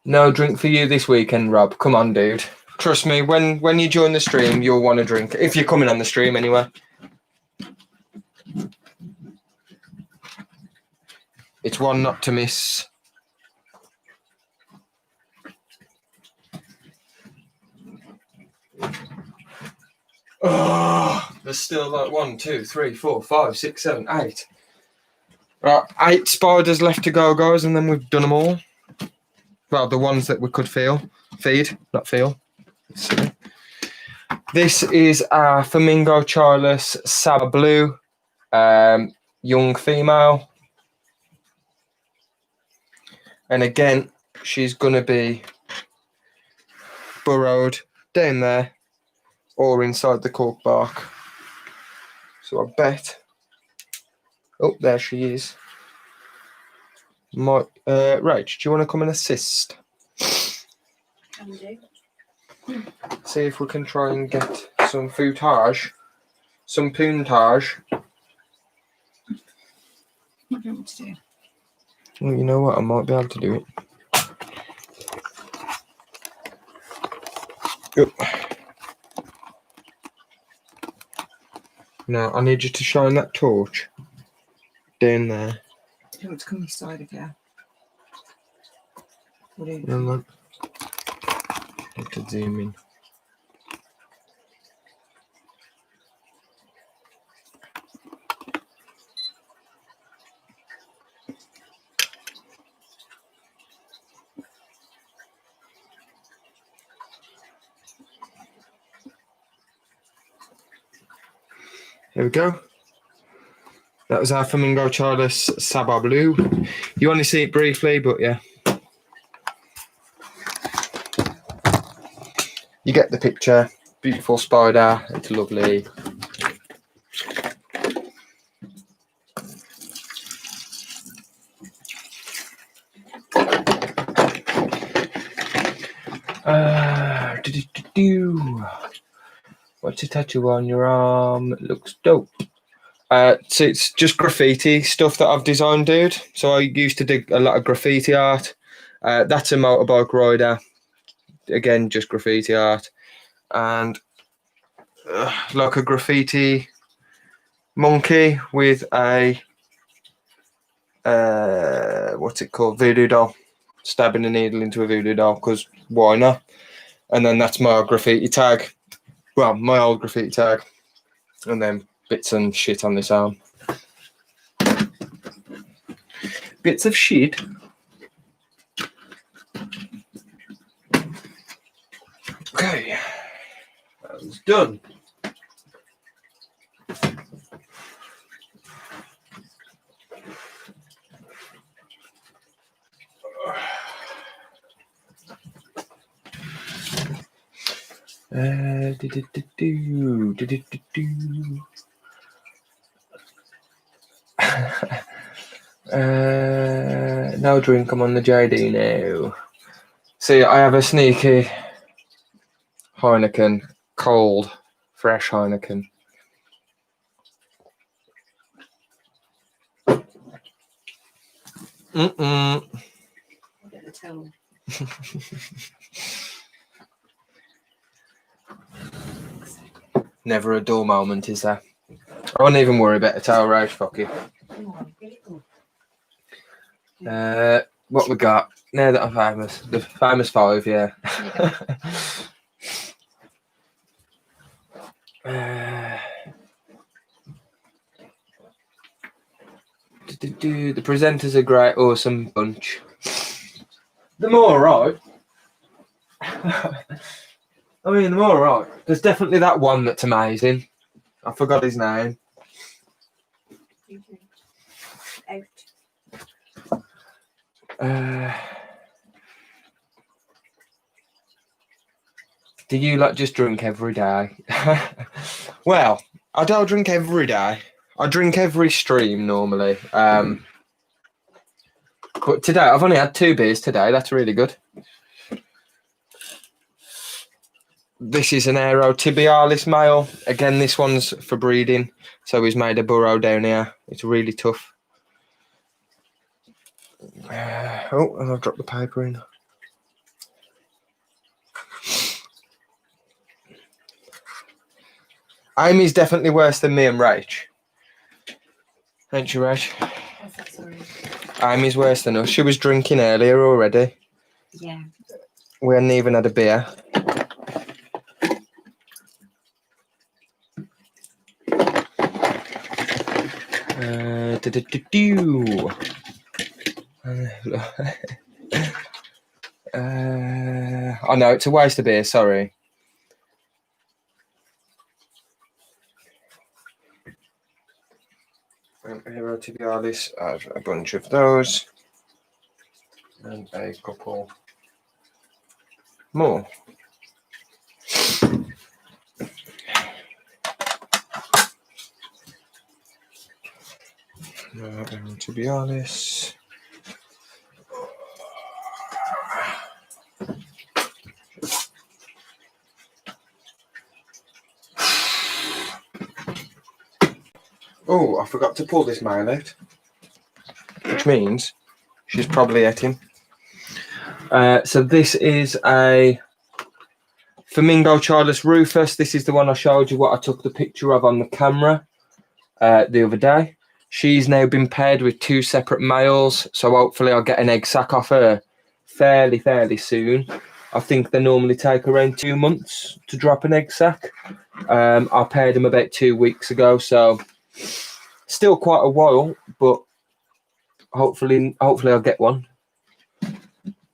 No drink for you this weekend, Rob. Come on, dude. Trust me, when you join the stream, you'll want to drink. If you're coming on the stream anyway. It's one not to miss. Oh, there's still like 1, 2, 3, 4, 5, 6, 7, 8. Right, 8 spiders left to go, guys, and then we've done them all. Well, the ones that we could feed, not feel. This is our Flamingo Charlus Saba Blue, young female. And again, she's going to be burrowed down there or inside the cork bark. So I bet. Oh, there she is. Rach, do you want to come and assist? I do. See if we can try and get some footage, some poontage. What do you want me to do? Well, you know what? I might be able to do it. Yep. Now, I need you to shine that torch down there. Do you want to come this side of you? What do you Hang on. Need to zoom in. There we go. That was our Flamingo Charlus Saba Blue. You only see it briefly, but yeah. You get the picture. Beautiful spider. It's lovely. What's a tattoo on your arm? It looks dope. So it's just graffiti stuff that I've designed, dude. So I used to do a lot of graffiti art. That's a motorbike rider. Again, just graffiti art. And like a graffiti monkey with a, what's it called? Voodoo doll. Stabbing a needle into a voodoo doll, because why not? And then that's my graffiti tag. Well, my old graffiti tag. And then bits and shit on this arm. Bits of shit. Okay. That was done. No drink, I'm on the JD now. See, I have a sneaky Heineken, cold, fresh Heineken. I'll get the towel. Never a dull moment, is there? I wouldn't even worry about the towel, right? Fuck it. What we got? Now that I'm famous. The famous 5, yeah. The presenters are great, awesome bunch. They're all right. I mean, they're all right. There's definitely that one that's amazing. I forgot his name. Do you like just drink every day? Well, I don't drink every day. I drink every stream normally. But today, I've only had 2 beers today. That's really good. this is an aerotibialis male. Again, this one's for breeding. So he's made a burrow down here. It's really tough. Oh, and I've dropped the paper in. Amy's definitely worse than me and Rach. Ain't you, Rach? What's that, sorry? Amy's worse than us. She was drinking earlier already. Yeah. We hadn't even had a beer. Oh no, it's a waste of beer, sorry. Aerotibialis, I have a bunch of those. And a couple more. Aerotibialis. Oh, I forgot to pull this male out, which means she's probably at him. So this is a Flamingo Childless Rufus. This is the one I showed you what I took the picture of on the camera the other day. She's now been paired with 2 separate males, so hopefully I'll get an egg sac off her fairly soon. I think they normally take around 2 months to drop an egg sac. I paired them about 2 weeks ago, so still quite a while, but hopefully I'll get one.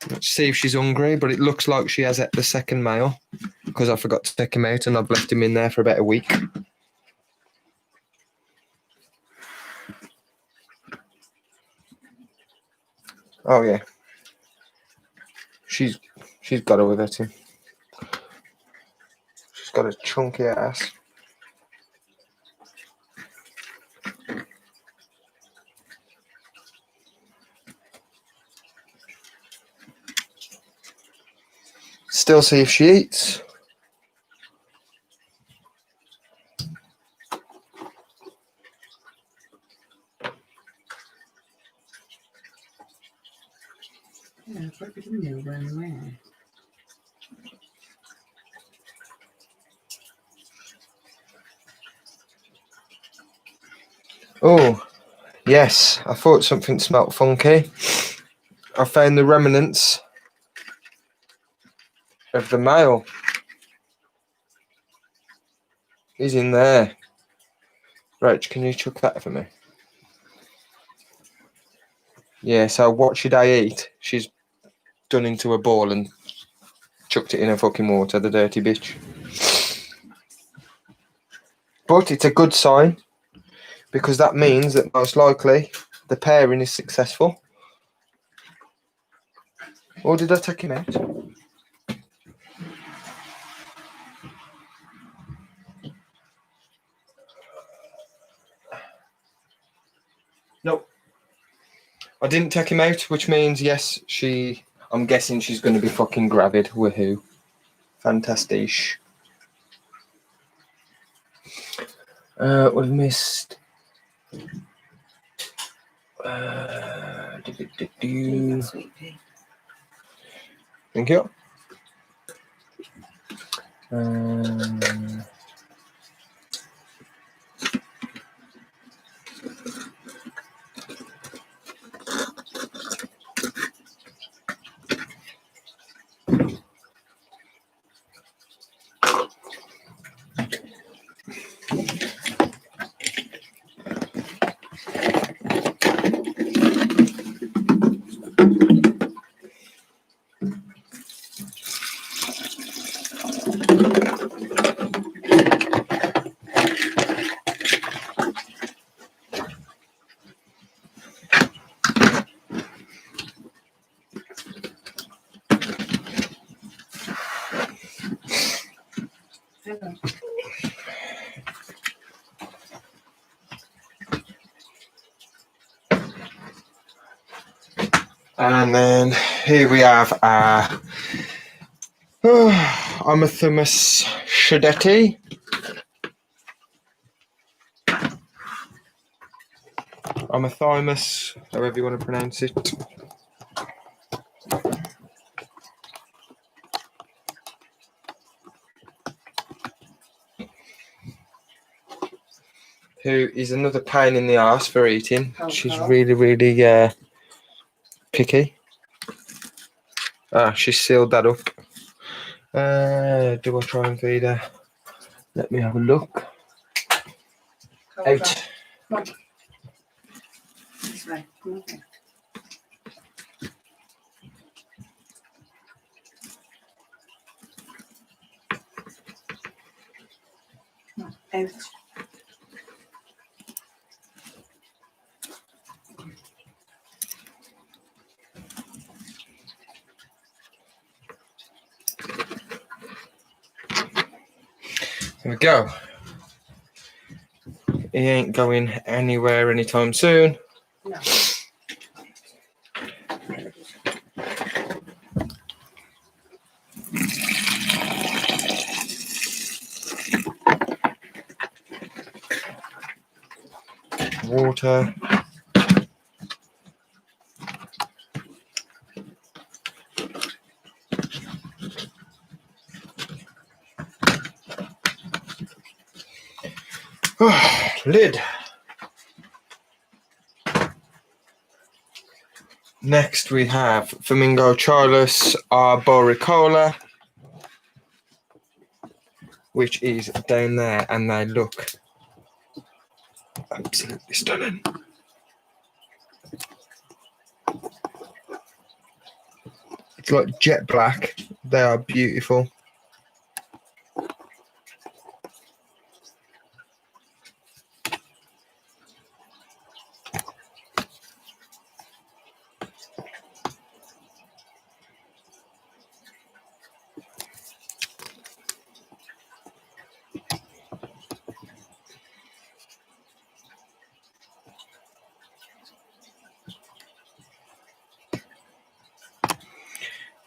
Let's see if she's hungry, but it looks like she has the second male because I forgot to take him out and I've left him in there for about a week. Oh yeah, she's got her with her too. She's got a chunky ass. Still see if she eats. Yeah, what did you know when where? Oh, yes. I thought something smelt funky. I found the remnants of the male. He's in there. Rach, can you chuck that for me? Yeah, so what should I eat? She's done into a ball and chucked it in her fucking water, the dirty bitch. But it's a good sign, because that means that most likely the pairing is successful. Or did I take him out? Nope. I didn't take him out, which means yes, I'm guessing she's going to be fucking gravid. Woohoo. Fantastic. What have I missed? Sweet pea. Thank you. And then here we have our Omathumus shadetti. Omathymus, however you want to pronounce it. Who is another pain in the arse for eating. She's really, really picky. Ah, she's sealed that up. Do I try and feed her? Let me have a look. Out. Come on. This way. Come on. Come on. Out. There we go. He ain't going anywhere anytime soon. No. Water. Lid. Next we have Flamingochilus arboricola, which is down there, and they look absolutely stunning. It's like jet black. They are beautiful.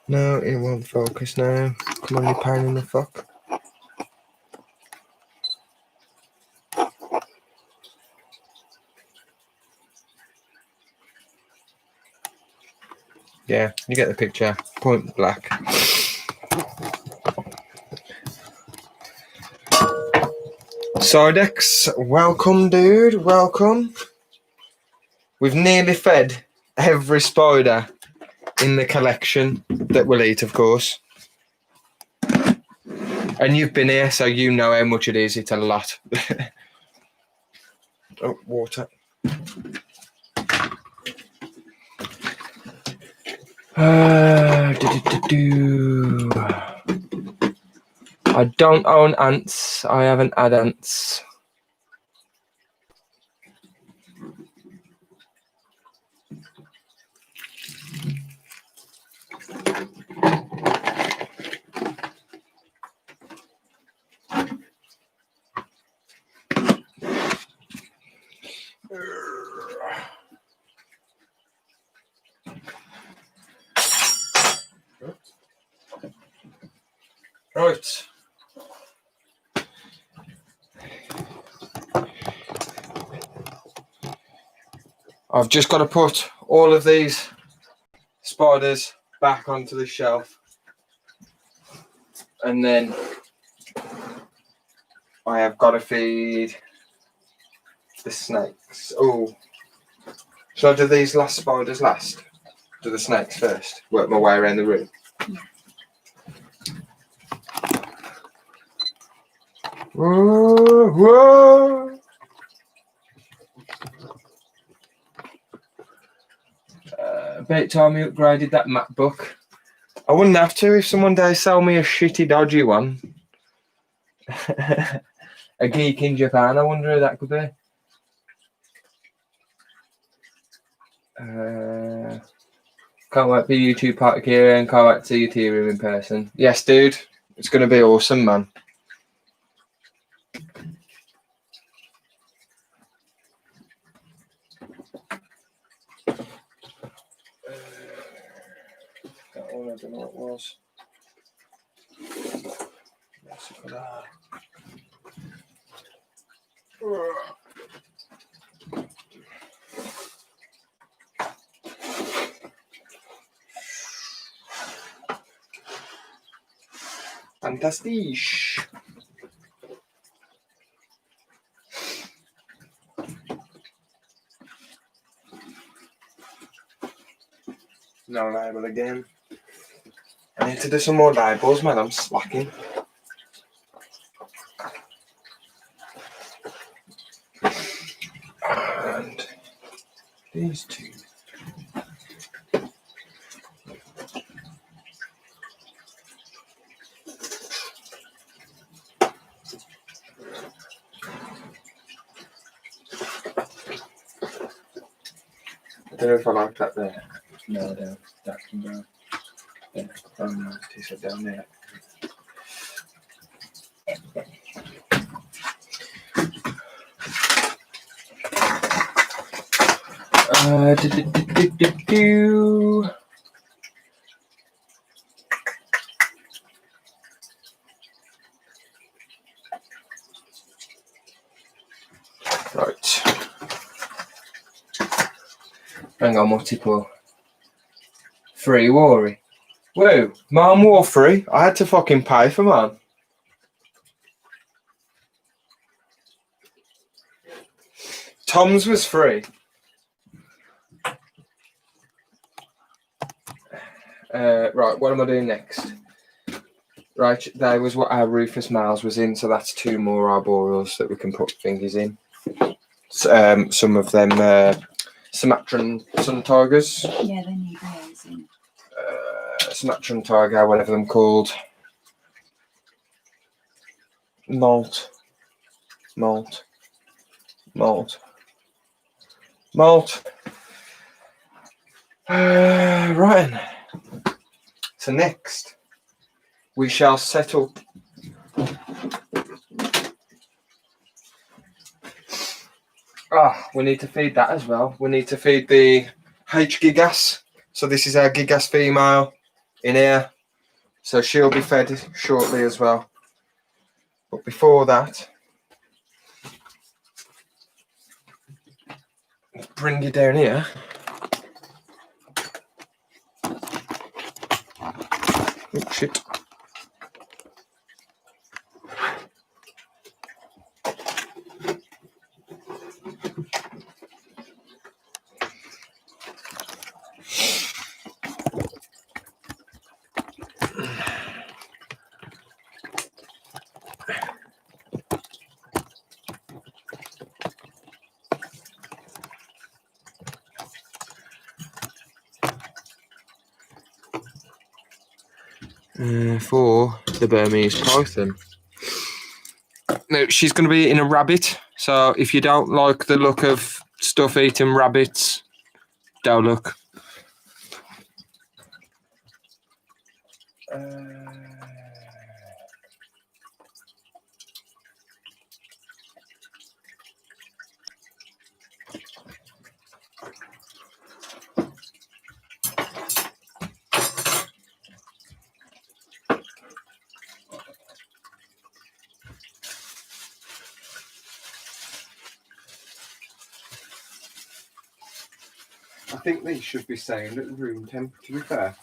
No, it won't focus now. Come on, you pain in the fuck. Yeah, you get the picture. Point black. Sidex, welcome, dude. Welcome. We've nearly fed every spider in the collection that we'll eat, of course. And you've been here, so you know how much it is. It's a lot. Oh, water. I don't own ants. I haven't had ants. Right. I've just got to put all of these spiders back onto the shelf. And then I have got to feed the snakes. Oh, shall I do these last spiders last? Do the snakes first? Work my way around the room. Whoa, whoa. About time you upgraded that MacBook. I wouldn't have to if someone day sell me a shitty, dodgy one. A geek in Japan, I wonder who that could be. Can't wait for YouTube party, Kira, and can't wait to see your tea room in person. Yes, dude. It's going to be awesome, man. That one, I don't know what it was. Fantastic. No label again. I need to do some more labels, man. I'm slacking. And these two. I don't know if I like that there. No, I don't. That can go. Yeah. Oh no, it's it down there. Do. Right. Hang on, what's it called? Free Worry. Whoa, mine wore free. I had to fucking pay for mine. Tom's was free. Right, what am I doing next? Right, that was what our Rufus Miles was in, so that's 2 more arboreals that we can put fingers in. Some of them Sumatran sun tigers. Yeah, they need those in. Sumatran tiger, whatever them called. Molt. Right. So next, we shall set up we need to feed that as well. We need to feed the H gigas. So this is our gigas female in here. So she'll be fed shortly as well. But before that, bring you down here. Oh, shit. For the Burmese python. Now, she's going to be in a rabbit, so if you don't like the look of stuff eating rabbits, don't look. I think these should be staying at room temp, to be fair.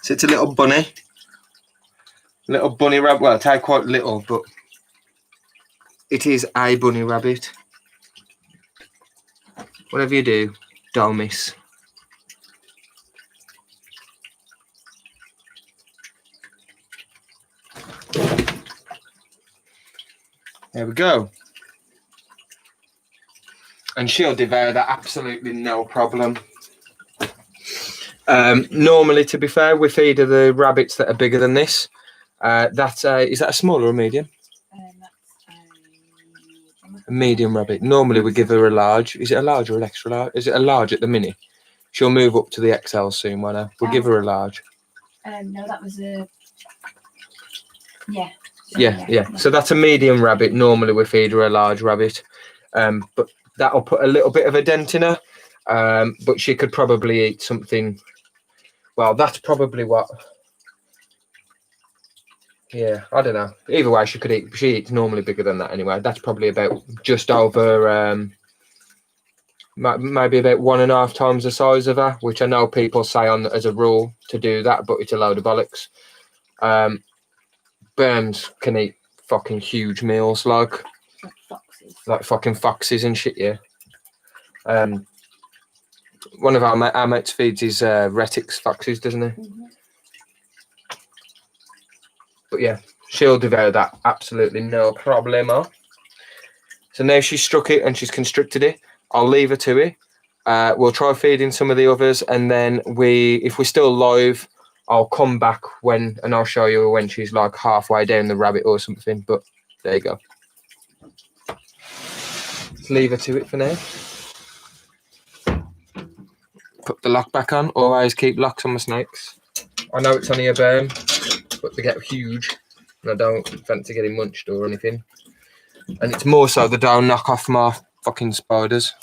So it's a little bunny. Little bunny rabbit. Well, it's quite little, but it is a bunny rabbit. Whatever you do, don't miss. There we go. And she'll devour that absolutely no problem. Normally, to be fair, we feed her the rabbits that are bigger than this. Is that a small or a medium? That's a medium rabbit. Normally we give her a large. Is it a large or an extra large? Is it a large at the minute? She'll move up to the XL soon, won't her? We'll give her a large. No, that was a... Yeah. Yeah. So that's a medium rabbit. Normally we feed her a large rabbit. But that'll put a little bit of a dent in her. But she could probably eat something. Well, that's probably what... Yeah, I don't know. Either way, she could eat. She eats normally bigger than that anyway. That's probably about just over, maybe about 1.5 times the size of her, which I know people say on as a rule to do that, but it's a load of bollocks. Burns can eat fucking huge meals, like fucking foxes and shit. Yeah. One of our mates feeds his retics foxes, doesn't he? Mm-hmm. But yeah, she'll devour that absolutely no problemo. So now she's struck it and she's constricted it. I'll leave her to it. We'll try feeding some of the others, and then if we're still live, I'll come back and I'll show you when she's like halfway down the rabbit or something. But there you go. Let's leave her to it for now. Put the lock back on. Always keep locks on my snakes. I know it's only a burn, but they get huge, and I don't fancy getting munched or anything. And it's more so they don't knock off my fucking spiders,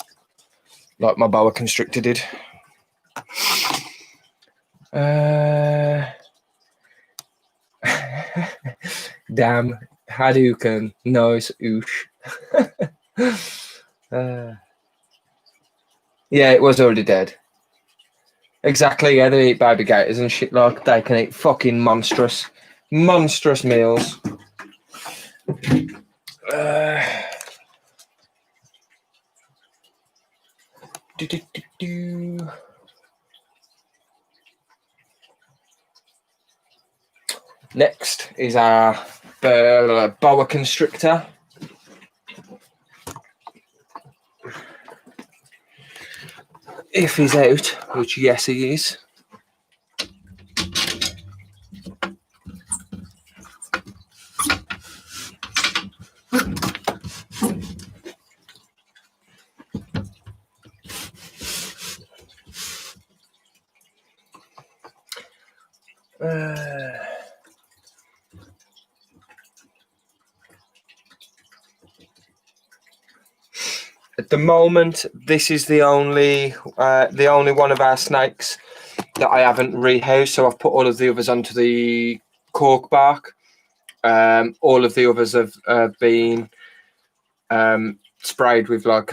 like my boa constrictor did. Damn, Hadouken, nice oosh. Yeah, it was already dead. Exactly, yeah, they eat baby gators and shit like they can eat fucking monstrous meals. Next is our boa constrictor. If he's out, which yes he is. At the moment, this is the only one of our snakes that I haven't rehoused. So I've put all of the others onto the cork bark. All of the others have been sprayed with like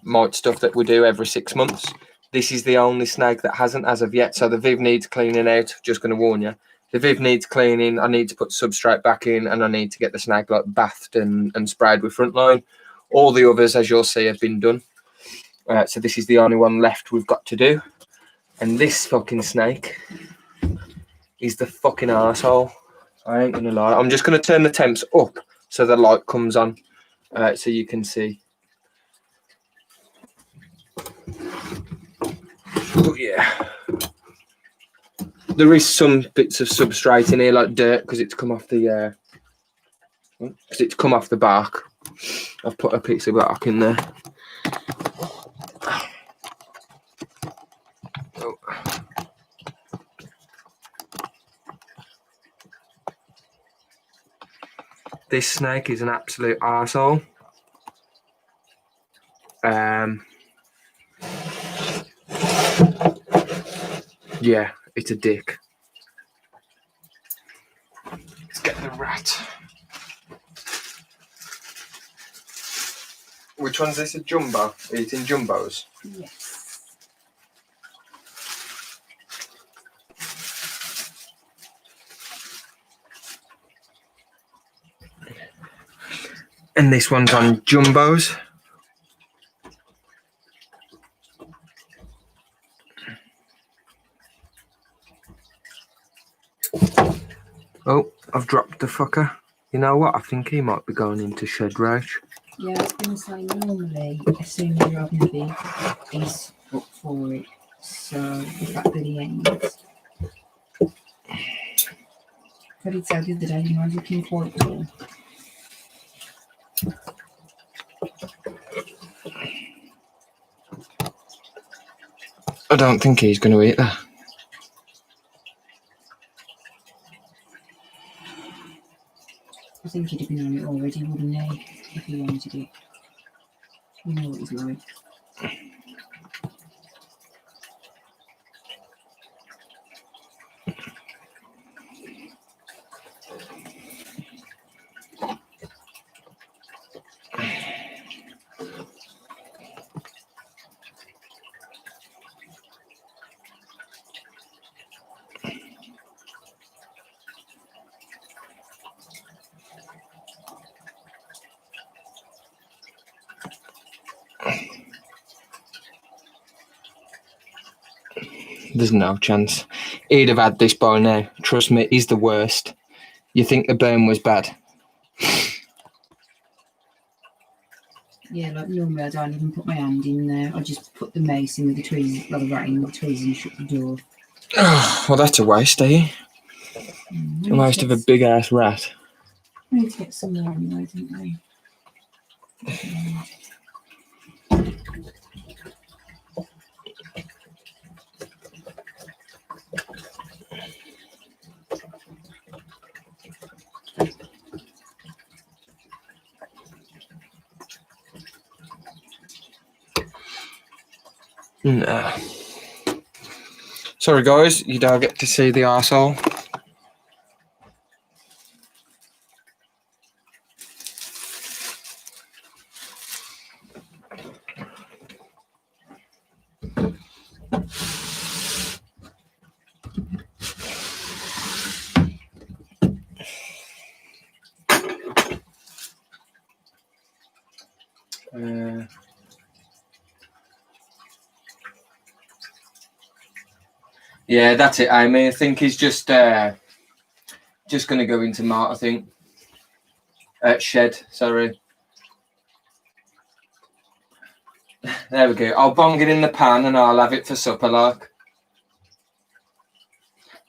mite stuff that we do every 6 months. This is the only snake that hasn't as of yet. So the Viv needs cleaning out. Just going to warn you. The Viv needs cleaning. I need to put substrate back in, and I need to get the snake like bathed and sprayed with frontline. All the others, as you'll see, have been done. So this is the only one left we've got to do. And this fucking snake is the fucking arsehole. I ain't gonna lie. I'm just gonna turn the temps up so the light comes on, so you can see. Oh yeah. There is some bits of substrate in here, like dirt, because it's come off the bark. I've put a piece of bark in there. Oh. This snake is an absolute arsehole. Yeah, it's a dick. Let's get the rat. Which one's this? A jumbo? Eating jumbos? Yes. And this one's on jumbos. Oh, I've dropped the fucker. You know what? I think he might be going into shed rage. Yeah, I was going to say, normally, as soon as you're having the beef, he's up for it. So, the fact that he ain't. I did say the other day, I was looking for it all. I don't think he's going to eat that. I think he'd have been on it already, wouldn't he? If he wanted it. You know what he's like. There's no chance. He'd have had this by now. Trust me, he's the worst. You think the burn was bad? Yeah, like normally I don't even put my hand in there. I just put the mace in with the tweezers, well, the rat in with the tweezers and shut the door. Oh, well, that's a waste, eh? A waste of a big ass rat. We need to get some more anyway, didn't we? Nah. Sorry, guys, you don't get to see the arsehole. Yeah, that's it, Amy. I think he's just going to go into mart, I think. Shed, sorry. There we go. I'll bong it in the pan and I'll have it for supper, like.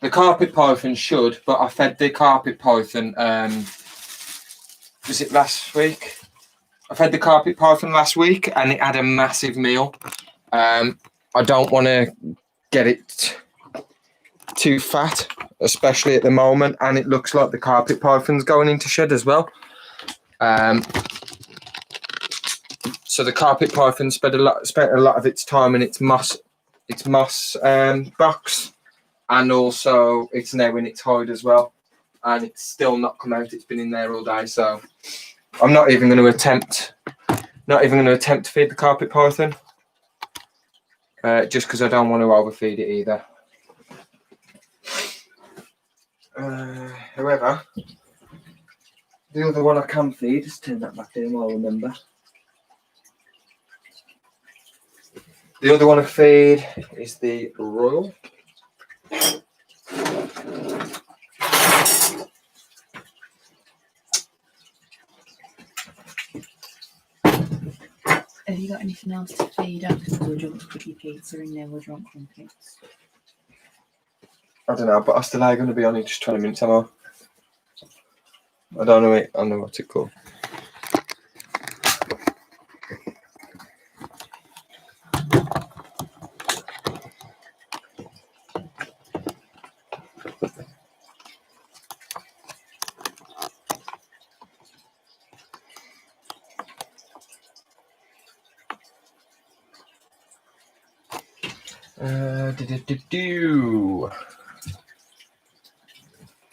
The carpet python should, but I fed the carpet python, was it last week? I fed the carpet python last week and it had a massive meal. I don't want to get it too fat, especially at the moment, and it looks like the carpet python's going into shed as well. So the carpet python spent a lot of its time in its moss box, and also it's now in its hide as well, and it's still not come out. It's been in there all day, so I'm not even going to attempt to feed the carpet python, just because I don't want to overfeed it either. However, the other one I can feed, just turn that back in, I'll remember. The other one I feed is the Royal. Have you got anything else to feed after, or do you want to put your pizza in there, or do you want crumpets? I don't know, but I'm still going to be on it just 20 minutes more. I don't know it. I know what's it called.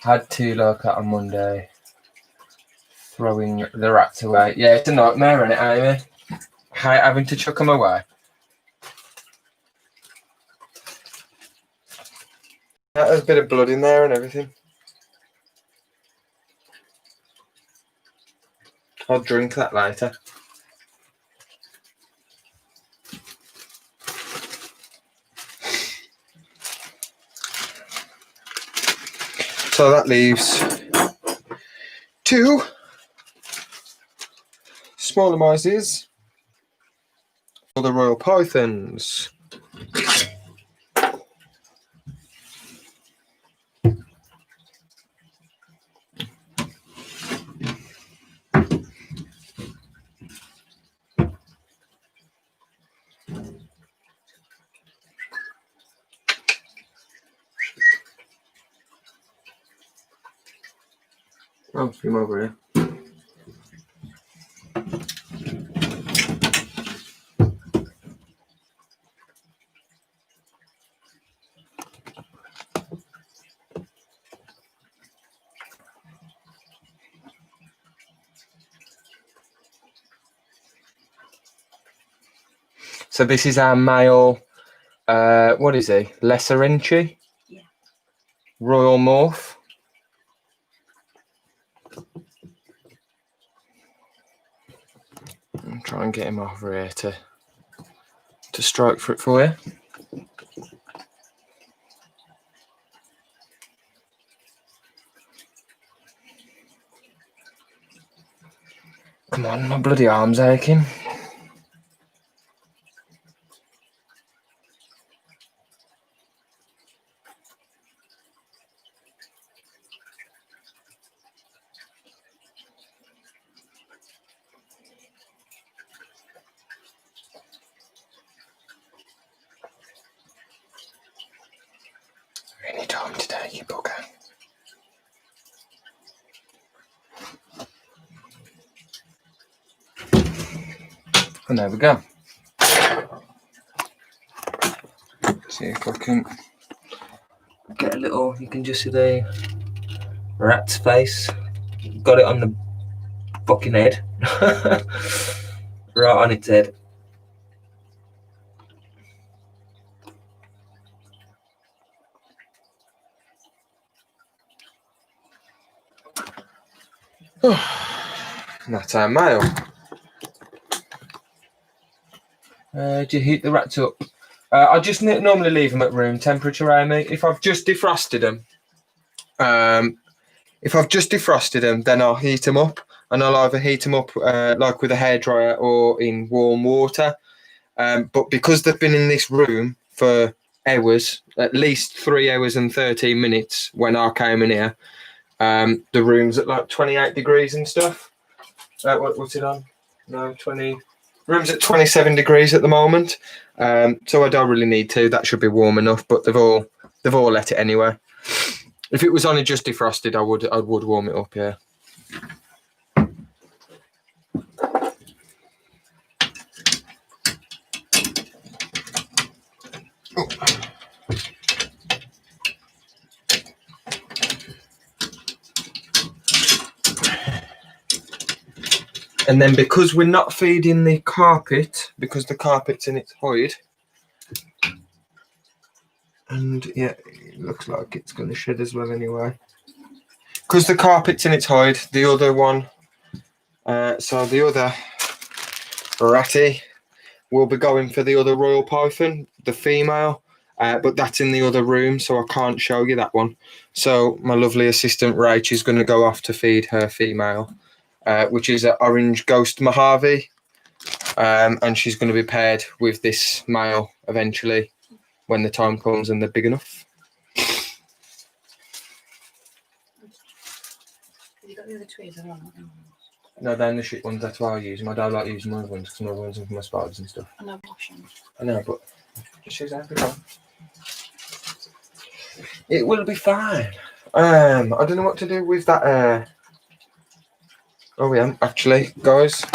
Had to look at on Monday. Throwing the rats away. Yeah, it's a nightmare, isn't it, Amy? Having to chuck them away. There's a bit of blood in there and everything. I'll drink that later. So that leaves 2 smaller mices for the Royal Pythons. Oh, come over here. So this is our male, what is he? Lesserenchi? Yeah. Royal Morph. I'll try and get him over here to stroke for it for you. Come on, my bloody arm's aching. Any time today, you bugger. And there we go. See if I can get a little, you can just see the rat's face. Got it on the fucking head. Right on its head. That's our male. Do you heat the rats up? I just normally leave them at room temperature, Amy. If I've just defrosted them, then I'll heat them up, and I'll either heat them up like with a hairdryer or in warm water. But because they've been in this room for hours, at least 3 hours and 13 minutes when I came in here, the room's at like 28 degrees and stuff. What's it on? No, 20. Room's at 27 degrees at the moment. So I don't really need to. That should be warm enough. But they've all let it anyway. If it was only just defrosted, I would warm it up. Yeah. And then because we're not feeding the carpet, because the carpet's in its hide, and yeah, it looks like it's going to shed as well anyway. Because the carpet's in its hide, the other one, so the other ratty will be going for the other royal python, the female, but that's in the other room, so I can't show you that one. So my lovely assistant Rach is going to go off to feed her female, which is an orange ghost Mojave, and she's going to be paired with this male eventually when the time comes and they're big enough. You got the other tweezers on? No, they're the shit ones. That's why I use them. I don't like using my other ones because my other ones are for my spiders and stuff. I know, washing. I know, but just use that. It will be fine. I don't know what to do with that. Oh, yeah, actually, guys,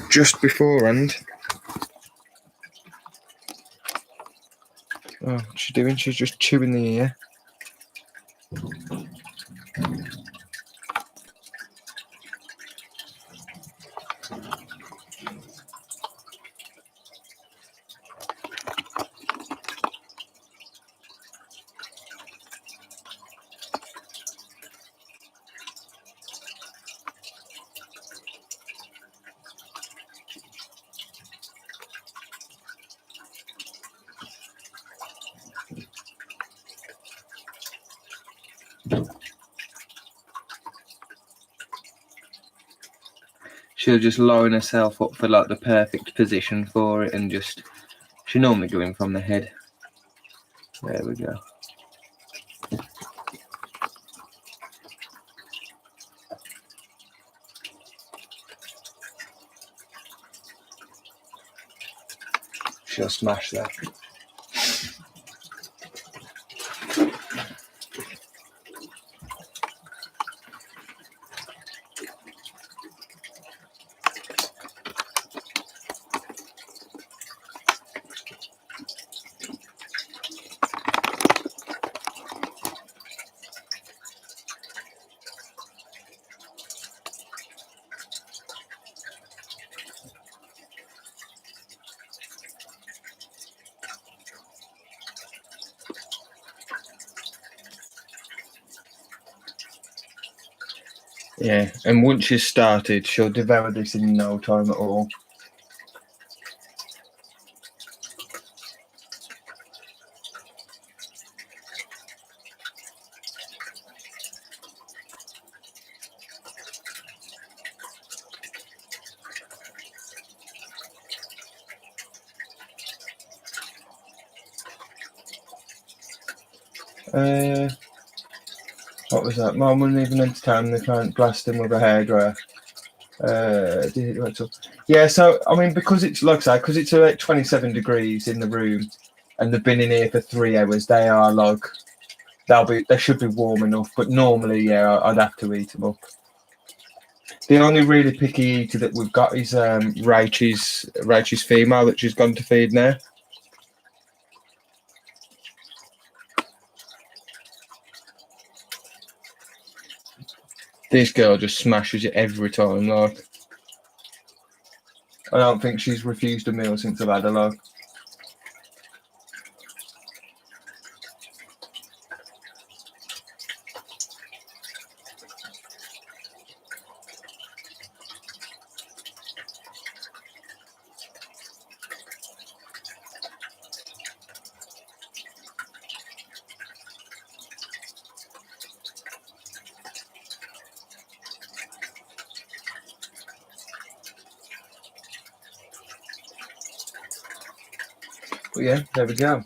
just beforehand. Oh, what's she doing? She's just chewing the ear. She'll just line herself up for like the perfect position for it, and just she normally go in from the head. There we go. She'll smash that. Yeah, and once she's started, she'll devour this in no time at all. What was that? Mum wouldn't even entertain the client blasting with a hairdryer. Yeah, so I mean, because it's like I say, because it's like 27 degrees in the room, and they've been in here for 3 hours, they are like they should be warm enough. But normally, yeah, I'd have to eat them up. The only really picky eater that we've got is Rachel's female that she's gone to feed now. This girl just smashes it every time. Like, I don't think she's refused a meal since I've had her. Like. But yeah, there we go.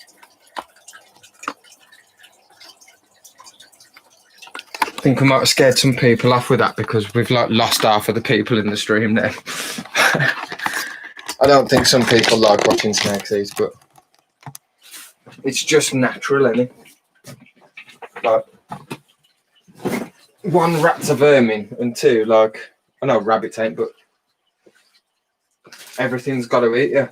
I think I might have scared some people off with that because we've like lost half of the people in the stream now. I don't think some people like watching snakes eat, but it's just natural, isn't it? Like, one, rats are vermin, and two, like, I know rabbits ain't, but everything's got to eat, yeah.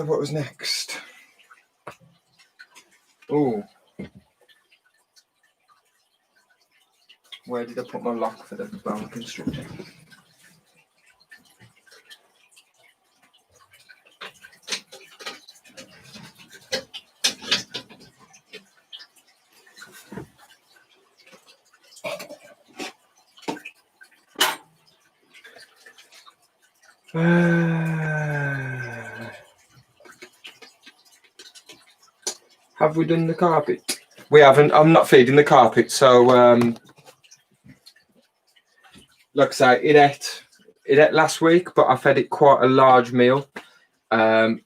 What was next? Oh, where did I put my lock for the bone constrictor? Have we done the carpet? We haven't. I'm not feeding the carpet, so like I say, it ate last week, but I fed it quite a large meal, and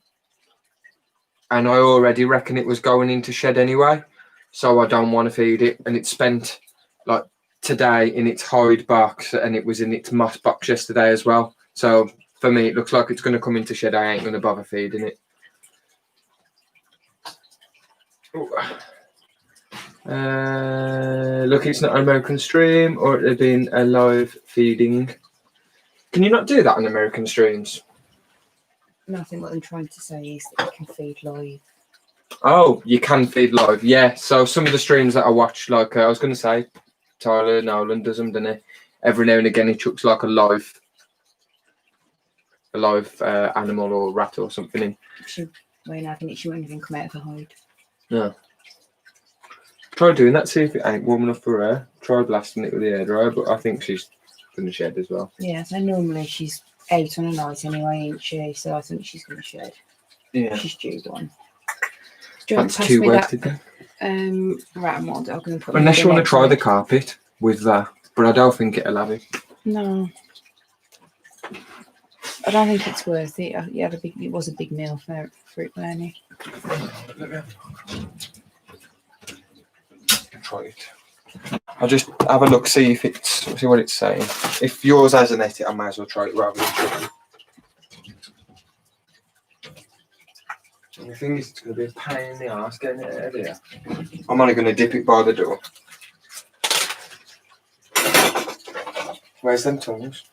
I already reckon it was going into shed anyway, so I don't want to feed it. And it spent like today in its hide box, and it was in its moss box yesterday as well. So for me, it looks like it's going to come into shed. I ain't going to bother feeding it. Look, it's not an American stream, or it had been a live feeding. Can you not do that on American streams? No, I think what I'm trying to say is that you can feed live. Oh, you can feed live, yeah. So some of the streams that I watch, like I was going to say, Tyler Nolan does them, doesn't he? Every now and again, he chucks like a live animal or rat or something in. She won't even come out of the hide. No. Try doing that, see if it ain't warm enough for her. Try blasting it with the hairdryer, but I think she's going to shed as well. Yeah, so normally she's out on a night anyway, ain't she? So I think she's going to shed. Yeah. She's due one. That's too wasted then. Rat and mold. I'm going to put. Unless you want to try the carpet with that, but I don't think it'll have it. No. I don't think it's worth it. It was a big meal for it, Bernie. Try it. I'll just have a look, see what it's saying. If yours hasn't ate it, I might as well try it rather than try it. And the thing is, it's going to be a pain in the arse getting it out of here. I'm only going to dip it by the door. Where's them tongues?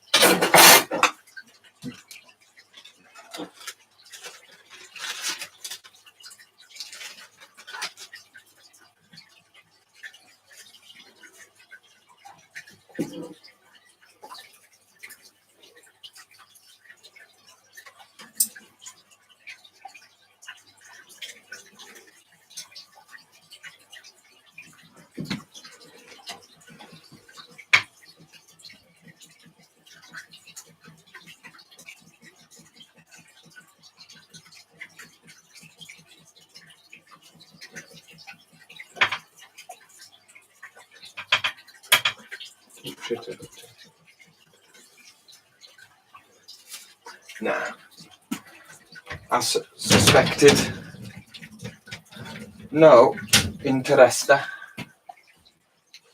Nah. As suspected. No interesta.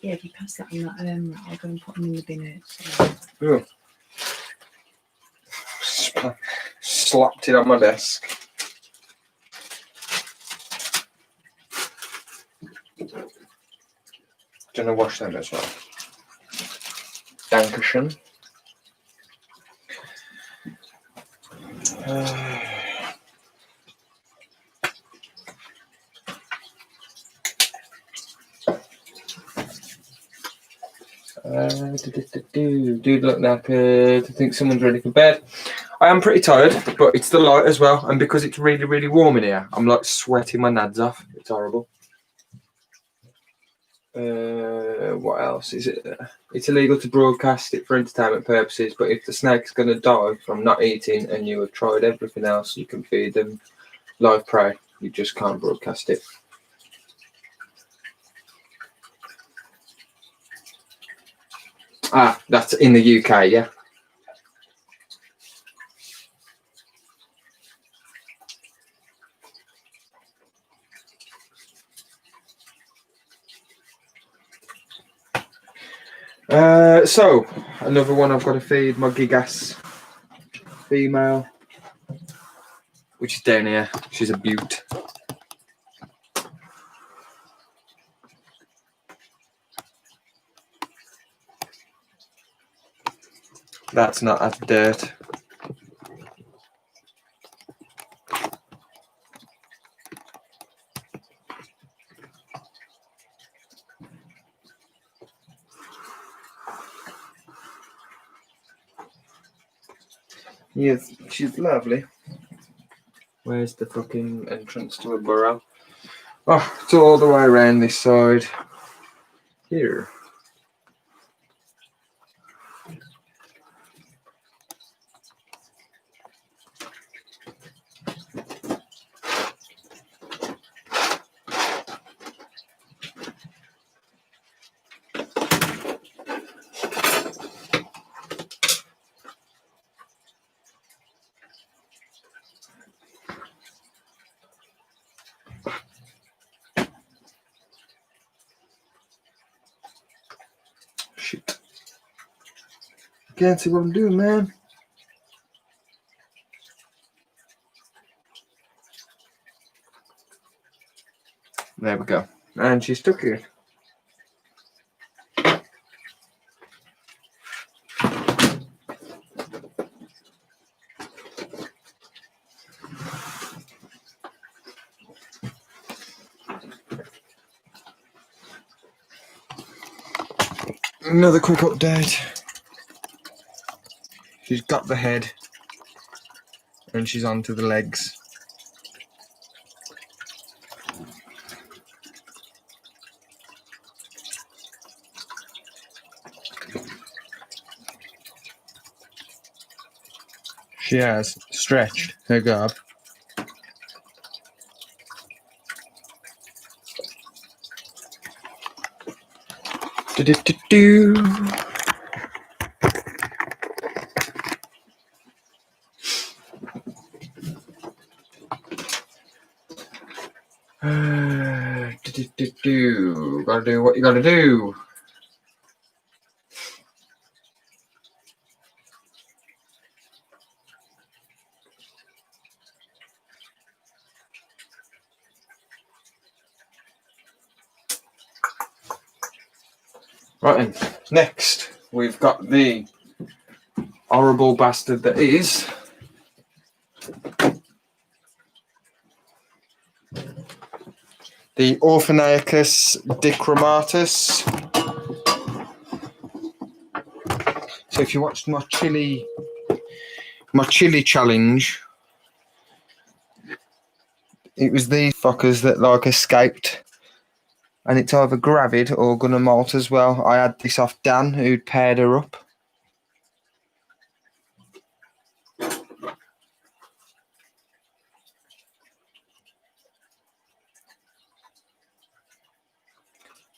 Yeah, if you pass that on that I'll go and put them in the bin. Ooh. Slapped it on my desk. Gonna wash them as well. Dankeschön. Dude look knackered. I think someone's ready for bed. I am pretty tired, but it's the light as well, and because it's really, really warm in here, I'm like sweating my nads off. It's horrible. What else is it? It's illegal to broadcast it for entertainment purposes, but if the snake's going to die from not eating and you have tried everything else, you can feed them live prey. You just can't broadcast it. Ah, that's in the UK, yeah. So another one I've got to feed my gigas female, which is down here. She's a beaut. That's not as dirt. Yes, she's lovely. Where's the fucking entrance to a burrow? Oh, it's all the way around this side. Here. Shit. Can't see what I'm doing, man. There we go. And she's stuck here. Another quick update. She's got the head and she's onto the legs. She has stretched her garb. Do-do-do-do. Do-do-do-do. Gotta do what you gotta do. Right then, next we've got the horrible bastard that is the Orphanaicus dichromatus. So if you watched my chili challenge, it was these fuckers that like escaped. And it's either gravid or gonna molt as well. I had this off Dan, who'd paired her up.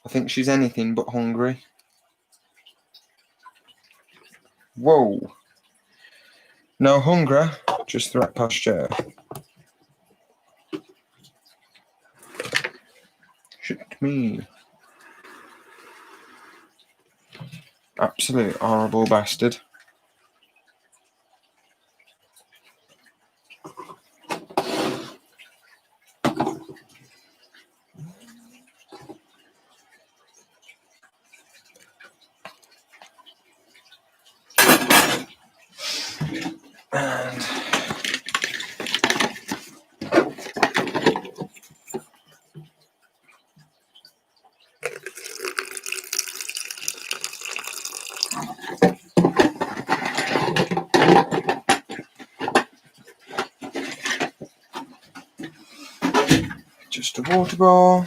I think she's anything but hungry. Whoa. No hunger, just the right posture. Shit me. Absolute horrible bastard. And just a water ball.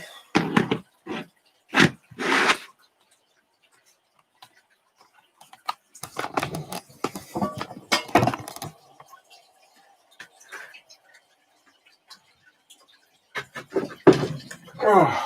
Oh.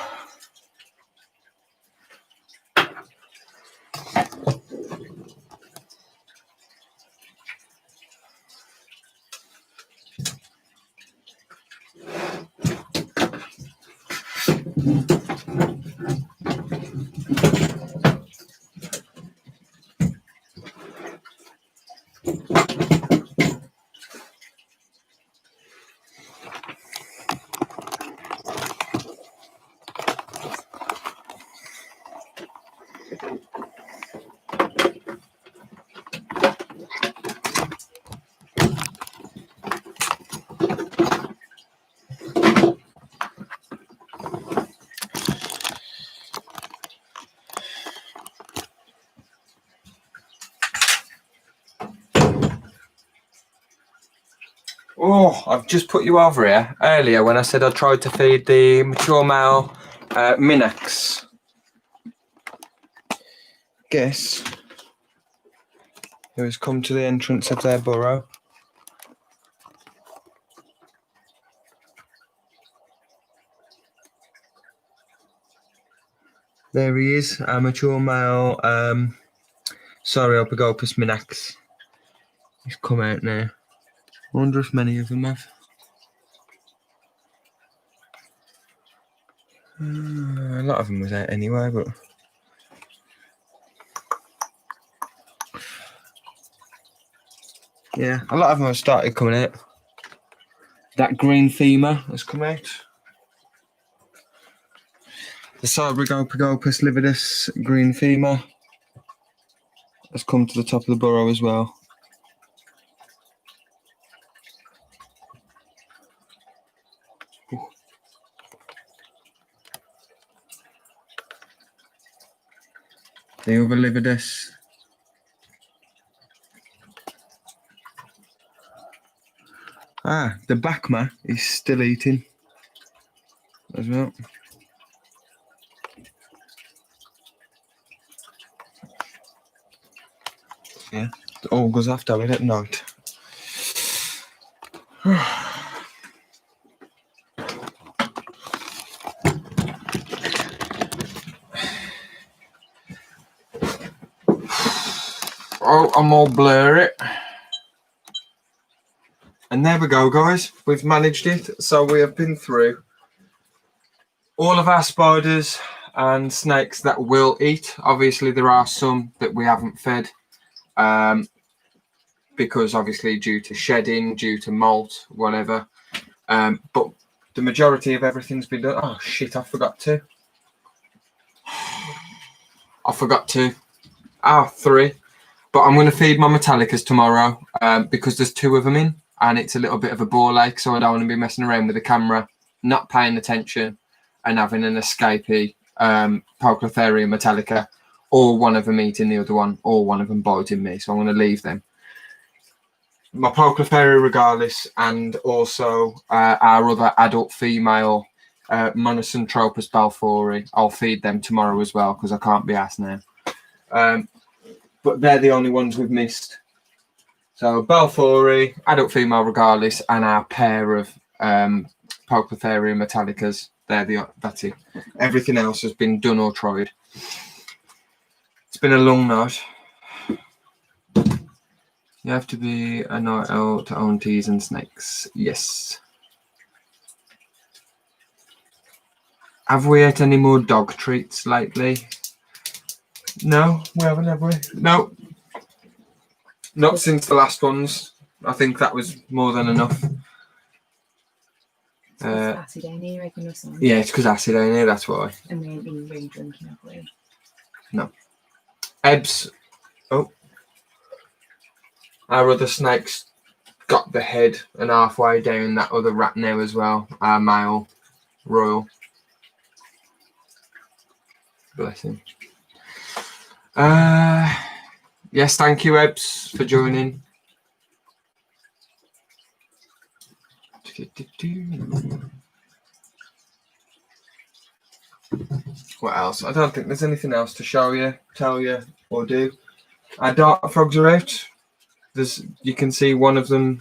Oh, I've just put you over here earlier when I said I tried to feed the mature male Minax. Guess who has come to the entrance of their burrow? There he is, a mature male Sauropagopus Minax. He's come out now. I wonder if many of them have. A lot of them was out anyway, but yeah, a lot of them have started coming out. That green femur has come out. The Sauropagopus lividus green femur has come to the top of the burrow as well. The other lividus. The Bachma is still eating as well. Yeah, it all goes after it at night. Oh, I'm all blurry. And there we go, guys. We've managed it. So we have been through all of our spiders and snakes that will eat. Obviously, there are some that we haven't fed because obviously due to shedding, due to molt, whatever. But the majority of everything's been done. Oh, shit, I forgot to. Three. But I'm going to feed my Metallicas tomorrow because there's two of them in and it's a little bit of a ball ache, so I don't want to be messing around with the camera, not paying attention and having an escapee Poeclotherium metallica, or one of them eating the other one, or one of them biting me, so I'm going to leave them. My Poeclotherium regalis and also our other adult female Monocentropas balfouri, I'll feed them tomorrow as well because I can't be asked now. But they're the only ones we've missed. So balfouri, adult female regalis, and our pair of Poeclotherium metallicas. That's it. Everything else has been done or tried. It's been a long night. You have to be a night out to own teas and snakes. Yes. Have we ate any more dog treats lately? No, we haven't, have we? No. Not since the last ones. I think that was more than enough. Acid ain't here, regular son. Yeah, it's because acid ain't here, that's why. And we ain't been really drinking, have we? No. Ebbs. Oh. Our other snake's got the head and halfway down that other rat now as well. Our male royal. Bless him. Yes, thank you, Ebbs, for joining. What else? I don't think there's anything else to show you, tell you, or do. Our dart frogs are out. You can see one of them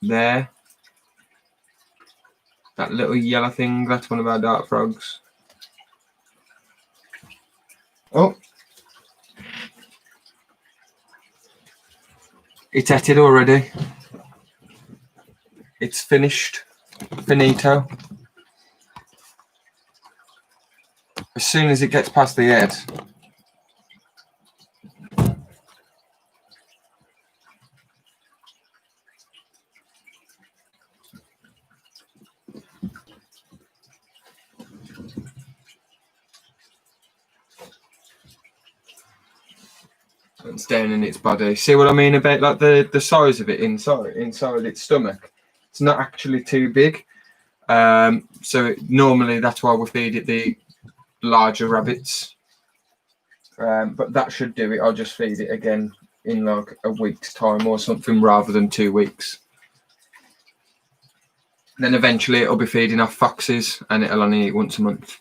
there. That little yellow thing, that's one of our dart frogs. Oh. It's at it already. It's finished. Finito. As soon as it gets past the head. It's down in its body. See what I mean about like the size of it inside its stomach? It's not actually too big. Normally that's why we feed it the larger rabbits. But that should do it. I'll just feed it again in like a week's time or something rather than 2 weeks. Then eventually it'll be feeding off foxes and it'll only eat once a month.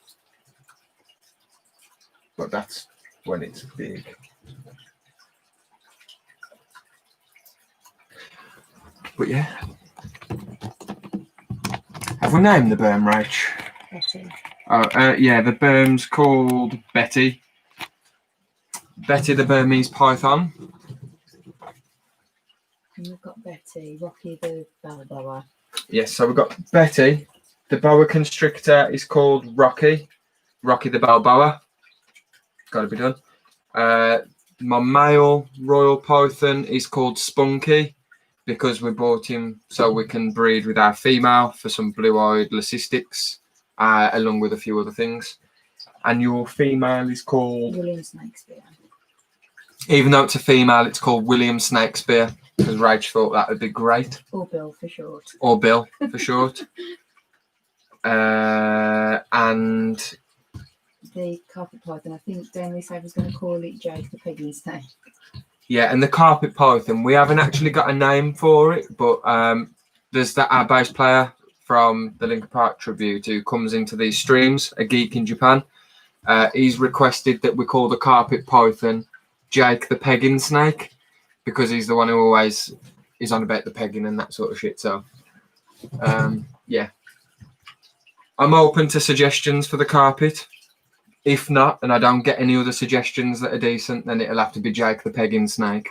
But that's when it's big. But yeah. Have we named the berm, Rach? Betty. Yeah, the berm's called Betty. Betty the Burmese python. And we've got Betty, Rocky the boa. Yes, so we've got Betty. The boa constrictor is called Rocky. Rocky the Balboa. Got to be done. My male royal python is called Spunky because we bought him so we can breed with our female for some blue-eyed leucistics, along with a few other things. And your female is called William Snakespeare. Even though it's a female, it's called William Snakespeare because Rach thought that would be great. Or Bill for short. Or Bill for short. And the carpet python, I think Danley said was going to call it Jake the Peggy Snake. Yeah, and the carpet python, we haven't actually got a name for it, but there's our bass player from the Linkin Park tribute who comes into these streams, a geek in Japan. He's requested that we call the carpet python Jake the Pegging Snake because he's the one who always is on about the pegging and that sort of shit. So, yeah. I'm open to suggestions for the carpet. If not, and I don't get any other suggestions that are decent, then it'll have to be Jake the Pegging Snake.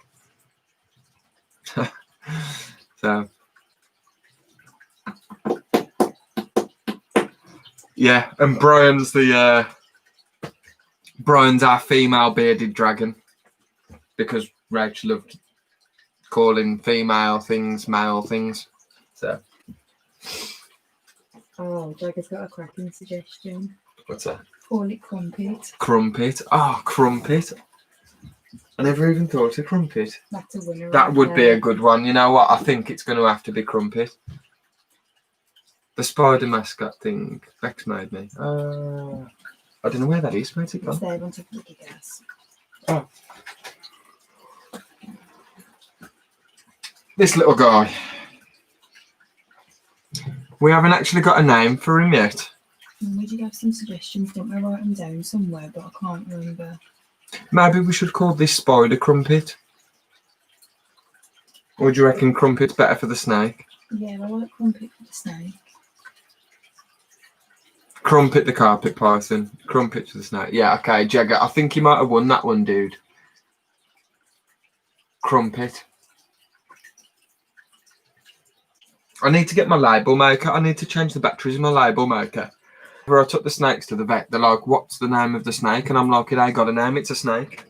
So, yeah, and Brian's our female bearded dragon because Rach loved calling female things male things. So, oh, Jagger's got a cracking suggestion. What's that? Call it Crumpet. Crumpet. Oh, Crumpet. I never even thought of Crumpet. That's a winner. That would be a good one. You know what? I think it's going to have to be Crumpet. The spider mascot thing. Bex made me. I don't know where that is. Where's it gone? It's there on top of the gas. Oh. This little guy. We haven't actually got a name for him yet. We did have some suggestions, didn't we? Write them down somewhere, but I can't remember. Maybe we should call this spider Crumpet. Or do you reckon Crumpet's better for the snake? Yeah, I like Crumpet for the snake. Crumpet the carpet python. Crumpet for the snake. Yeah, okay, Jagger. I think you might have won that one, dude. Crumpet. I need to get my label maker. I need to change the batteries in my label maker. Where I took the snakes to the vet, they're like, "What's the name of the snake?" And I'm like, "It ain't got a name. It's a snake."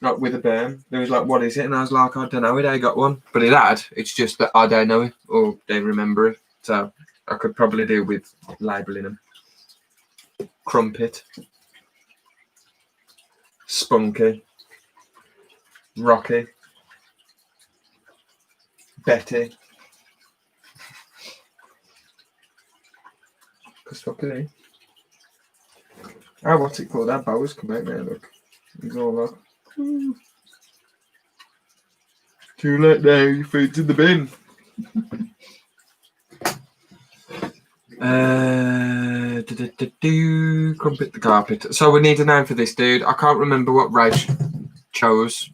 Like with a berm. They was like, "What is it?" And I was like, "I don't know. It ain't got one." But it had. It's just that I don't know it or don't remember it. So I could probably do with labelling them. Crumpet. Spunky. Rocky. Betty. Because fuck are they? Oh, what's it called? That bow's come out now, look. He's all like, too late now, your food's in the bin. Crumpet the carpet. So we need a name for this dude. I can't remember what Rach chose.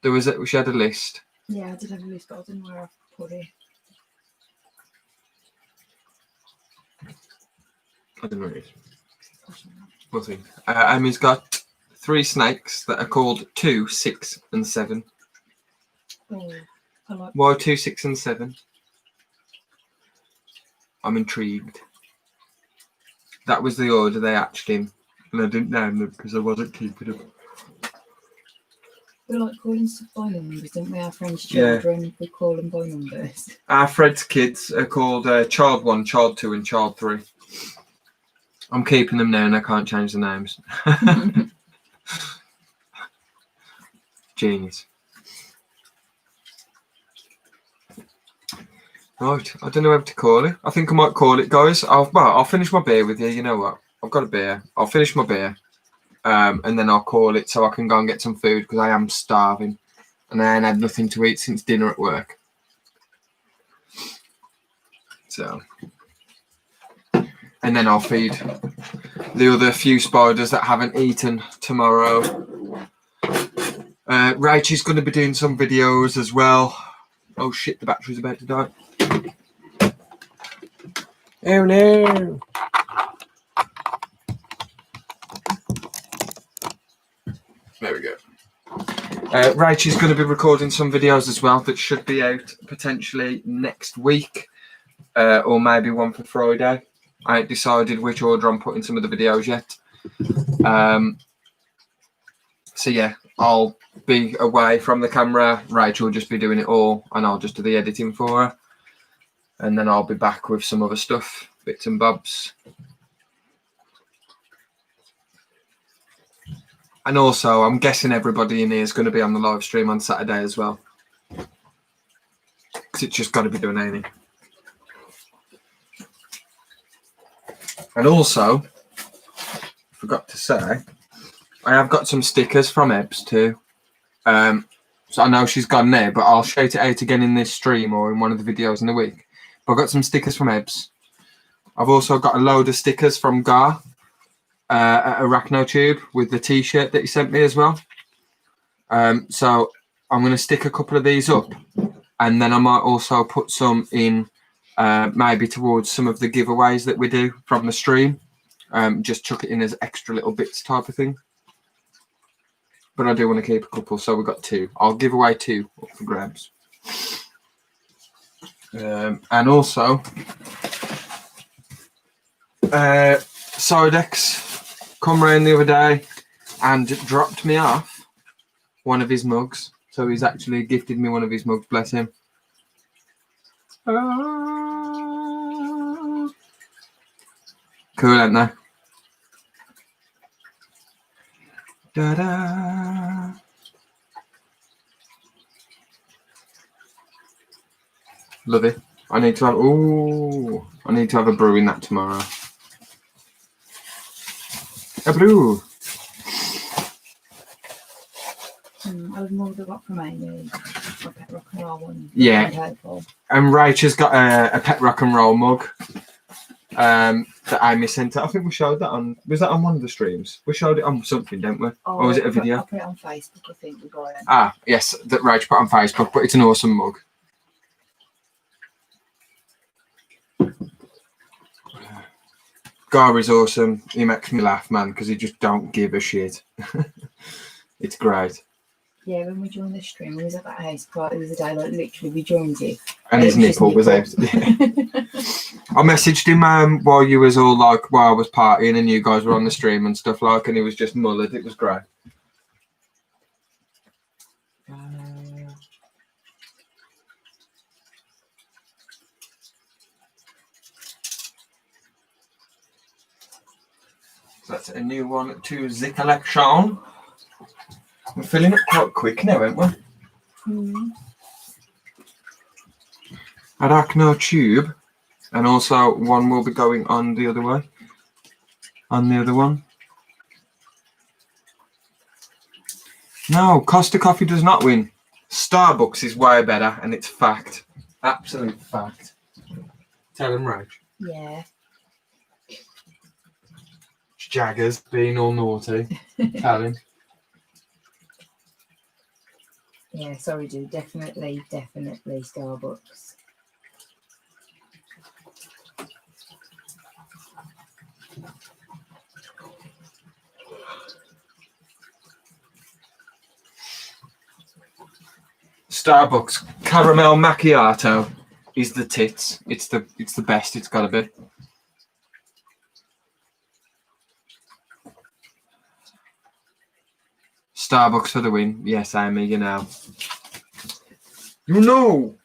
She had a list. Yeah, I did have a list, but I didn't know where I put it. I don't know what it is. Nothing. Amy's got 3 snakes that are called 2, 6, and 7. Oh, I like. Why 2, 6, and 7? I'm intrigued. That was the order they hatched in, and I didn't name them because I wasn't keeping them. We like calling stuff by numbers, don't we? Our friends' children, we call them by numbers. Our Fred's kids are called Child 1, Child 2, and Child 3. I'm keeping them now and I can't change the names. Genius. Right, I don't know what to call it. I think I might call it, guys. I'll finish my beer with you. You know what? I've got a beer. I'll finish my beer. And then I'll call it so I can go and get some food because I am starving. And I ain't had nothing to eat since dinner at work. So... And then I'll feed the other few spiders that haven't eaten tomorrow. Rachel's going to be doing some videos as well. Oh shit, the battery's about to die. Oh no. There we go. Rachel's going to be recording some videos as well that should be out potentially next week. Or maybe one for Friday. I ain't decided which order I'm putting some of the videos yet. So yeah, I'll be away from the camera. Rachel will just be doing it all, and I'll just do the editing for her. And then I'll be back with some other stuff, bits and bobs. And also, I'm guessing everybody in here is going to be on the live stream on Saturday as well. Because it's just got to be done, ain't it? And also, forgot to say, I have got some stickers from Ebbs too. So I know she's gone there, but I'll shout it out again in this stream or in one of the videos in the week. But I've got some stickers from Ebbs. I've also got a load of stickers from Gar at Arachnotube with the t-shirt that he sent me as well. So I'm going to stick a couple of these up, and then I might also put some in maybe towards some of the giveaways that we do from the stream. Just chuck it in as extra little bits type of thing. But I do want to keep a couple, so we've got 2. I'll give away 2 up for grabs. And also, Sidex come round the other day and dropped me off one of his mugs. So he's actually gifted me one of his mugs, bless him. Cool, aren't they? Da-da. Love it. I need to have a brew in that tomorrow. A brew. I've more got from Amy. My pet rock and roll one. Yeah. And Rachel's got a pet rock and roll mug. That Amy sent her. I think we showed that on. Was that on one of the streams? We showed it on something, didn't we? Oh, or was it a video? I put it on Facebook, I think. We got it. Ah, yes, that Rach put on Facebook, but it's an awesome mug. Gary's awesome. He makes me laugh, man, because he just don't give a shit. It's great. Yeah, when we joined the stream, we was at that house party the other day, like literally we joined it. And his nipple was out. I messaged him while you was all like, while I was partying and you guys were on the stream and stuff like, and he was just mullered. It was great. So that's a new one to the collection. We're filling it quite quick now, aren't we? Arachno tube, and also one will be going on the other way. On the other one. No, Costa Coffee does not win. Starbucks is way better, and it's fact. Absolute fact. Tell him, Rach. Yeah. Jaggers being all naughty. Tell him. Yeah, sorry, dude. Definitely Starbucks. Starbucks caramel macchiato is the tits. It's the best. It's gotta be. Starbucks for the win. Yes, Amy, you know. You know.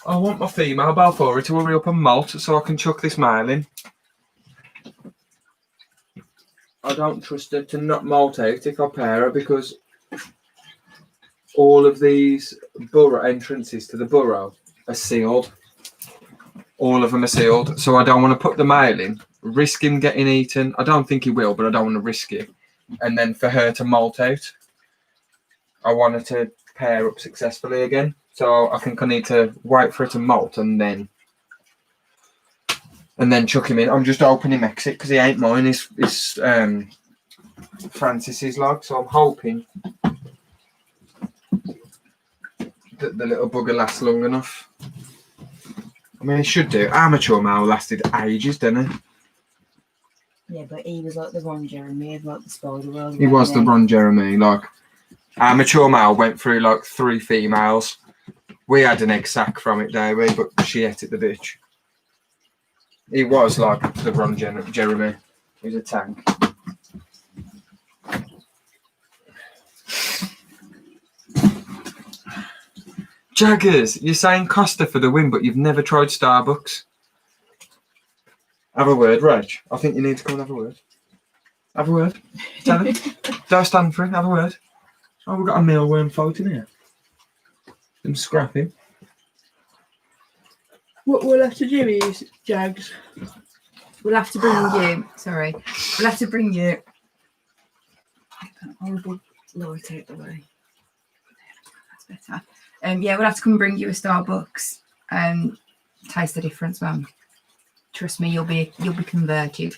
I want my female Balfour to hurry up and malt so I can chuck this male in. I don't trust her to not malt out if I pair her because all of these burrow entrances to the burrow are sealed. All of them are sealed, so I don't want to put the male in, risk him getting eaten. I don't think he will, but I don't want to risk it. And then for her to molt out, I want her to pair up successfully again. So I think I need to wait for her to molt and then chuck him in. I'm just opening exit because he ain't mine. It's Francis's log, so I'm hoping that the little bugger lasts long enough. I mean, he should do. Amateur male lasted ages, didn't he? Yeah, but he was like the Ron Jeremy of like the Spider World. He was the Ron Jeremy. Like, amateur male went through like 3 females. We had an egg sac from it, didn't we? But she ate it, the bitch. He was like the Ron Jeremy. He was a tank. Jaggers, you're saying Costa for the win, but you've never tried Starbucks. Have a word, Reg. I think you need to come and have a word. Have a word. Tell him. Don't stand for it. Have a word. Oh, we've got a mealworm float in here. Them scrapping. What we'll have to do is, Jags, we'll have to bring you. Sorry, we'll have to bring you. That horrible light out the way. That's better. Yeah, we'll have to come and bring you a Starbucks and taste the difference, man. Trust me, you'll be converted.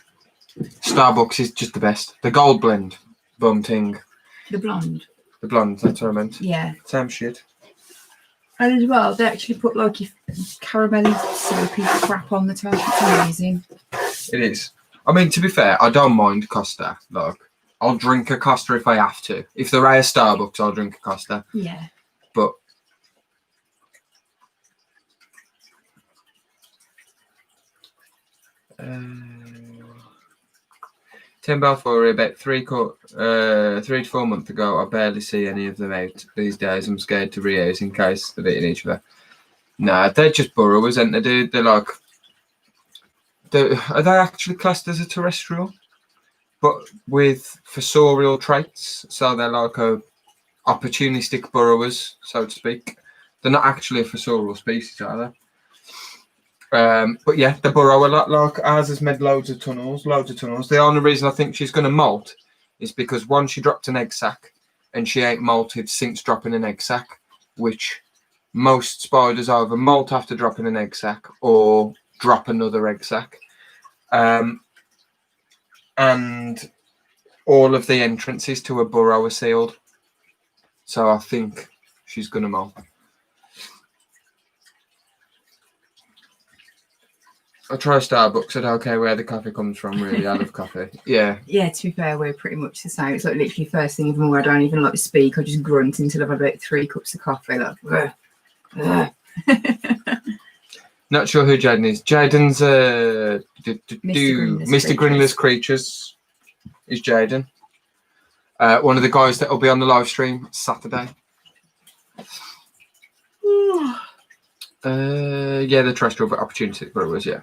Starbucks is just the best. The gold blend, bum ting. The blonde. The blonde, that's what I meant. Yeah. Same shit. And as well, they actually put like your caramelly syrupy crap on the top. It's amazing. It is. I mean, to be fair, I don't mind Costa. Like, I'll drink a Costa if I have to. If there are a Starbucks, I'll drink a Costa. Yeah. But Tim Balfour about 3 to 4 months ago. I barely see any of them out these days. I'm scared to reuse in case they're eating each other. Nah, they're just burrowers, aren't they, dude? They're like, are they actually classed as a terrestrial? But with fossorial traits, so they're like a opportunistic burrowers, so to speak. They're not actually a fossorial species, are they? But yeah, the burrow a lot like ours has made loads of tunnels. The only reason I think she's going to molt is because one, she dropped an egg sac and she ain't molted since dropping an egg sac, which most spiders either molt after dropping an egg sac or drop another egg sac. And all of the entrances to a burrow are sealed. So I think she's going to molt. I try Starbucks. I don't care where the coffee comes from, really. I love coffee. Yeah. Yeah, to be fair, we're pretty much the same. It's like literally first thing in the morning, I don't even like to speak. I just grunt until I've had about 3 cups of coffee. Like, ugh, ugh. Not sure who Jaden is. Jaden's Mr. Mr. Grinler's Creatures is Jaden. One of the guys that will be on the live stream Saturday. Yeah, the terrestrial opportunity brewers, yeah.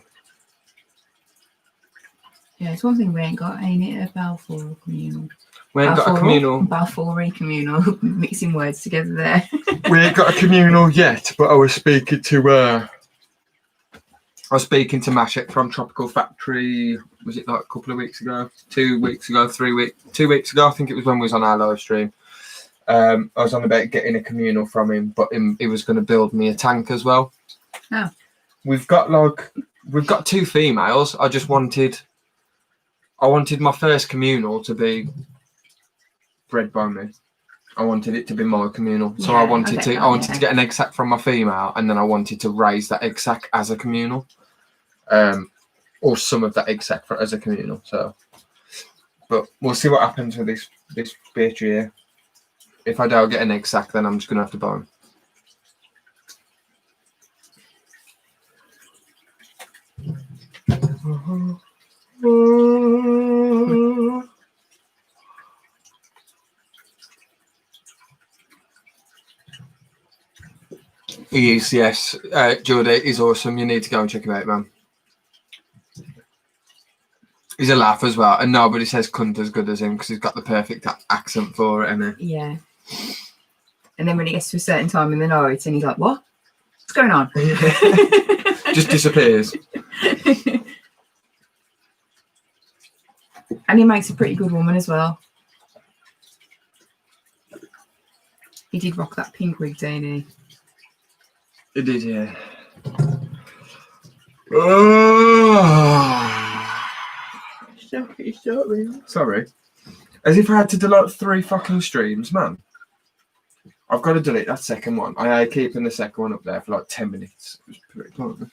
Yeah, it's one thing we ain't got, ain't it? A Balfour communal. We ain't got a communal. Balfour communal, mixing words together there. We ain't got a communal yet, but I was speaking to Mashek from Tropical Factory. Was it like a couple of weeks ago? 2 weeks ago? 2 weeks ago? I think it was when we was on our live stream. I was on about getting a communal from him, but he was going to build me a tank as well. Oh. We've got 2 females. I wanted my first communal to be bred by me. I wanted it to be my communal. So yeah, I wanted to get an egg sac from my female, and then I wanted to raise that egg sac as a communal. Or some of that egg sac as a communal. So, but we'll see what happens with this bitch here. If I don't get an egg sac, then I'm just gonna have to buy them. He is, yes. Jordy is awesome. You need to go and check him out, man. He's a laugh as well, and nobody says cunt as good as him because he's got the perfect accent for it, isn't he? Yeah. And then when it gets to a certain time in the night, and he's like, "What? What's going on?" Just disappears. And he makes a pretty good woman as well. He did rock that pink wig, didn't he? He did, yeah. Oh. Sorry. As if I had to delete 3 fucking streams, man. I've got to delete that second one. I ain't keeping the second one up there for like 10 minutes. It was pretty pointless.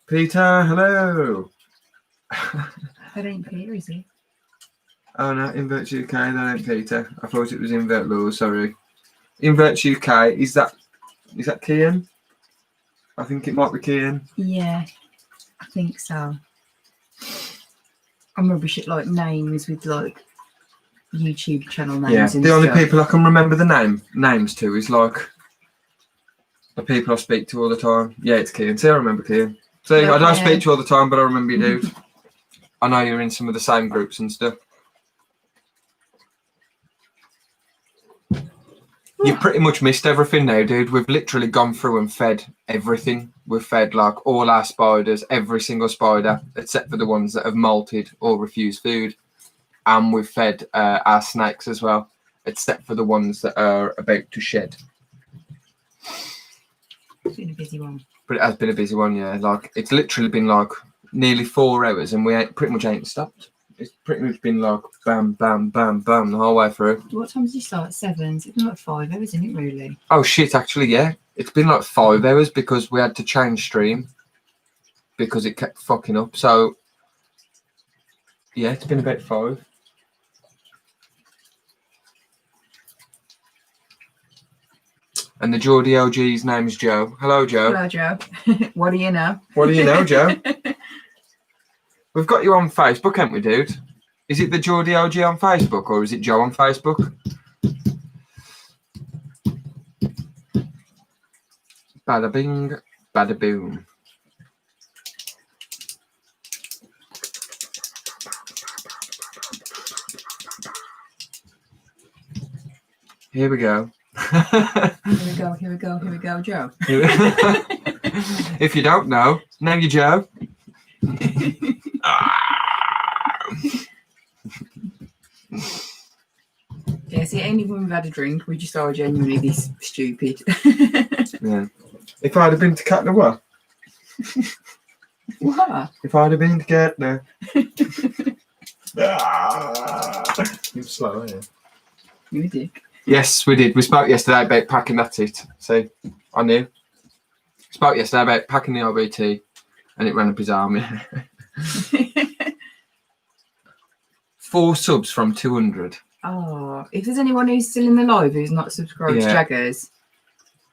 Peter, hello. That ain't Peter, is he? Oh no, Inverts UK, that ain't Peter. I thought it was Invert Law, sorry. Inverts UK, is that Kian? I think it might be Kian. Yeah, I think so. I'm rubbish at like names with like YouTube channel names. Yeah, and the only stuff. people I can remember the names to is like the people I speak to all the time. Yeah, it's Kian. See, I remember Kian. See, I don't speak to you all the time, but I remember you, dude. I know you're in some of the same groups and stuff. You've pretty much missed everything now, dude. We've literally gone through and fed everything. We've fed like all our spiders, every single spider, except for the ones that have molted or refused food. And we've fed our snakes as well, except for the ones that are about to shed. It's been a busy one. But it has been a busy one, yeah. Like it's literally been like nearly 4 hours, and we pretty much ain't stopped. It's pretty much been like bam, bam, bam, bam the whole way through. What time did you start? 7? It's been like 5 hours, isn't it, really? Oh shit! Actually, yeah, it's been like 5 hours because we had to change stream because it kept fucking up. So yeah, it's been about 5. And the Geordie OG's name is Joe. Hello, Joe. Hello, Joe. What do you know? What do you know, Joe? We've got you on Facebook, haven't we, dude? Is it the Geordie OG on Facebook or is it Joe on Facebook? Bada bing, bada boom. Here we go. Here we go, Joe. If you don't know, now you Joe. Yeah, see, only when we've had a drink, we just are genuinely this stupid. Yeah. If I'd have been to Catna, what? What? If I'd have been to Catna. You're slow, aren't you? You a dick. Yes, we did. We spoke yesterday about packing that it. See, I knew. Spoke yesterday about packing the RBT, and it ran up his arm. 4 subs from 200. Oh, if there's anyone who's still in the live who's not subscribed to Jaggers,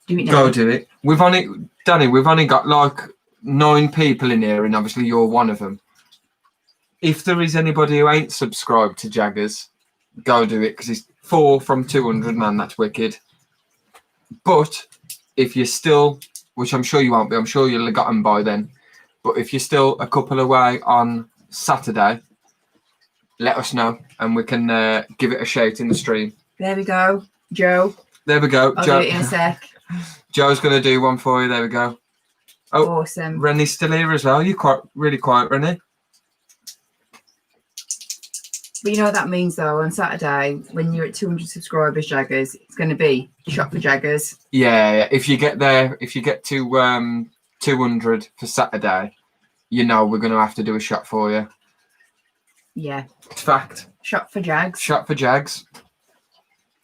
do it now. Go do it. We've only got like 9 people in here, and obviously you're one of them. If there is anybody who ain't subscribed to Jaggers, go do it, because it's 4 from 200, man. That's wicked. But if you're still, which I'm sure you won't be, I'm sure you'll have got them by then. But if you're still a couple away on Saturday, let us know, and we can give it a shout in the stream. There we go, Joe. There we go. I'll Joe. do it in a sec. Joe's going to do one for you. There we go. Oh, awesome. Rennie's still here as well. You're really quiet, Rennie. But you know what that means, though, on Saturday, when you're at 200 subscribers, Jaggers, it's going to be shot for Jaggers. Yeah, if you get there, if you get to 200 for Saturday, you know we're going to have to do a shot for you. Yeah. It's fact. Shot for Jags. Shot for Jags.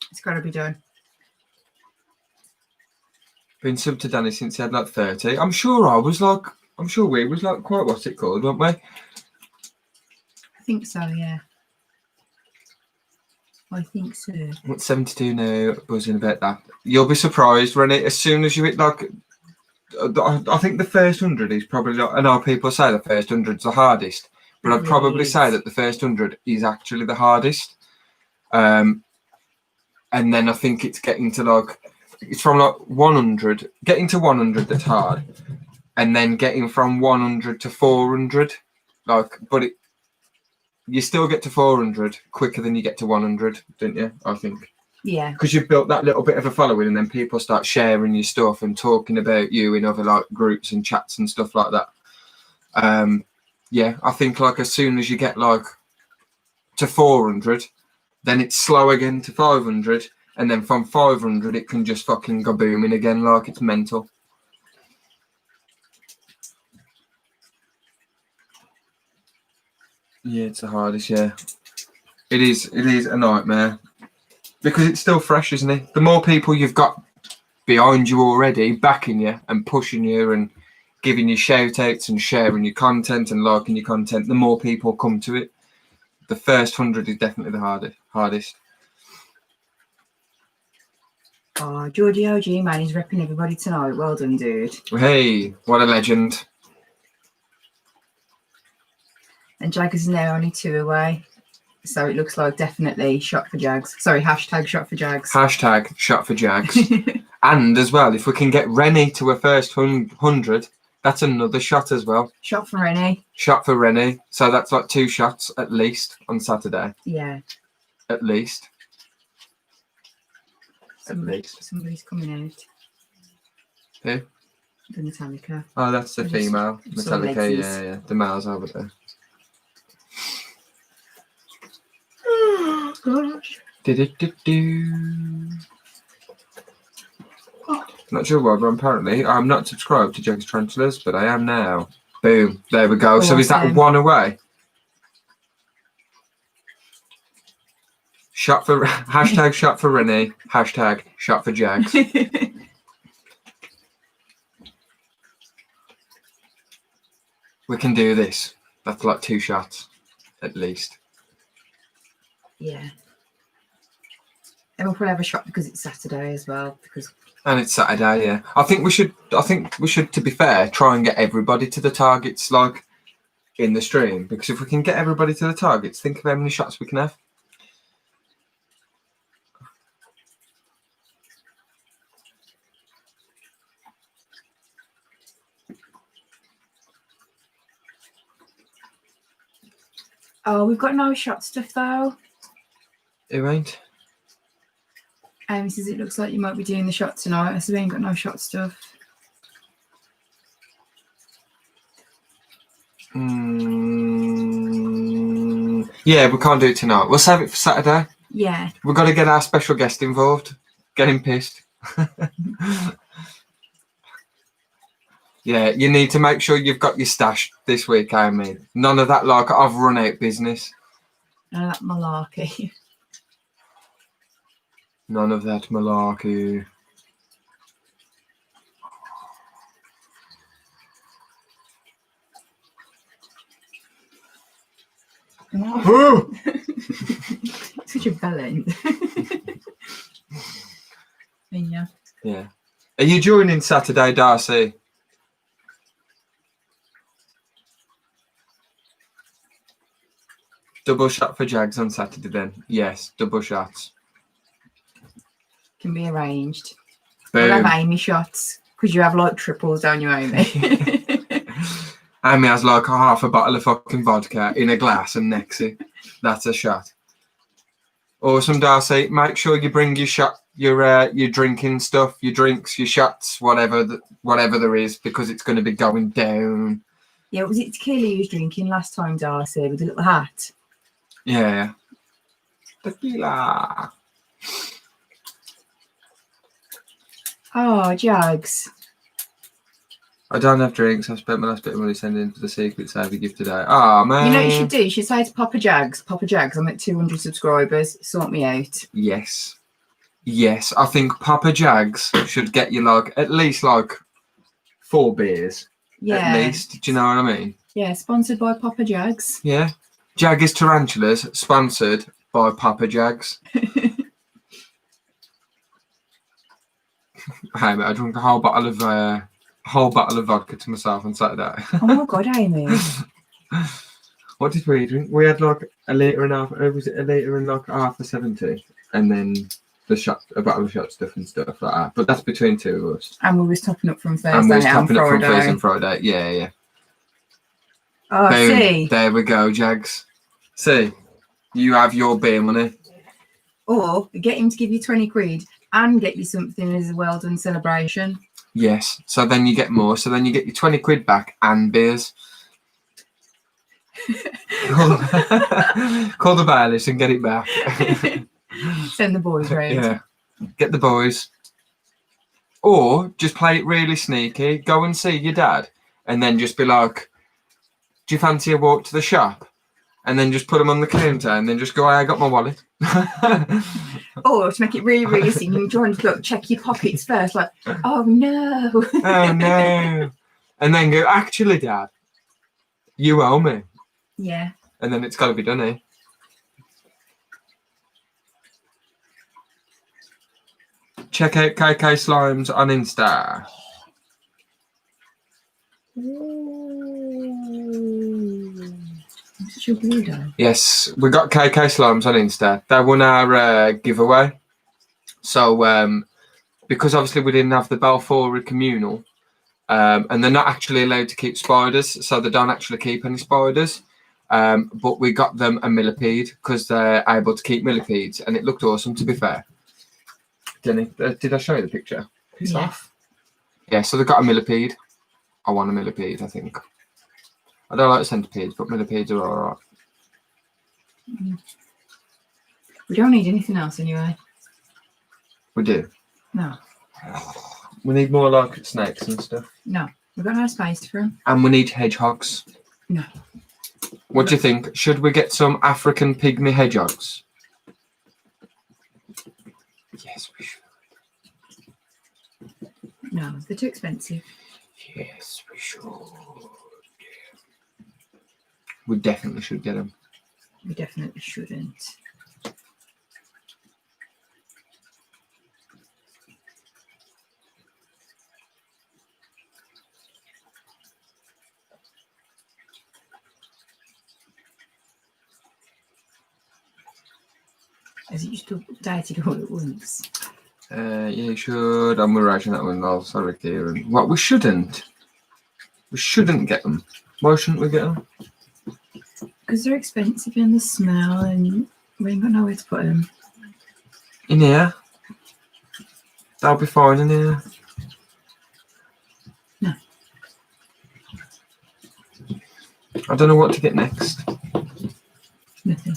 It's got to be done. Been sub to Danny since he had like 30. I'm sure we was like quite, what's it called, weren't we? I think so, yeah. I think so. What's 72 now? Buzzing about that. You'll be surprised, Rennie, as soon as you hit like, I think the first 100 is probably, like, I know people say the first 100 is the hardest, but I'd probably say that the first 100 is actually the hardest. And then I think it's getting to like, it's from like 100, getting to 100 that's hard, and then getting from 100 to 400, like, but you still get to 400 quicker than you get to 100, don't you? I think. Yeah. Because you've built that little bit of a following, and then people start sharing your stuff and talking about you in other like groups and chats and stuff like that. Yeah, I think like as soon as you get like to 400, then it's slow again to 500, and then from 500 it can just fucking go booming again, like it's mental. Yeah, it's the hardest, yeah. It is a nightmare. Because it's still fresh, isn't it? The more people you've got behind you already, backing you and pushing you and giving you shout outs and sharing your content and liking your content, the more people come to it. The first 100 is definitely the hardest. Oh, Georgie OG, man, he's repping everybody tonight. Well done, dude. Hey, what a legend. And Jaggers is now only 2 away. So it looks like definitely shot for Jags. Sorry, hashtag shot for Jags. Hashtag shot for Jags. And as well, if we can get Rennie to a first 100, that's another shot as well. Shot for Rennie. Shot for Rennie. So that's like 2 shots at least on Saturday. Yeah. At least. Somebody's coming out. Who? The Metallica. Oh, that's the female. Metallica, yeah. The male's over there. Oh, gosh. Not sure why, but apparently I'm not subscribed to Jaggers Tarantulas, but I am now. Boom. There we go. So is that 1 away? Shot for hashtag shot for Rennie. Hashtag shot for Jags. We can do this. That's like 2 shots at least. Yeah. And we'll probably have a shot because it's Saturday as well. And it's Saturday, yeah. I think we should, to be fair, try and get everybody to the targets, like, in the stream. Because if we can get everybody to the targets, think of how many shots we can have. Oh, we've got no shot stuff, though. Who ain't? Amy says it looks like you might be doing the shot tonight. I said we ain't got no shot stuff. Yeah, we can't do it tonight. We'll save it for Saturday. Yeah. We've got to get our special guest involved. Get him pissed. Yeah, you need to make sure you've got your stash this week, Amy. None of that like I've run out business. None of that malarkey. None of that malarkey. Oh! Such a bell end. Yeah. Yeah. Are you joining Saturday, Darcy? Double shot for Jags on Saturday then. Yes, double shots. Can be arranged. Boom. We'll have Amy shots because you have like triples, don't you, Amy? Amy has like a half a bottle of fucking vodka in a glass and necks it. That's a shot. Awesome, Darcy. Make sure you bring your shot, your drinking stuff, your drinks, your shots, whatever there is, because it's going to be going down. Yeah, was it tequila you was drinking last time, Darcy, with the little hat? Yeah. Tequila. Oh, Jags. I don't have drinks. I spent my last bit of money sending for the Secret Saver gift today. Oh, man. You know what you should do? You should say to Papa Jags, I'm at 200 subscribers. Sort me out. Yes. Yes. I think Papa Jags should get you like at least like 4 beers. Yeah. At least. Do you know what I mean? Yeah, sponsored by Papa Jags. Yeah. Jaggers Tarantulas, sponsored by Papa Jags. Hey, mate, I drank a whole bottle of vodka to myself on Saturday. Oh my God, Amy. What did we drink? We had like a litre and a half. Was it a litre and like half a 70? And then a bottle of shot stuff and stuff like that. But that's between 2 of us. And we was topping up from Thursday And we was and topping up from Friday. Thursday and Friday. Yeah, yeah. Oh, Boom. see. There we go, Jags. See, you have your beer money. Or get him to give you 20 quid and get you something as a well done celebration. Yes. So then you get more. So then you get your 20 quid back and beers. Call the bailiffs and get it back. Send the boys round. Yeah. Get the boys. Or just play it really sneaky. Go and see your dad and then just be like, do you fancy a walk to the shop? And then just put them on the counter and then just go, I got my wallet. Or to make it really, really easy, you try and look, check your pockets first, like, oh no. Oh no. And then go, actually, Dad, you owe me. Yeah. And then it's got to be done, eh? Check out KK Slimes on Insta. Such a weirdo. Yes, we got KK Slimes on Insta. They won our giveaway. So, because obviously we didn't have the Balfour communal, and they're not actually allowed to keep spiders, so they don't actually keep any spiders. But we got them a millipede because they're able to keep millipedes, and it looked awesome, to be fair. Did I show you the picture? Piss off. Yeah, so they got a millipede. I want a millipede, I think. I don't like centipedes, but millipedes are alright. We don't need anything else anyway. We do. No. We need more like snakes and stuff. No. We've got no space for them. And we need hedgehogs. No. What do you think? Should we get some African pygmy hedgehogs? Yes, we should. No, they're too expensive. Yes, we should. We definitely should get them. We definitely shouldn't. Has it just updated all at once? Yeah, you should. I'm writing that one all. Sorry, Kieran. What? We shouldn't. We shouldn't get them. Why shouldn't we get them? Because they're expensive and the smell, and we ain't got nowhere to put them. In here. That'll be fine in here. No. I don't know what to get next. Nothing.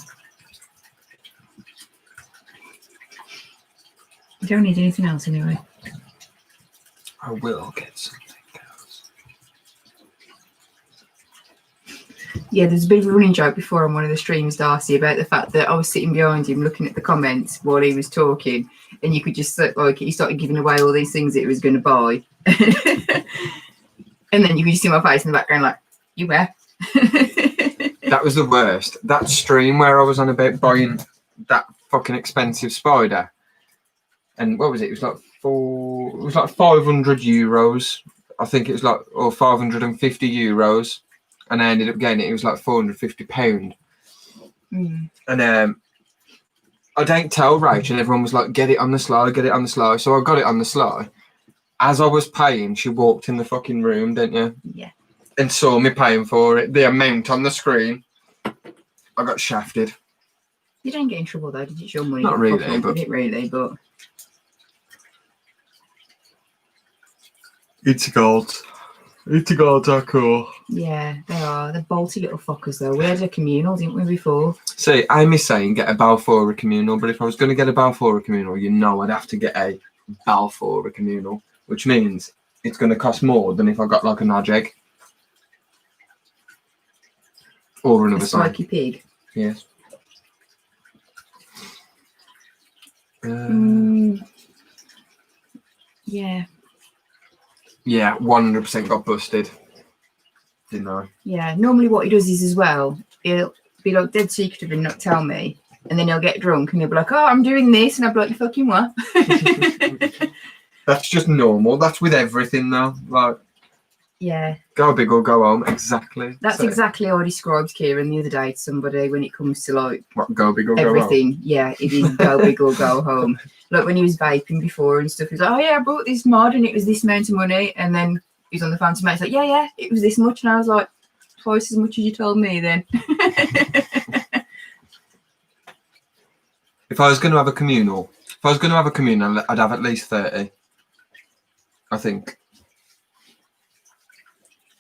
You don't need anything else anyway. I will get something else. Yeah, there's a bit of a running joke before on one of the streams, Darcy, about the fact that I was sitting behind him looking at the comments while he was talking, and you could just like he started giving away all these things that he was going to buy, and then you could just see my face in the background like, you where? That was the worst. That stream where I was on about buying that fucking expensive spider. And what was it? It was like it was like €500. I think it was like, or €550. And I ended up getting it. It was like £450. And I didn't tell Rachel, and everyone was like, get it on the sly, get it on the sly. So I got it on the sly. As I was paying, she walked in the fucking room, didn't you? Yeah. And saw me paying for it. The amount on the screen. I got shafted. You didn't get in trouble though, did you? It's your money. Not really, but... It really, but... It's gold. It's gold are cool. Yeah, they are. They're bolty little fuckers though. We had a communal, didn't we, before? See, I'm saying get a Balfour communal, but if I was going to get a Balfour communal, you know I'd have to get a Balfour communal, which means it's going to cost more than if I got like a Nodge egg. Or another sign. Spiky pig. Yes. Yeah. Yeah, 100% got busted. Didn't I? Yeah. Normally what he does is as well, he'll be like dead secretive and not tell me. And then he'll get drunk and he'll be like, oh, I'm doing this. And I'll be like, you fucking what? That's just normal. That's with everything though. Like, yeah. Go big or go home. Exactly. That's exactly how I described Kieran the other day to somebody when it comes to like what, go big or everything. Go home? Yeah, it is go big or go home. Like when he was vaping before and stuff, he was like, oh yeah, I bought this mod and it was this amount of money. And then he's on the phone to me. He's like, yeah, it was this much. And I was like, twice as much as you told me then. If I was going to have a communal, I'd have at least 30. I think.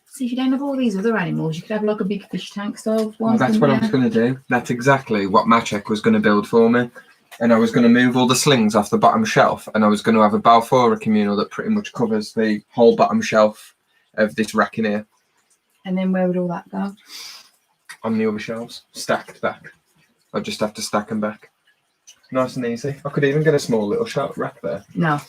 See, if you don't have all these other animals, you could have like a big fish tank style one. Well, that's what I was going to do. That's exactly what Maciek was going to build for me. And I was going to move all the slings off the bottom shelf, and I was going to have a Balfour communal that pretty much covers the whole bottom shelf of this rack in here. And then where would all that go? On the other shelves, stacked back. I'd just have to stack them back. Nice and easy. I could even get a small little shelf rack there. No.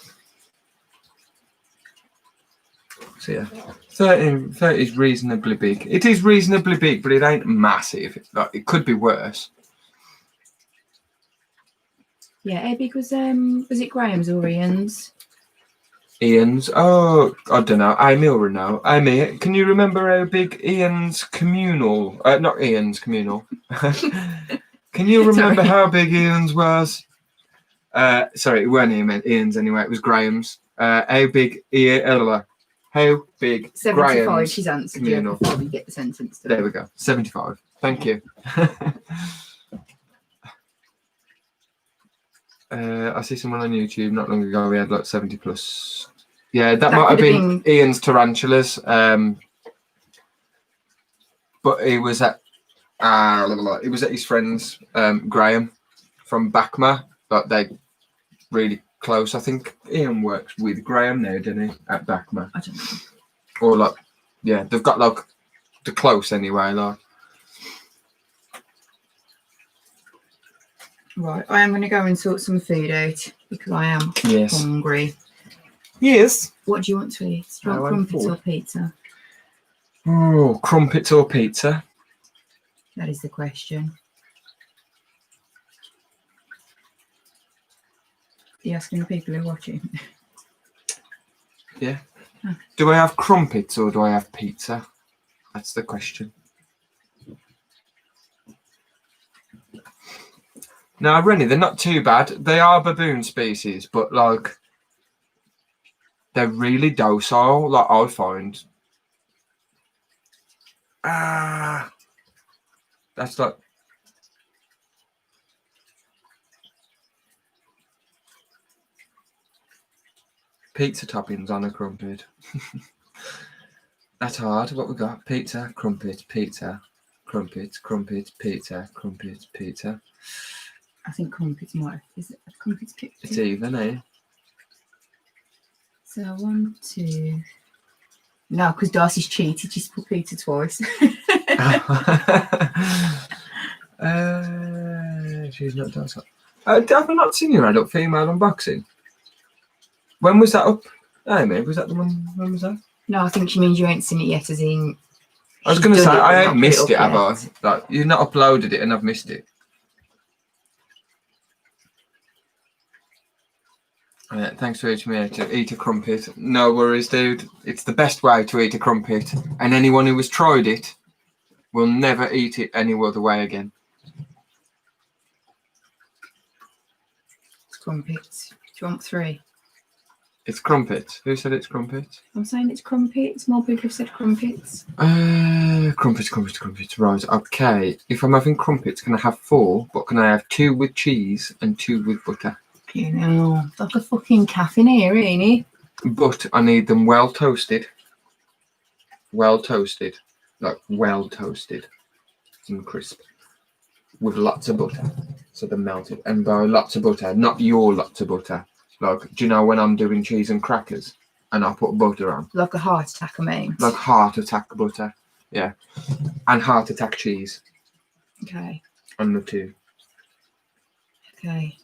So yeah, 30 is reasonably big. It is reasonably big, but it ain't massive. Like, it could be worse. Yeah, how big was it Graham's or Ian's? Ian's? Oh, I don't know. Amy will know. Amy, can you remember how big Ian's communal? Not Ian's communal. Can you remember how big Ian's was? Sorry, it weren't Ian's anyway. It was Graham's. How big How big 75, Graham's she's answered communal. you before we get the sentence done. There we go. 75. Thank you. I see someone on YouTube not long ago. We had like 70 plus. Yeah, that might have been Ian's tarantulas. But he was at his friend's Graham from Backma. But they really close. I think Ian works with Graham now, doesn't he? At Backma. I don't know. Or like, yeah, they've got like the close anyway. Like. Right, I am going to go and sort some food out because I am hungry. Yes. What do you want to eat? Do you want crumpets or pizza? Oh, crumpets or pizza? That is the question. Are you asking the people who are watching? Yeah. Oh. Do I have crumpets or do I have pizza? That's the question. Now, really, they're not too bad. They are baboon species, but like they're really docile. Like I find. That's like. Pizza toppings on a crumpet. That's hard. What we got? Pizza, crumpet, pizza, crumpet, crumpet, pizza, crumpet, pizza. I think crumpets might. Is it a crumpet's pizza? It's even, eh? So 1, 2. No, because Darcy's cheated. She's put pizza twice. She's not Darcy. I've not seen your adult female unboxing. When was that up? Amy, was that the one? When was that? No, I think she means you ain't seen it yet, as in I was going to say, I ain't missed it, have I? Like, you've not uploaded it and I've missed it. Thanks for teaching me to eat a crumpet. No worries, dude. It's the best way to eat a crumpet. And anyone who has tried it will never eat it any other way again. It's crumpets. Do you want 3? It's crumpets. Who said it's crumpets? I'm saying it's crumpets. More people have said crumpets. Crumpets. Right, okay. If I'm having crumpets, can I have 4? But can I have 2 with cheese and 2 with butter? You know, like a fucking calf in here, ain't it? But I need them well toasted. Well toasted. Like well toasted. And crisp. With lots of butter. So they're melted. And by lots of butter, not your lots of butter. Like, do you know when I'm doing cheese and crackers and I put butter on? Like a heart attack, I mean. Like heart attack butter. Yeah. And heart attack cheese. Okay. On the 2. Okay.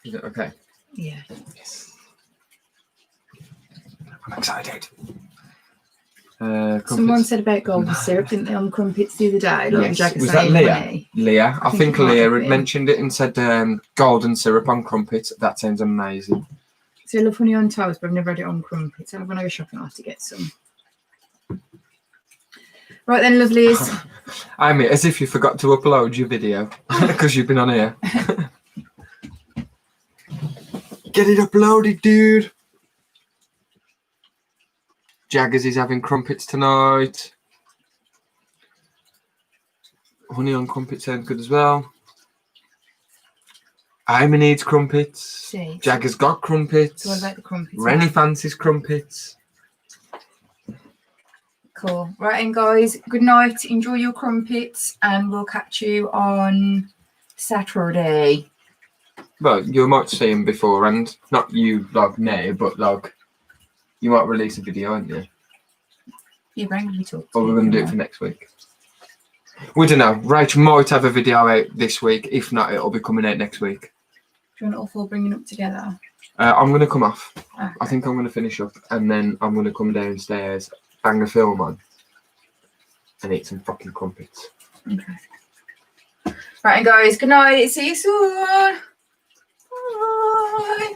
Is it okay? Yeah. Yes. I'm excited. Someone said about golden syrup, didn't they, on crumpets the other day? Like yes. Was that Leah? Money. Leah. I think Leah had mentioned it and said golden syrup on crumpets. That sounds amazing. So I love honey on toast, but I've never had it on crumpets. When I go shopping, I have to get some. Right then, lovelies. I mean, as if you forgot to upload your video because you've been on here. Get it uploaded, dude. Jaggers is having crumpets tonight. Honey on crumpets sounds good as well. Amy needs crumpets. See, Jaggers got crumpets. So what about the crumpets? Rennie fancies crumpets. Cool. Right, and guys, good night. Enjoy your crumpets, and we'll catch you on Saturday. Well, you might see him beforehand. Not you, like me, but like you might release a video, aren't you? Yeah, bring me talk. Or we're going to do it for next week. We don't know. Rach might have a video out this week. If not, it'll be coming out next week. Do you want it all 4 bringing up together? I'm going to come off. Okay. I think I'm going to finish up and then I'm going to come downstairs, bang a film on, and eat some fucking crumpets. Okay. Right, and guys, good night. See you soon. Bye.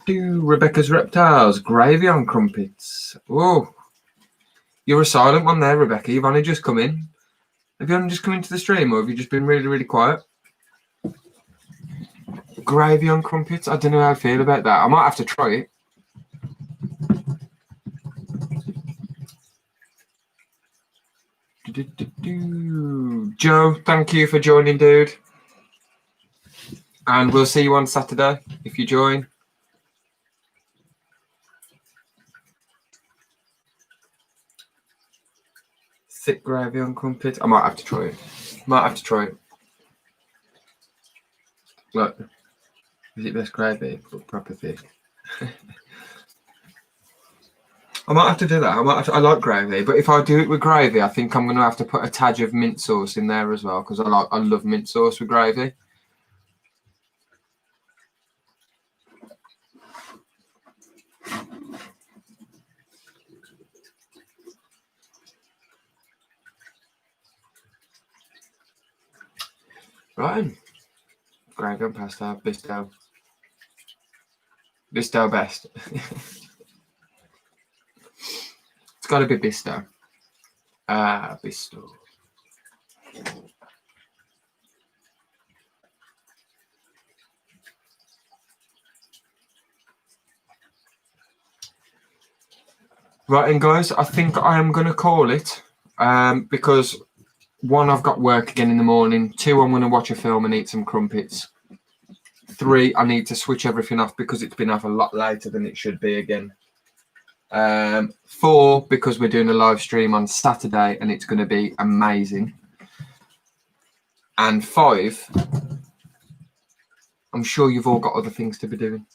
Rebecca's Reptiles, gravy on crumpets. Oh, you're a silent one there, Rebecca. You've only just come in. Have you only just come into the stream, or have you just been really, really quiet? Gravy on crumpets? I don't know how I feel about that. I might have to try it. Joe, thank you for joining, dude. And we'll see you on Saturday if you join. Thick gravy on crumpets. I might have to try it. Look, is it best gravy? But proper thick. I might have to do that. I like gravy, but if I do it with gravy, I think I'm going to have to put a tad of mint sauce in there as well because I love mint sauce with gravy. Right. Gravy on pasta, bisto. Bisto best. It's got to be bisto. Bisto. Right, and guys, I think I am going to call it because 1, I've got work again in the morning. 2, I'm going to watch a film and eat some crumpets. 3, I need to switch everything off because it's been off a lot later than it should be again. 4, because we're doing a live stream on Saturday and it's going to be amazing. And 5, I'm sure you've all got other things to be doing.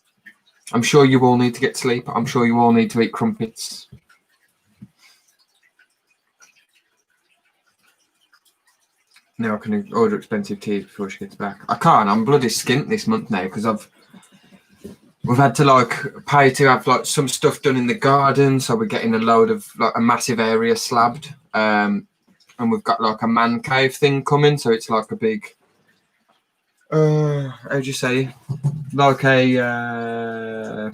I'm sure you all need to get sleep. I'm sure you all need to eat crumpets. Now I can order expensive tea before she gets back. I can't. I'm bloody skint this month now because we've had to like pay to have like some stuff done in the garden, so we're getting a load of like a massive area slabbed, and we've got like a man cave thing coming, so it's like a big how do you say, like a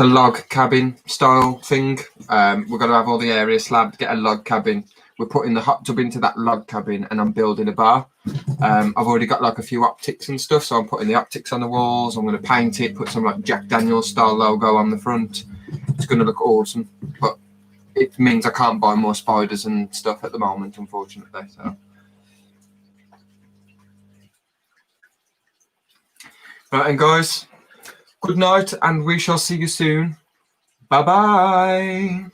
log cabin style thing. We're going to have all the area slabbed, get a log cabin. We're putting the hot tub into that log cabin, and I'm building a bar. I've already got like a few optics and stuff, so I'm putting the optics on the walls. I'm going to paint it, put some like Jack Daniels style logo on the front. It's going to look awesome, but it means I can't buy more spiders and stuff at the moment, unfortunately. So, right, and guys, good night, and we shall see you soon. Bye bye.